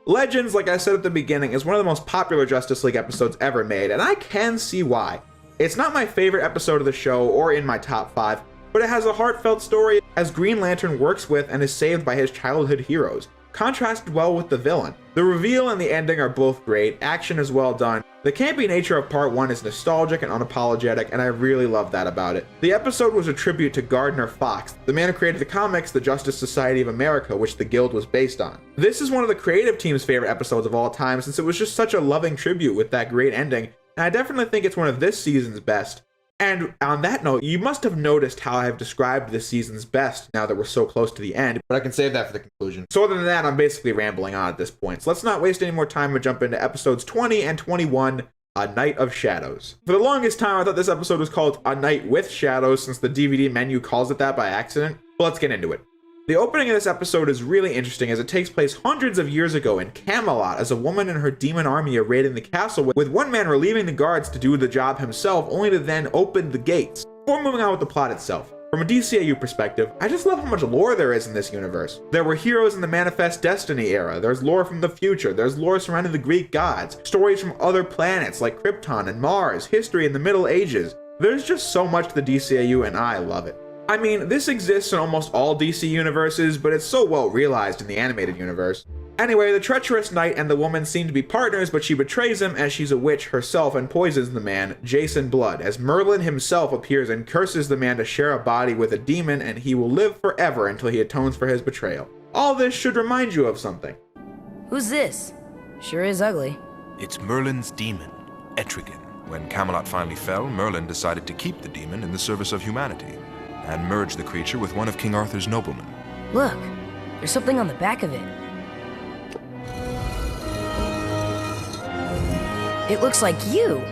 Legends, like I said at the beginning, is one of the most popular Justice League episodes ever made, and I can see why. It's not my favorite episode of the show or in my top 5, but it has a heartfelt story as Green Lantern works with and is saved by his childhood heroes, contrasted well with the villain. The reveal and the ending are both great, action is well done, the campy nature of part 1 is nostalgic and unapologetic, and I really love that about it. The episode was a tribute to Gardner Fox, the man who created the comics The Justice Society of America, which the Guild was based on. This is one of the creative team's favorite episodes of all time since it was just such a loving tribute with that great ending, and I definitely think it's one of this season's best. And on that note, you must have noticed how I have described this season's best now that we're so close to the end, but I can save that for the conclusion. So other than that, I'm basically rambling on at this point. So let's not waste any more time and jump into episodes 20 and 21, A Night of Shadows. For the longest time, I thought this episode was called A Night with Shadows since the DVD menu calls it that by accident, but let's get into it. The opening of this episode is really interesting as it takes place hundreds of years ago in Camelot as a woman and her demon army are raiding the castle with one man relieving the guards to do the job himself only to then open the gates. Before moving on with the plot itself, from a DCAU perspective, I just love how much lore there is in this universe. There were heroes in the Manifest Destiny era, there's lore from the future, there's lore surrounding the Greek gods, stories from other planets like Krypton and Mars, history in the Middle Ages. There's just so much to the DCAU and I love it. I mean, this exists in almost all DC universes, but it's so well realized in the animated universe. Anyway, the treacherous knight and the woman seem to be partners, but she betrays him as she's a witch herself and poisons the man, Jason Blood, as Merlin himself appears and curses the man to share a body with a demon, and he will live forever until he atones for his betrayal. All this should remind you of something. Who's this? Sure is ugly. It's Merlin's demon, Etrigan. When Camelot finally fell, Merlin decided to keep the demon in the service of humanity, and merge the creature with one of King Arthur's noblemen. Look, there's something on the back of it. It looks like you.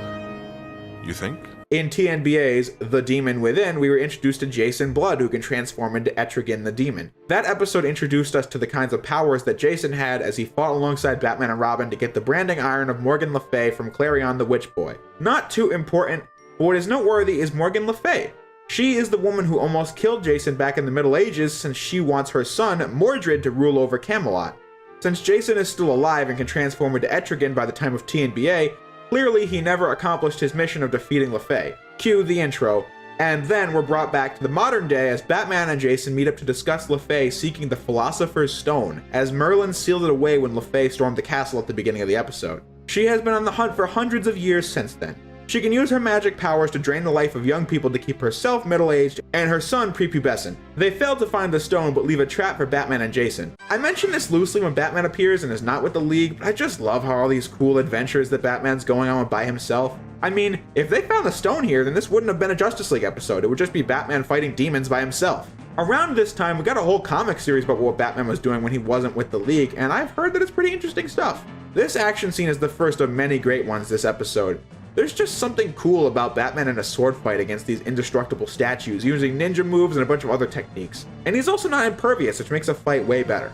You think? In TNBA's The Demon Within, we were introduced to Jason Blood, who can transform into Etrigan the Demon. That episode introduced us to the kinds of powers that Jason had as he fought alongside Batman and Robin to get the branding iron of Morgan Le Fay from Clarion the Witch Boy. Not too important, but what is noteworthy is Morgan Le Fay. She is the woman who almost killed Jason back in the Middle Ages, since she wants her son, Mordred, to rule over Camelot. Since Jason is still alive and can transform into Etrigan by the time of TNBA, clearly he never accomplished his mission of defeating Le Fay. Cue the intro, and then we're brought back to the modern day as Batman and Jason meet up to discuss Le Fay seeking the Philosopher's Stone, as Merlin sealed it away when Le Fay stormed the castle at the beginning of the episode. She has been on the hunt for hundreds of years since then. She can use her magic powers to drain the life of young people to keep herself middle-aged and her son prepubescent. They fail to find the stone but leave a trap for Batman and Jason. I mention this loosely when Batman appears and is not with the League, but I just love how all these cool adventures that Batman's going on by himself. I mean, if they found the stone here, then this wouldn't have been a Justice League episode. It would just be Batman fighting demons by himself. Around this time, we got a whole comic series about what Batman was doing when he wasn't with the League, and I've heard that it's pretty interesting stuff. This action scene is the first of many great ones this episode. There's just something cool about Batman in a sword fight against these indestructible statues, using ninja moves and a bunch of other techniques. And he's also not impervious, which makes a fight way better.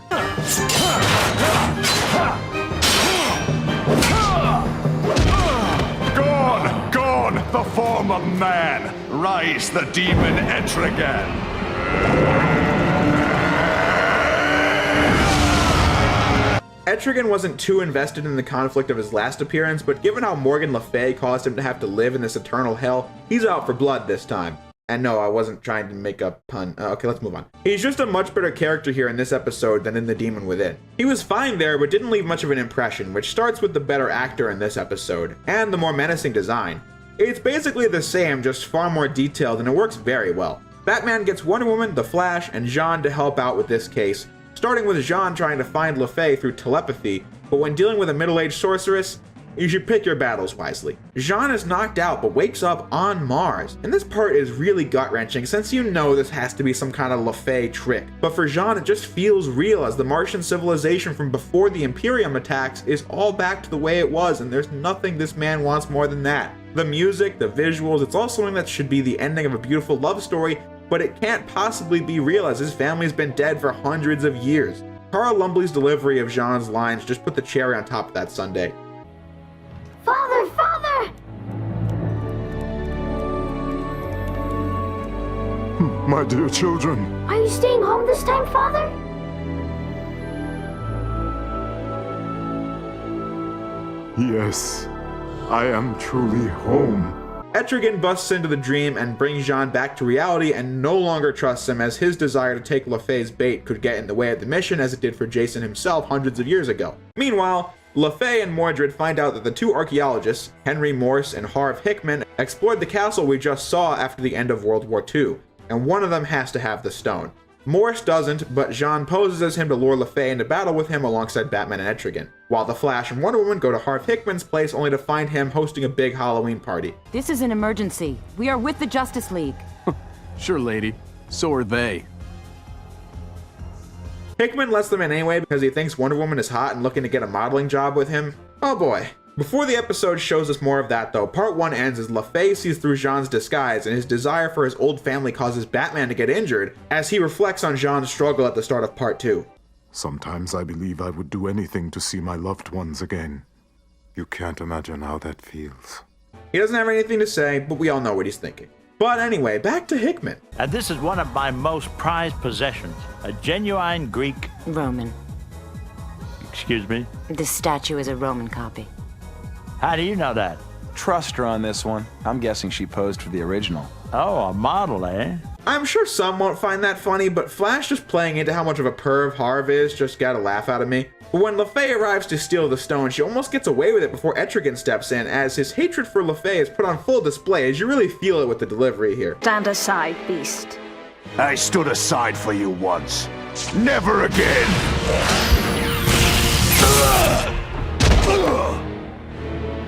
Gone! Gone! The form of man! Rise the demon Etrigan! Etrigan wasn't too invested in the conflict of his last appearance, but given how Morgan Le Fay caused him to have to live in this eternal hell, he's out for blood this time. And no, I wasn't trying to make a pun. Okay, let's move on. He's just a much better character here in this episode than in The Demon Within. He was fine there, but didn't leave much of an impression, which starts with the better actor in this episode, and the more menacing design. It's basically the same, just far more detailed, and it works very well. Batman gets Wonder Woman, The Flash, and Jean to help out with this case, starting with Jean trying to find Le Fay through telepathy, but when dealing with a middle-aged sorceress, you should pick your battles wisely. Jean is knocked out but wakes up on Mars, and this part is really gut-wrenching since you know this has to be some kind of Le Fay trick. But for Jean, it just feels real as the Martian civilization from before the Imperium attacks is all back to the way it was, and there's nothing this man wants more than that. The music, the visuals, it's all something that should be the ending of a beautiful love story, but it can't possibly be real as his family's been dead for hundreds of years. Carl Lumbly's delivery of Jean's lines just put the cherry on top of that sundae. Father! Father! My dear children. Are you staying home this time, Father? Yes, I am truly home. Etrigan busts into the dream and brings Jean back to reality and no longer trusts him, as his desire to take Le Fay's bait could get in the way of the mission as it did for Jason himself hundreds of years ago. Meanwhile, Le Fay and Mordred find out that the two archaeologists, Henry Morse and Harv Hickman, explored the castle we just saw after the end of World War II, and one of them has to have the stone. Morse doesn't, but Jean poses as him to lure Le Fay into battle with him alongside Batman and Etrigan, while the Flash and Wonder Woman go to Harv Hickman's place only to find him hosting a big Halloween party. This is an emergency. We are with the Justice League. Sure, lady. So are they. Hickman lets them in anyway because he thinks Wonder Woman is hot and looking to get a modeling job with him. Oh boy. Before the episode shows us more of that though, part 1 ends as Le Fay sees through Jean's disguise and his desire for his old family causes Batman to get injured as he reflects on Jean's struggle at the start of part 2. Sometimes I believe I would do anything to see my loved ones again. You can't imagine how that feels. He doesn't have anything to say, but we all know what he's thinking. But anyway, back to Hickman. And this is one of my most prized possessions, a genuine Greek... Roman. Excuse me? This statue is a Roman copy. How do you know that? Trust her on this one. I'm guessing she posed for the original. Oh, a model, eh? I'm sure some won't find that funny, but Flash just playing into how much of a perv Harv is just got a laugh out of me. But when LaFay arrives to steal the stone, she almost gets away with it before Etrigan steps in, as his hatred for LaFay is put on full display, as you really feel it with the delivery here. Stand aside, beast. I stood aside for you once. Never again!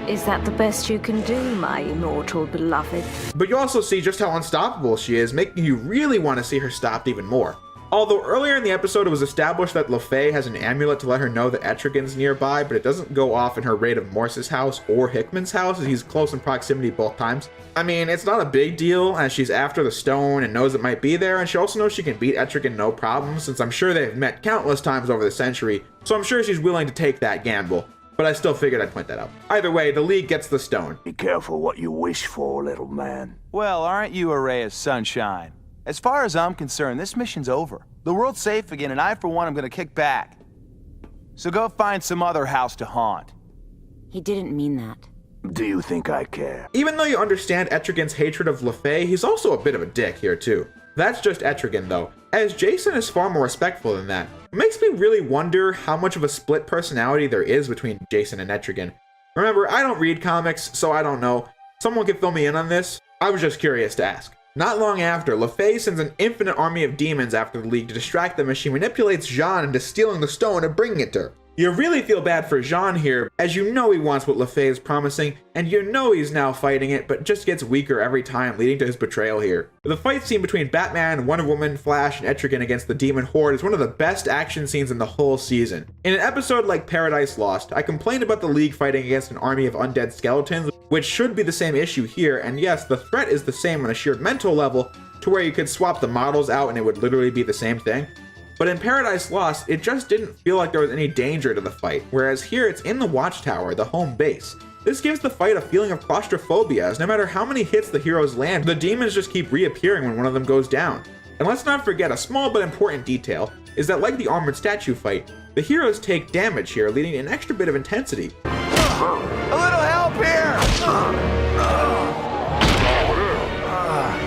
Is that the best you can do, my immortal beloved? But you also see just how unstoppable she is, making you really want to see her stopped even more. Although earlier in the episode it was established that LaFay has an amulet to let her know that Etrigan's nearby, but it doesn't go off in her raid of Morse's house or Hickman's house, as he's close in proximity both times. I mean, it's not a big deal, as she's after the stone and knows it might be there, and she also knows she can beat Etrigan no problem, since I'm sure they've met countless times over the century, so I'm sure she's willing to take that gamble. But I still figured I'd point that out. Either way, the League gets the stone. Be careful what you wish for, little man. Well, aren't you a ray of sunshine? As far as I'm concerned, this mission's over. The world's safe again, and I, for one, am gonna kick back. So go find some other house to haunt. He didn't mean that. Do you think I care? Even though you understand Etrigan's hatred of LaFay, he's also a bit of a dick here too. That's just Etrigan though, as Jason is far more respectful than that. It makes me really wonder how much of a split personality there is between Jason and Etrigan. Remember, I don't read comics, so I don't know. Someone can fill me in on this? I was just curious to ask. Not long after, LaFay sends an infinite army of demons after the League to distract them as she manipulates Jean into stealing the stone and bringing it to her. You really feel bad for Jean here, as you know he wants what LaFay is promising, and you know he's now fighting it, but just gets weaker every time, leading to his betrayal here. The fight scene between Batman, Wonder Woman, Flash, and Etrigan against the Demon Horde is one of the best action scenes in the whole season. In an episode like Paradise Lost, I complained about the League fighting against an army of undead skeletons, which should be the same issue here, and yes, the threat is the same on a sheer mental level, to where you could swap the models out and it would literally be the same thing. But in Paradise Lost, it just didn't feel like there was any danger to the fight, whereas here it's in the Watchtower, the home base. This gives the fight a feeling of claustrophobia, as no matter how many hits the heroes land, the demons just keep reappearing when one of them goes down. And let's not forget a small but important detail, is that like the armored statue fight, the heroes take damage here, leading to an extra bit of intensity. A little help here!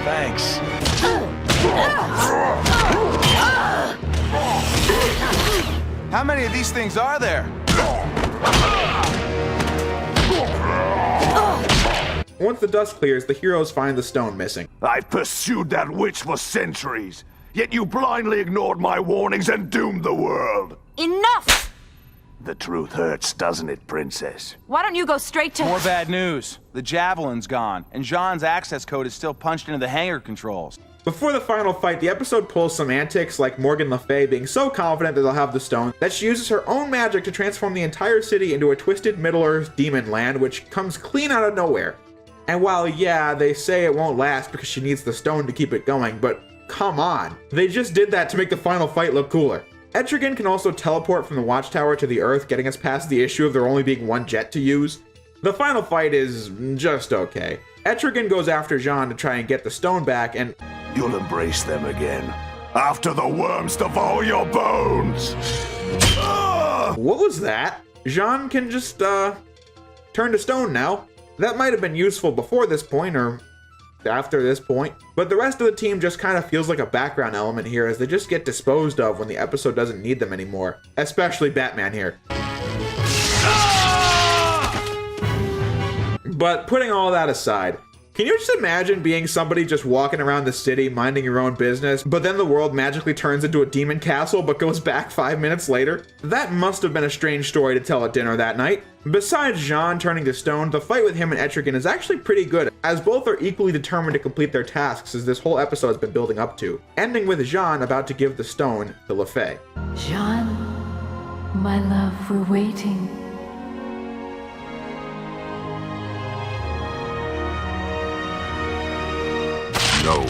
Thanks. How many of these things are there? Once the dust clears, the heroes find the stone missing. I've pursued that witch for centuries, yet you blindly ignored my warnings and doomed the world. Enough! The truth hurts, doesn't it, Princess? Why don't you go straight to... More bad news. The Javelin's gone, and Jean's access code is still punched into the hangar controls. Before the final fight, the episode pulls some antics, like Morgan Le Fay being so confident that they'll have the stone, that she uses her own magic to transform the entire city into a twisted Middle-earth demon land, which comes clean out of nowhere. And while, yeah, they say it won't last because she needs the stone to keep it going, but come on. They just did that to make the final fight look cooler. Etrigan can also teleport from the Watchtower to the Earth, getting us past the issue of there only being one jet to use. The final fight is just okay. Etrigan goes after Jean to try and get the stone back, and you'll embrace them again, after the worms devour your bones! What was that? Jean can just, turn to stone now. That might have been useful before this point, or after this point, but the rest of the team just kind of feels like a background element here, as they just get disposed of when the episode doesn't need them anymore. Especially Batman here. But putting all that aside, can you just imagine being somebody just walking around the city minding your own business, but then the world magically turns into a demon castle but goes back 5 minutes later? That must have been a strange story to tell at dinner that night. Besides Jean turning to stone, the fight with him and Etrigan is actually pretty good, as both are equally determined to complete their tasks, as this whole episode has been building up to, ending with Jean about to give the stone to Le Fay. Jean, my love, we're waiting. No.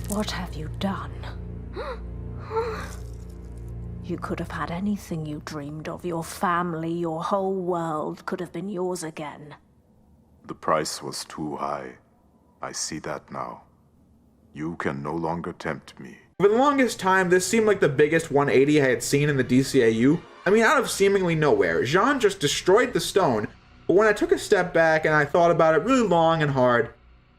What have you done? You could have had anything you dreamed of. Your family, your whole world could have been yours again. The price was too high. I see that now. You can no longer tempt me. For the longest time, this seemed like the biggest 180 I had seen in the DCAU. I mean, out of seemingly nowhere, Jean just destroyed the stone, but when I took a step back and I thought about it really long and hard,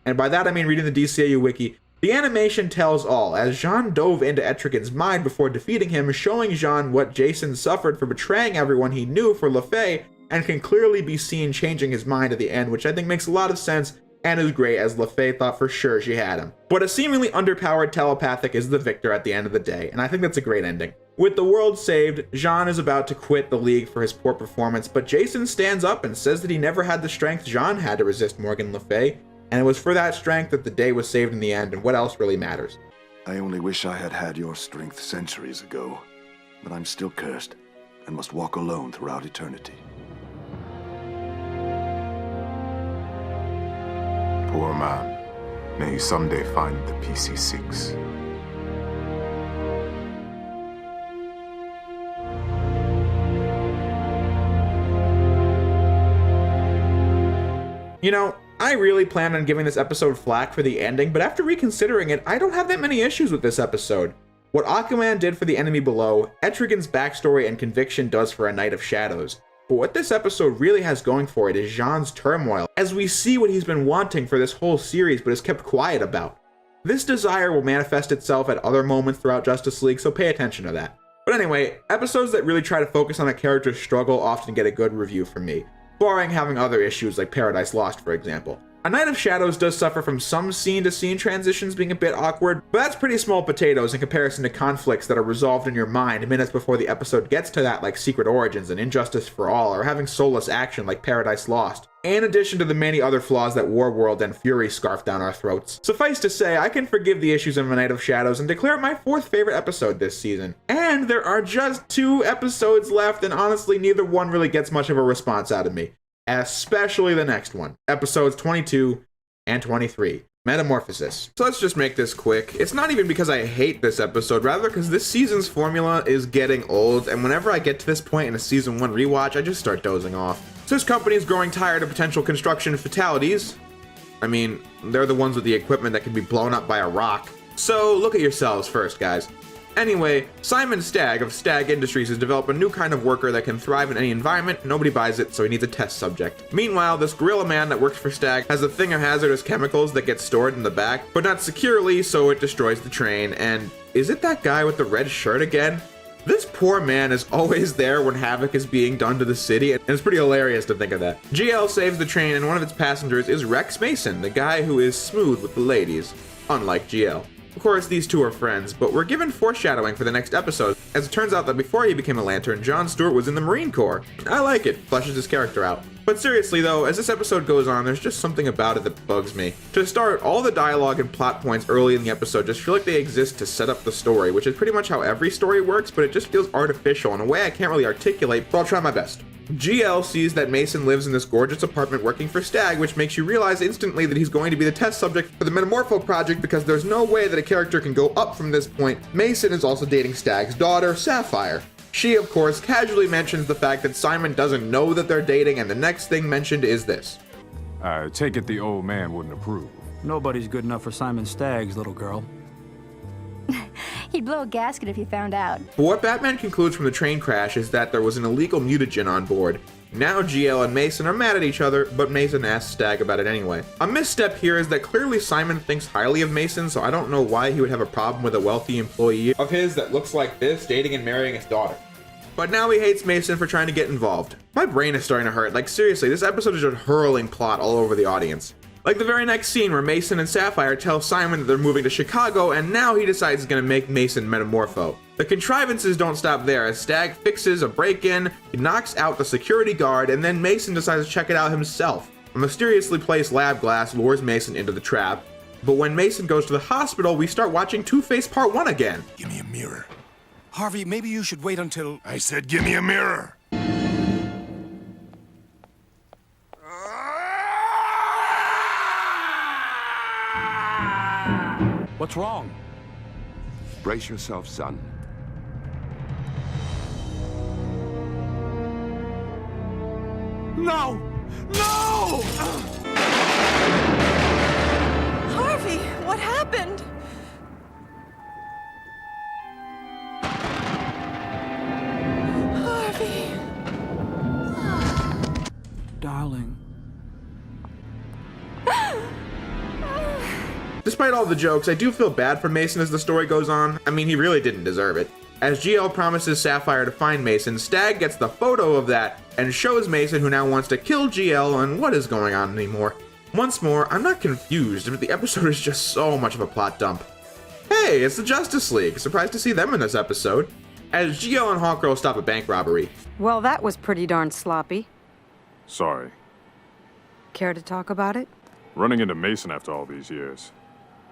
and by that I mean reading the DCAU wiki. The animation tells all, as Jean dove into Etrigan's mind before defeating him, showing Jean what Jason suffered for betraying everyone he knew for LaFay, and can clearly be seen changing his mind at the end, which I think makes a lot of sense and is great, as LaFay thought for sure she had him. But a seemingly underpowered telepathic is the victor at the end of the day, and I think that's a great ending. With the world saved, Jean is about to quit the League for his poor performance, but Jason stands up and says that he never had the strength Jean had to resist Morgan Le Fay, and it was for that strength that the day was saved in the end, and what else really matters. I only wish I had had your strength centuries ago, but I'm still cursed and must walk alone throughout eternity. Poor man. May he someday find the PC-6. You know, I really planned on giving this episode flack for the ending, but after reconsidering it, I don't have that many issues with this episode. What Aquaman did for the enemy below, Etrigan's backstory and conviction does for A Night of Shadows. But what this episode really has going for it is Jean's turmoil, as we see what he's been wanting for this whole series but has kept quiet about. This desire will manifest itself at other moments throughout Justice League, so pay attention to that. But anyway, episodes that really try to focus on a character's struggle often get a good review from me, barring having other issues like Paradise Lost, for example. A Night of Shadows does suffer from some scene-to-scene transitions being a bit awkward, but that's pretty small potatoes in comparison to conflicts that are resolved in your mind minutes before the episode gets to that, like Secret Origins and Injustice for All, or having soulless action like Paradise Lost, in addition to the many other flaws that Warworld and Fury scarf down our throats. Suffice to say, I can forgive the issues of A Night of Shadows and declare it my 4th favorite episode this season. And there are just 2 episodes left, and honestly, neither one really gets much of a response out of me. Especially the next one, episodes 22 and 23, Metamorphosis. So let's just make this quick. It's not even because I hate this episode, rather because this season's formula is getting old, and whenever I get to this point in a season 1 rewatch, I just start dozing off. So this company is growing tired of potential construction fatalities. I mean, they're the ones with the equipment that can be blown up by a rock. So look at yourselves first, guys. Anyway, Simon Stagg of Stagg Industries has developed a new kind of worker that can thrive in any environment. Nobody buys it, so he needs a test subject. Meanwhile, this gorilla man that works for Stagg has a thing of hazardous chemicals that get stored in the back, but not securely, so it destroys the train. And is it that guy with the red shirt again? This poor man is always there when havoc is being done to the city, and it's pretty hilarious to think of that. GL saves the train, and one of its passengers is Rex Mason, the guy who is smooth with the ladies, unlike GL. Of course, these two are friends, but we're given foreshadowing for the next episode, as it turns out that before he became a Lantern, John Stewart was in the Marine Corps. I like it, fleshes his character out. But seriously though, as this episode goes on, there's just something about it that bugs me. To start, all the dialogue and plot points early in the episode just feel like they exist to set up the story, which is pretty much how every story works, but it just feels artificial in a way I can't really articulate, but I'll try my best. GL sees that Mason lives in this gorgeous apartment working for Stagg, which makes you realize instantly that he's going to be the test subject for the Metamorpho project because there's no way that a character can go up from this point. Mason is also dating Stagg's daughter, Sapphire. She, of course, casually mentions the fact that Simon doesn't know that they're dating, and the next thing mentioned is this. I take it the old man wouldn't approve. Nobody's good enough for Simon Stagg's little girl. He'd blow a gasket if he found out. But what Batman concludes from the train crash is that there was an illegal mutagen on board. Now GL and Mason are mad at each other, but Mason asks Stagg about it anyway. A misstep here is that clearly Simon thinks highly of Mason, so I don't know why he would have a problem with a wealthy employee of his that looks like this dating and marrying his daughter. But now he hates Mason for trying to get involved. My brain is starting to hurt. Like seriously, this episode is just hurling plot all over the audience. Like the very next scene where Mason and Sapphire tell Simon that they're moving to Chicago, and now he decides he's gonna make Mason metamorpho. The contrivances don't stop there, as Stagg fixes a break-in, he knocks out the security guard, and then Mason decides to check it out himself. A mysteriously placed lab glass lures Mason into the trap, but when Mason goes to the hospital, we start watching Two-Face Part 1 again. Give me a mirror. Harvey, maybe you should wait until... I said give me a mirror. What's wrong? Brace yourself, son. No! No! Harvey, what happened? Harvey. Darling. Despite all the jokes, I do feel bad for Mason as the story goes on. I mean, he really didn't deserve it. As GL promises Sapphire to find Mason, Stag gets the photo of that and shows Mason, who now wants to kill GL, and what is going on anymore. Once more, I'm not confused, but the episode is just so much of a plot dump. Hey, it's the Justice League. Surprised to see them in this episode. As GL and Hawkgirl stop a bank robbery. Well, that was pretty darn sloppy. Sorry. Care to talk about it? Running into Mason after all these years.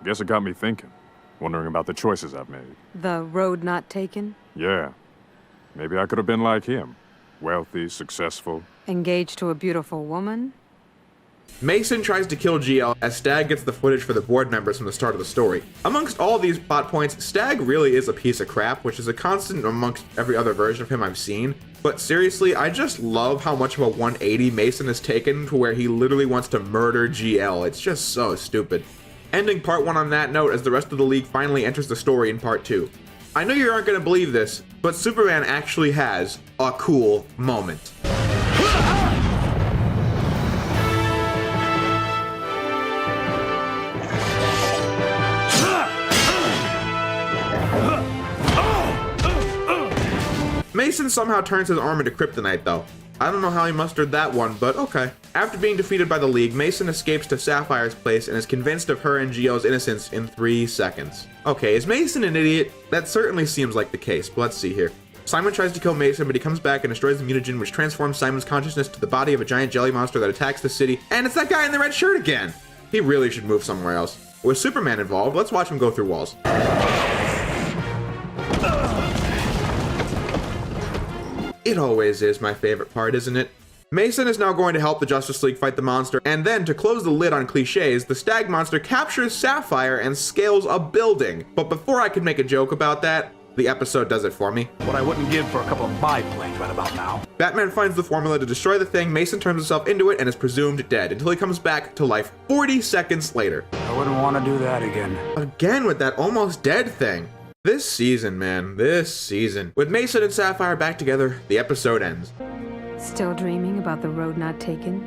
Guess it got me thinking. Wondering about the choices I've made. The road not taken? Yeah. Maybe I could have been like him. Wealthy, successful. Engaged to a beautiful woman? Mason tries to kill GL as Stag gets the footage for the board members from the start of the story. Amongst all these plot points, Stag really is a piece of crap, which is a constant amongst every other version of him I've seen. But seriously, I just love how much of a 180 Mason has taken to where he literally wants to murder GL. It's just so stupid. Ending part 1 on that note as the rest of the League finally enters the story in part 2. I know you aren't going to believe this, but Superman actually has a cool moment. Mason somehow turns his arm into kryptonite though. I don't know how he mustered that one, but okay. After being defeated by the League, Mason escapes to Sapphire's place and is convinced of her and GL's innocence in 3 seconds. Okay, is Mason an idiot? That certainly seems like the case, but let's see here. Simon tries to kill Mason, but he comes back and destroys the mutagen, which transforms Simon's consciousness to the body of a giant jelly monster that attacks the city, and it's that guy in the red shirt again! He really should move somewhere else. With Superman involved, let's watch him go through walls. It always is my favorite part, isn't it? Mason is now going to help the Justice League fight the monster, and then to close the lid on cliches, the Stag monster captures Sapphire and scales a building. But before I can make a joke about that, the episode does it for me. What I wouldn't give for a couple of biplanes right about now. Batman finds the formula to destroy the thing, Mason turns himself into it, and is presumed dead, until he comes back to life 40 seconds later. I wouldn't want to do that again. Again with that almost dead thing. This season, man, this season. With Mason and Sapphire back together, the episode ends. Still dreaming about the road not taken?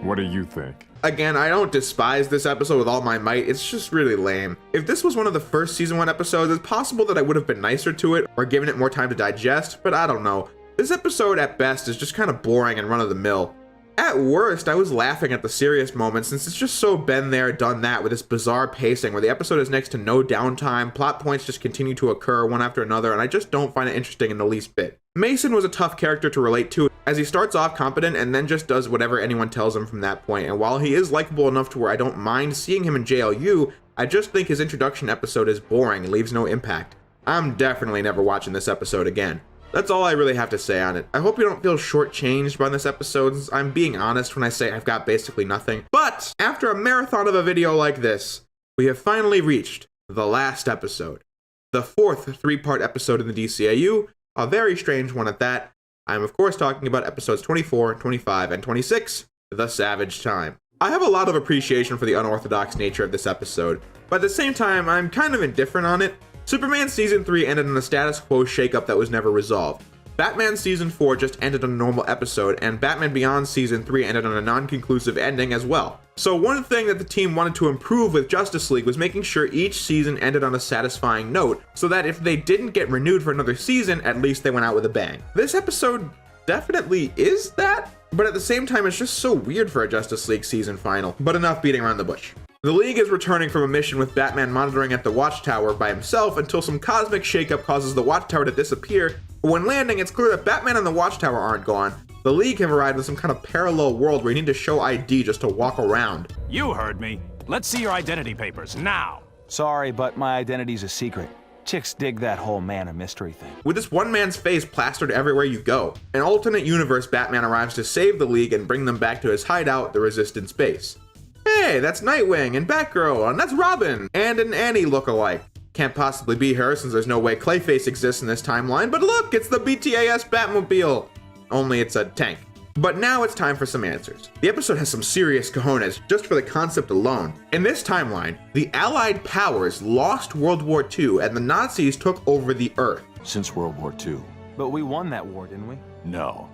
What do you think? Again, I don't despise this episode with all my might, it's just really lame. If this was one of the first season 1 episodes, it's possible that I would have been nicer to it or given it more time to digest, but I don't know. This episode at best is just kind of boring and run-of-the-mill. At worst, I was laughing at the serious moments since it's just so been there, done that with this bizarre pacing where the episode is next to no downtime, plot points just continue to occur one after another, and I just don't find it interesting in the least bit. Mason was a tough character to relate to, as he starts off competent and then just does whatever anyone tells him from that point, and while he is likable enough to where I don't mind seeing him in JLU, I just think his introduction episode is boring and leaves no impact. I'm definitely never watching this episode again. That's all I really have to say on it. I hope you don't feel shortchanged by this episode. I'm being honest when I say I've got basically nothing. But after a marathon of a video like this, we have finally reached the last episode. The 4th 3-part episode in the DCAU, a very strange one at that. I'm of course talking about episodes 24, 25, and 26, The Savage Time. I have a lot of appreciation for the unorthodox nature of this episode, but at the same time, I'm kind of indifferent on it. Superman Season 3 ended on a status quo shakeup that was never resolved. Batman Season 4 just ended on a normal episode, and Batman Beyond Season 3 ended on a non-conclusive ending as well. So one thing that the team wanted to improve with Justice League was making sure each season ended on a satisfying note, so that if they didn't get renewed for another season, at least they went out with a bang. This episode definitely is that, but at the same time it's just so weird for a Justice League season final. But enough beating around the bush. The League is returning from a mission with Batman monitoring at the Watchtower by himself until some cosmic shakeup causes the Watchtower to disappear, but when landing it's clear that Batman and the Watchtower aren't gone. The League have arrived in some kind of parallel world where you need to show ID just to walk around. You heard me. Let's see your identity papers, now! Sorry, but my identity's a secret. Chicks dig that whole man of mystery thing. With this one man's face plastered everywhere you go, an alternate universe Batman arrives to save the League and bring them back to his hideout, the Resistance Base. Hey, that's Nightwing and Batgirl, and that's Robin, and an Annie lookalike. Can't possibly be her since there's no way Clayface exists in this timeline, but look, it's the BTAS Batmobile. Only it's a tank. But now it's time for some answers. The episode has some serious cojones just for the concept alone. In this timeline, the Allied powers lost World War II and the Nazis took over the Earth. Since World War II. But we won that war, didn't we? No.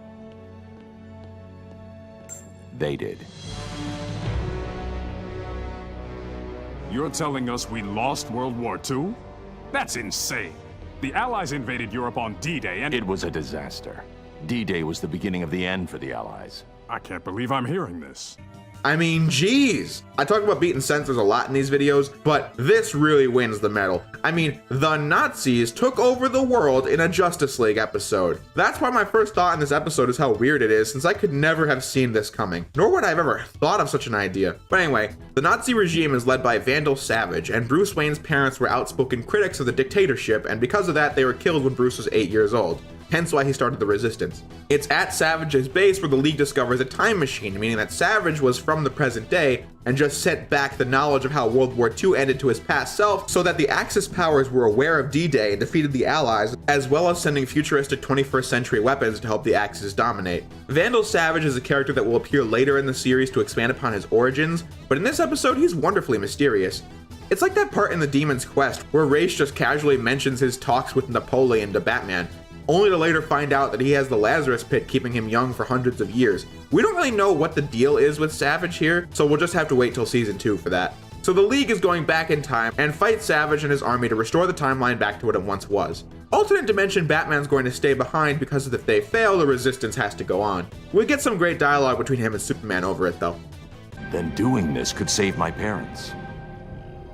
They did. You're telling us we lost World War II? That's insane. The Allies invaded Europe on D-Day and— It was a disaster. D-Day was the beginning of the end for the Allies. I can't believe I'm hearing this. I mean, geez. I talk about beating censors a lot in these videos, but this really wins the medal. I mean, the Nazis took over the world in a Justice League episode. That's why my first thought in this episode is how weird it is, since I could never have seen this coming, nor would I have ever thought of such an idea. But anyway, the Nazi regime is led by Vandal Savage, and Bruce Wayne's parents were outspoken critics of the dictatorship, and because of that, they were killed when Bruce was 8 years old. Hence why he started the Resistance. It's at Savage's base where the League discovers a time machine, meaning that Savage was from the present day and just sent back the knowledge of how World War II ended to his past self so that the Axis powers were aware of D-Day and defeated the Allies, as well as sending futuristic 21st century weapons to help the Axis dominate. Vandal Savage is a character that will appear later in the series to expand upon his origins, but in this episode he's wonderfully mysterious. It's like that part in The Demon's Quest where Ra's just casually mentions his talks with Napoleon to Batman, only to later find out that he has the Lazarus Pit keeping him young for hundreds of years. We don't really know what the deal is with Savage here, so we'll just have to wait till season 2 for that. So the League is going back in time and fight Savage and his army to restore the timeline back to what it once was. Alternate dimension Batman's going to stay behind because if they fail, the Resistance has to go on. We get some great dialogue between him and Superman over it though. Then doing this could save my parents.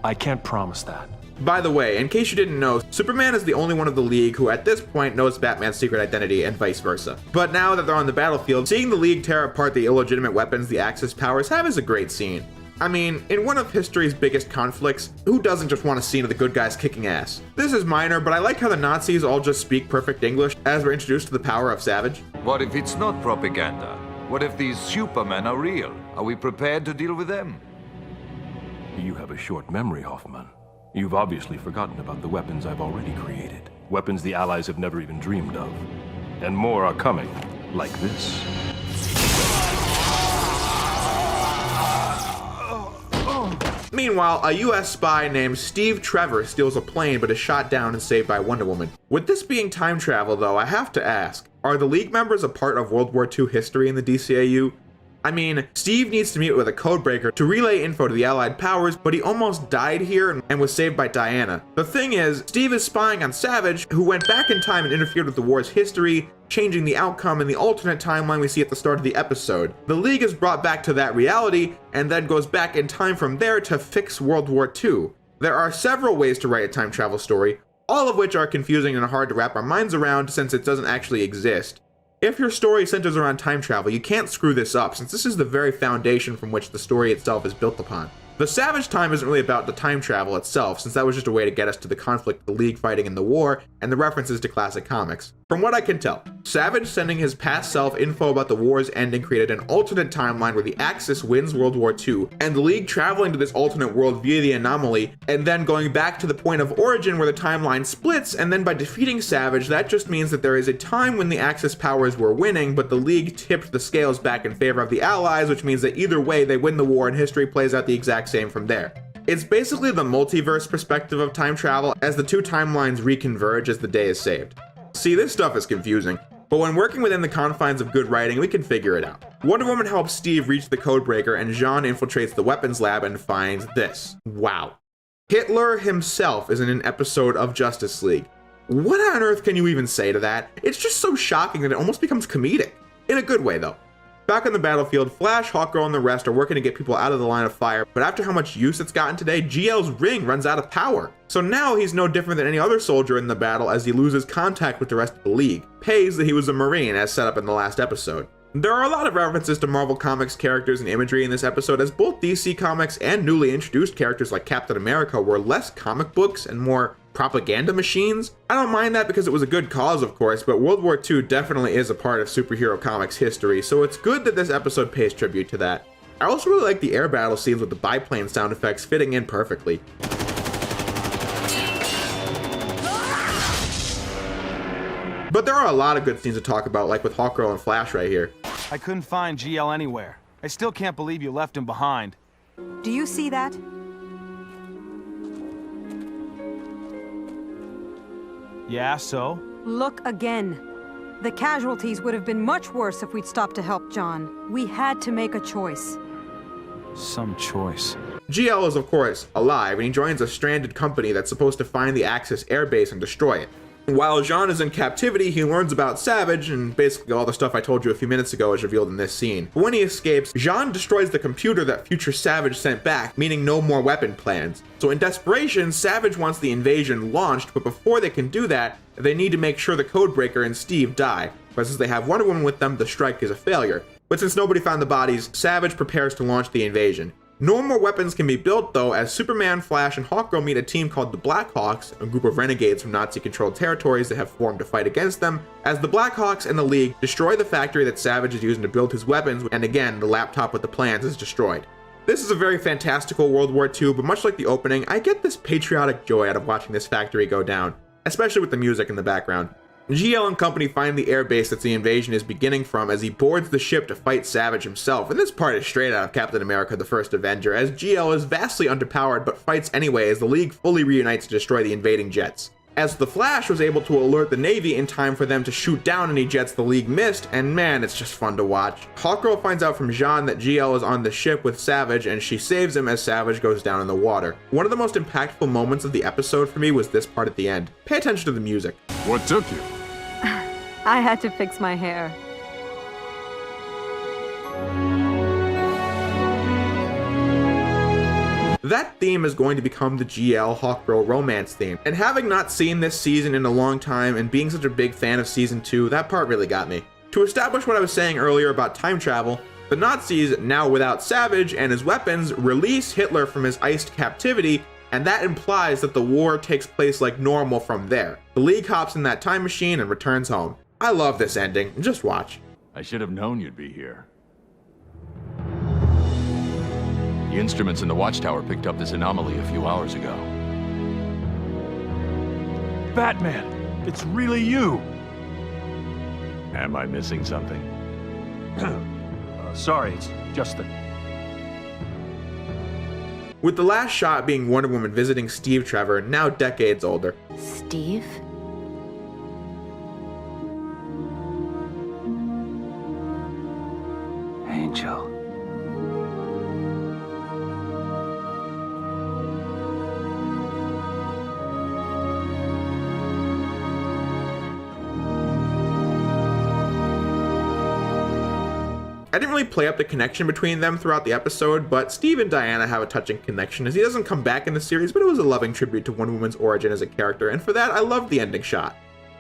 I can't promise that. By the way, in case you didn't know, Superman is the only one of the League who at this point knows Batman's secret identity and vice versa. But now that they're on the battlefield, seeing the League tear apart the illegitimate weapons the Axis powers have is a great scene. I mean, in one of history's biggest conflicts, who doesn't just want a scene of the good guys kicking ass? This is minor, but I like how the Nazis all just speak perfect English as we're introduced to the power of Savage. What if it's not propaganda? What if these supermen are real? Are we prepared to deal with them? You have a short memory, Hoffman. You've obviously forgotten about the weapons I've already created. Weapons the Allies have never even dreamed of. And more are coming, like this. Meanwhile, a US spy named Steve Trevor steals a plane but is shot down and saved by Wonder Woman. With this being time travel though, I have to ask, are the League members a part of World War II history in the DCAU? I mean, Steve needs to meet with a codebreaker to relay info to the Allied powers, but he almost died here and was saved by Diana. The thing is, Steve is spying on Savage, who went back in time and interfered with the war's history, changing the outcome in the alternate timeline we see at the start of the episode. The League is brought back to that reality, and then goes back in time from there to fix World War II. There are several ways to write a time travel story, all of which are confusing and hard to wrap our minds around since it doesn't actually exist. If your story centers around time travel, you can't screw this up since this is the very foundation from which the story itself is built upon. The Savage time isn't really about the time travel itself, since that was just a way to get us to the conflict of the League fighting in the war and the references to classic comics. From what I can tell, Savage sending his past self info about the war's ending created an alternate timeline where the Axis wins World War II, and the League traveling to this alternate world via the anomaly, and then going back to the point of origin where the timeline splits, and then by defeating Savage, that just means that there is a time when the Axis powers were winning, but the League tipped the scales back in favor of the Allies, which means that either way they win the war and history plays out the exact same from there. It's basically the multiverse perspective of time travel as the two timelines reconverge as the day is saved. See, this stuff is confusing, but when working within the confines of good writing, we can figure it out. Wonder Woman helps Steve reach the codebreaker and Jean infiltrates the weapons lab and finds this. Wow. Hitler himself is in an episode of Justice League. What on earth can you even say to that? It's just so shocking that it almost becomes comedic. In a good way though. Back on the battlefield, Flash, Hawkgirl, and the rest are working to get people out of the line of fire, but after how much use it's gotten today, GL's ring runs out of power. So now he's no different than any other soldier in the battle as he loses contact with the rest of the League. Pays that he was a Marine as set up in the last episode. There are a lot of references to Marvel Comics characters and imagery in this episode as both DC Comics and newly introduced characters like Captain America were less comic books and more propaganda machines. I don't mind that because it was a good cause, of course, but World War II definitely is a part of superhero comics history, so it's good that this episode pays tribute to that. I also really like the air battle scenes with the biplane sound effects fitting in perfectly. But there are a lot of good scenes to talk about, like with Hawkgirl and Flash right here. I couldn't find GL anywhere. I still can't believe you left him behind. Do you see that? Yeah, so? Look again. The casualties would have been much worse if we'd stopped to help John. We had to make a choice. Some choice. GL is of course alive, and he joins a stranded company that's supposed to find the Axis airbase and destroy it. While Jean is in captivity, he learns about Savage, and basically all the stuff I told you a few minutes ago is revealed in this scene. When he escapes, Jean destroys the computer that future Savage sent back, meaning no more weapon plans. So in desperation, Savage wants the invasion launched, but before they can do that, they need to make sure the Codebreaker and Steve die, but since they have Wonder Woman with them, the strike is a failure. But since nobody found the bodies, Savage prepares to launch the invasion. No more weapons can be built though, as Superman, Flash, and Hawkgirl meet a team called the Blackhawks, a group of renegades from Nazi-controlled territories that have formed to fight against them, as the Blackhawks and the League destroy the factory that Savage is using to build his weapons, and again, the laptop with the plans is destroyed. This is a very fantastical World War II, but much like the opening, I get this patriotic joy out of watching this factory go down, especially with the music in the background. GL and company find the airbase that the invasion is beginning from as he boards the ship to fight Savage himself, and this part is straight out of Captain America: The First Avenger, as GL is vastly underpowered but fights anyway as the League fully reunites to destroy the invading jets. As the Flash was able to alert the Navy in time for them to shoot down any jets the League missed, and man, it's just fun to watch. Hawkgirl finds out from Jean that GL is on the ship with Savage, and she saves him as Savage goes down in the water. One of the most impactful moments of the episode for me was this part at the end. Pay attention to the music. What took you? I had to fix my hair. That theme is going to become the GL Hawkgirl romance theme, and having not seen this season in a long time and being such a big fan of season 2, that part really got me. To establish what I was saying earlier about time travel, the Nazis, now without Savage and his weapons, release Hitler from his iced captivity, and that implies that the war takes place like normal from there. The League hops in that time machine and returns home. I love this ending. Just watch. I should have known you'd be here. The instruments in the watchtower picked up this anomaly a few hours ago. Batman, it's really you. Am I missing something? Sorry, it's just that... With the last shot being Wonder Woman visiting Steve Trevor, now decades older. Steve? Angel. I didn't really play up the connection between them throughout the episode, but Steve and Diana have a touching connection as he doesn't come back in the series, but it was a loving tribute to Wonder Woman's origin as a character, and for that I loved the ending shot.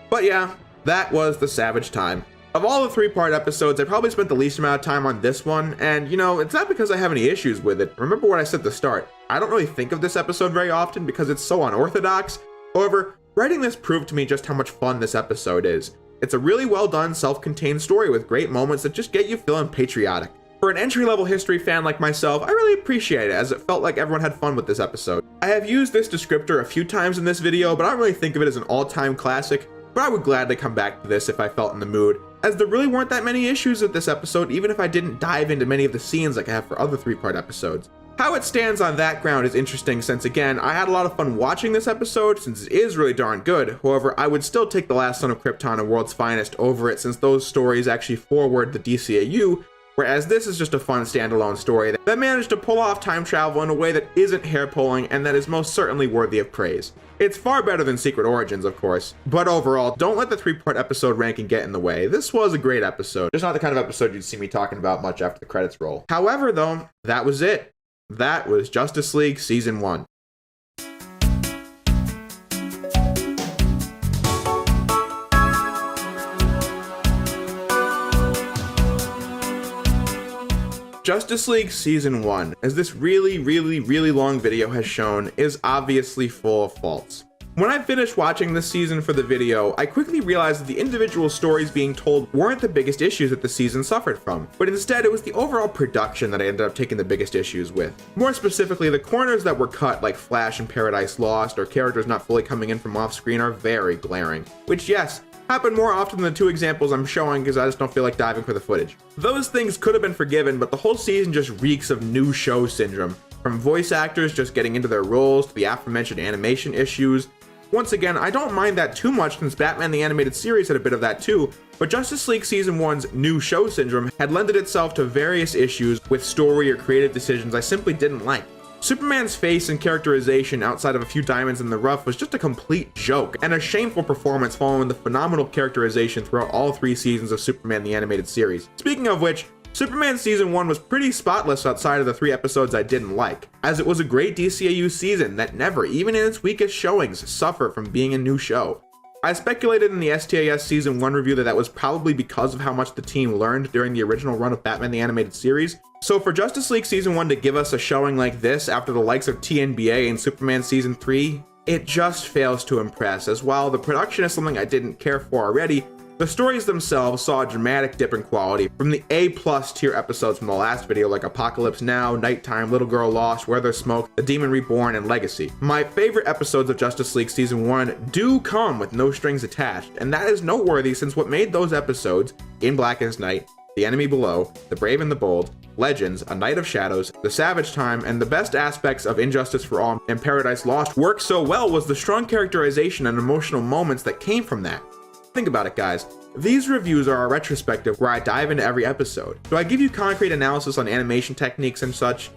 But yeah, that was the Savage time. Of all the 3-part episodes, I probably spent the least amount of time on this one, and you know, it's not because I have any issues with it. Remember what I said at the start, I don't really think of this episode very often because it's so unorthodox. However, writing this proved to me just how much fun this episode is. It's a really well done, self-contained story with great moments that just get you feeling patriotic. For an entry-level history fan like myself, I really appreciate it as it felt like everyone had fun with this episode. I have used this descriptor a few times in this video, but I don't really think of it as an all-time classic, but I would gladly come back to this if I felt in the mood, as there really weren't that many issues with this episode even if I didn't dive into many of the scenes like I have for other 3-part episodes. How it stands on that ground is interesting since, again, I had a lot of fun watching this episode since it is really darn good. However, I would still take The Last Son of Krypton and World's Finest over it since those stories actually forward the DCAU, whereas this is just a fun standalone story that managed to pull off time travel in a way that isn't hair-pulling and that is most certainly worthy of praise. It's far better than Secret Origins, of course, but overall, don't let the 3-part episode ranking get in the way. This was a great episode, just not the kind of episode you'd see me talking about much after the credits roll. However, though, that was it. That was Justice League Season 1. Justice League Season 1, as this really long video has shown, is obviously full of faults. When I finished watching this season for the video, I quickly realized that the individual stories being told weren't the biggest issues that the season suffered from, but instead it was the overall production that I ended up taking the biggest issues with. More specifically, the corners that were cut, like Flash and Paradise Lost, or characters not fully coming in from off-screen, are very glaring. Which, yes, happen more often than the 2 examples I'm showing because I just don't feel like diving for the footage. Those things could have been forgiven, but the whole season just reeks of new show syndrome. From voice actors just getting into their roles to the aforementioned animation issues. Once again, I don't mind that too much since Batman the Animated Series had a bit of that too, but Justice League Season 1's new show syndrome had lended itself to various issues with story or creative decisions I simply didn't like. Superman's face and characterization outside of a few diamonds in the rough was just a complete joke, and a shameful performance following the phenomenal characterization throughout all 3 seasons of Superman the Animated Series. Speaking of which, Superman Season 1 was pretty spotless outside of the 3 episodes I didn't like, as it was a great DCAU season that never, even in its weakest showings, suffered from being a new show. I speculated in the STAS Season 1 review that was probably because of how much the team learned during the original run of Batman the Animated Series, so for Justice League Season 1 to give us a showing like this after the likes of TNBA and Superman Season 3, it just fails to impress, as while the production is something I didn't care for already, the stories themselves saw a dramatic dip in quality from the A+ tier episodes from the last video like Apocalypse Now, Nighttime, Little Girl Lost, Where There's Smoke, The Demon Reborn, and Legacy. My favorite episodes of Justice League Season 1 do come with no strings attached, and that is noteworthy since what made those episodes, In Blackest Night, The Enemy Below, The Brave and the Bold, Legends, A Night of Shadows, The Savage Time, and the best aspects of Injustice for All and Paradise Lost work so well was the strong characterization and emotional moments that came from that. Think about it, guys. These reviews are a retrospective where I dive into every episode. Do I give you concrete analysis on animation techniques and such?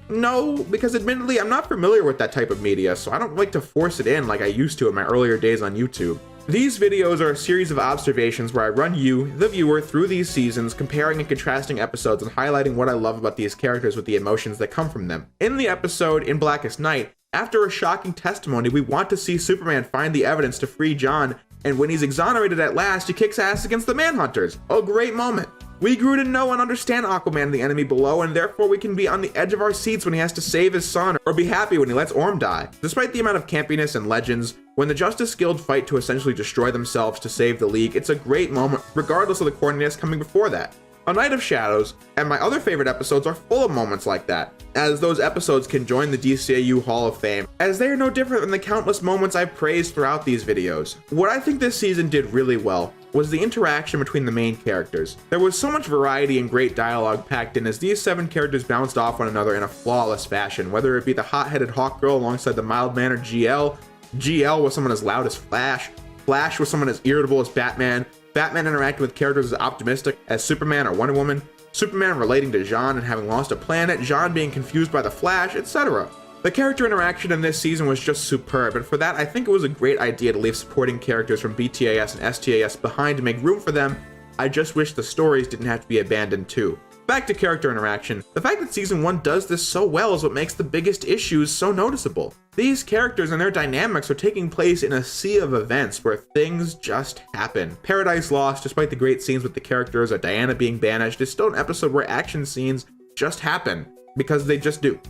No, because admittedly I'm not familiar with that type of media, so I don't like to force it in like I used to in my earlier days on YouTube. These videos are a series of observations where I run you, the viewer, through these seasons, comparing and contrasting episodes and highlighting what I love about these characters with the emotions that come from them. In the episode In Blackest Night, after a shocking testimony, we want to see Superman find the evidence to free John, and when he's exonerated at last, he kicks ass against the Manhunters. A great moment. We grew to know and understand Aquaman, the enemy below, and therefore we can be on the edge of our seats when he has to save his son, or be happy when he lets Orm die. Despite the amount of campiness in Legends, when the Justice Guild fight to essentially destroy themselves to save the League, it's a great moment, regardless of the corniness coming before that. A Night of Shadows, and my other favorite episodes are full of moments like that, as those episodes can join the DCAU Hall of Fame, as they are no different than the countless moments I've praised throughout these videos. What I think this season did really well was the interaction between the main characters. There was so much variety and great dialogue packed in as these 7 characters bounced off one another in a flawless fashion, whether it be the hot-headed Hawkgirl alongside the mild-mannered GL, GL was someone as loud as Flash, Flash was someone as irritable as Batman, Batman interacting with characters as optimistic as Superman or Wonder Woman, Superman relating to Jean and having lost a planet, Jean being confused by the Flash, etc. The character interaction in this season was just superb, and for that I think it was a great idea to leave supporting characters from BTAS and STAS behind to make room for them. I just wish the stories didn't have to be abandoned too. Back to character interaction, the fact that Season 1 does this so well is what makes the biggest issues so noticeable. These characters and their dynamics are taking place in a sea of events where things just happen. Paradise Lost, despite the great scenes with the characters or Diana being banished, is still an episode where action scenes just happen, because they just do.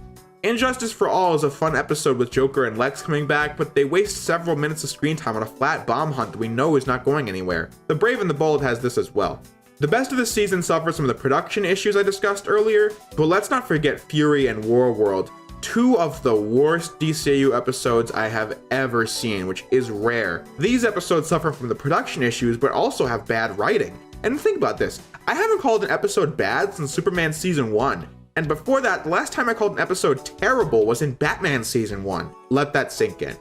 Injustice for All is a fun episode with Joker and Lex coming back, but they waste several minutes of screen time on a flat bomb hunt that we know is not going anywhere. The Brave and the Bold has this as well. The best of the season suffers from the production issues I discussed earlier, but let's not forget Fury and War World, 2 of the worst DCAU episodes I have ever seen, which is rare. These episodes suffer from the production issues, but also have bad writing. And think about this, I haven't called an episode bad since Superman Season 1, and before that, the last time I called an episode terrible was in Batman Season 1. Let that sink in.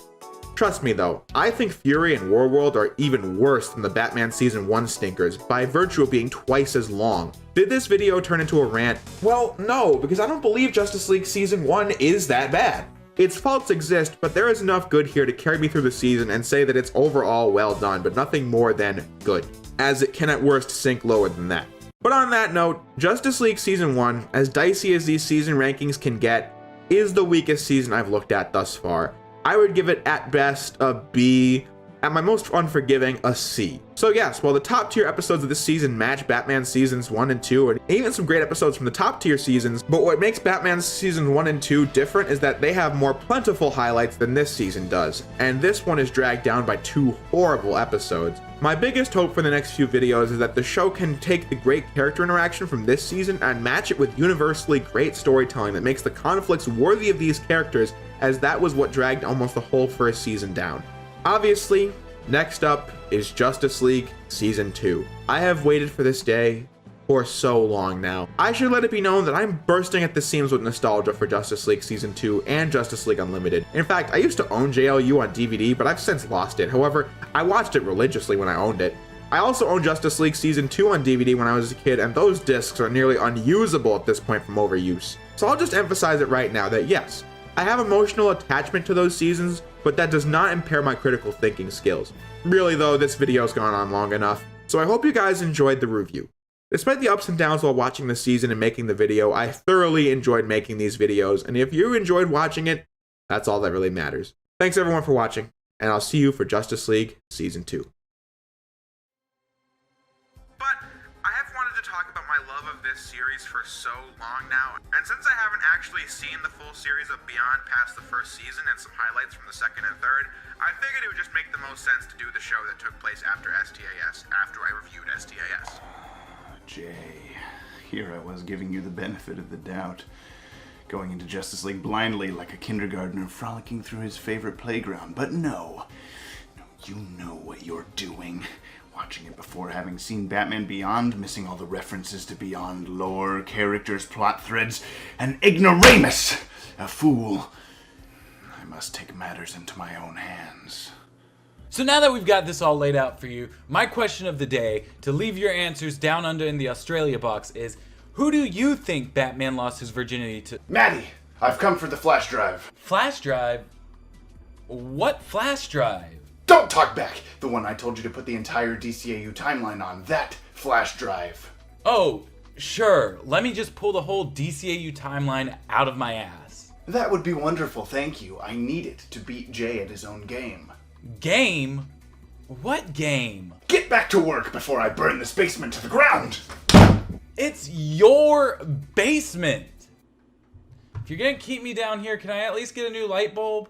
Trust me though, I think Fury and War World are even worse than the Batman Season 1 stinkers by virtue of being twice as long. Did this video turn into a rant? Well, no, because I don't believe Justice League Season 1 is that bad. Its faults exist, but there is enough good here to carry me through the season and say that it's overall well done, but nothing more than good, as it can at worst sink lower than that. But on that note, Justice League Season 1, as dicey as these season rankings can get, is the weakest season I've looked at thus far. I would give it at best a B, at my most unforgiving a C. So yes, while the top tier episodes of this season match Batman Seasons 1 and 2, and even some great episodes from the top tier seasons, but what makes Batman Seasons 1 and 2 different is that they have more plentiful highlights than this season does, and this one is dragged down by 2 horrible episodes. My biggest hope for the next few videos is that the show can take the great character interaction from this season and match it with universally great storytelling that makes the conflicts worthy of these characters, as that was what dragged almost the whole first season down. Obviously, next up is Justice League Season 2. I have waited for this day for so long now. I should let it be known that I'm bursting at the seams with nostalgia for Justice League Season 2 and Justice League Unlimited. In fact, I used to own JLU on DVD, but I've since lost it. However, I watched it religiously when I owned it. I also owned Justice League Season 2 on DVD when I was a kid, and those discs are nearly unusable at this point from overuse. So I'll just emphasize it right now that yes, I have emotional attachment to those seasons, but that does not impair my critical thinking skills. Really though, this video's gone on long enough, so I hope you guys enjoyed the review. Despite the ups and downs while watching the season and making the video, I thoroughly enjoyed making these videos, and if you enjoyed watching it, that's all that really matters. Thanks everyone for watching, and I'll see you for Justice League Season 2. Series for so long now, and since I haven't actually seen the full series of Beyond past the first season and some highlights from the second and third, I figured it would just make the most sense to do the show that took place after STAS, after I reviewed STAS. Jay, here I was giving you the benefit of the doubt, going into Justice League blindly like a kindergartner frolicking through his favorite playground, but no, you know what you're doing. Watching it before having seen Batman Beyond, missing all the references to Beyond lore, characters, plot threads, an ignoramus! A fool. I must take matters into my own hands. So now that we've got this all laid out for you, my question of the day, to leave your answers down under in the Australia box, is who do you think Batman lost his virginity to? Maddie, I've come for the flash drive. Flash drive? What flash drive? Don't talk back! The one I told you to put the entire DCAU timeline on. That flash drive. Oh, sure. Let me just pull the whole DCAU timeline out of my ass. That would be wonderful, thank you. I need it to beat Jay at his own game. Game? What game? Get back to work before I burn this basement to the ground! It's your basement! If you're gonna keep me down here, can I at least get a new light bulb?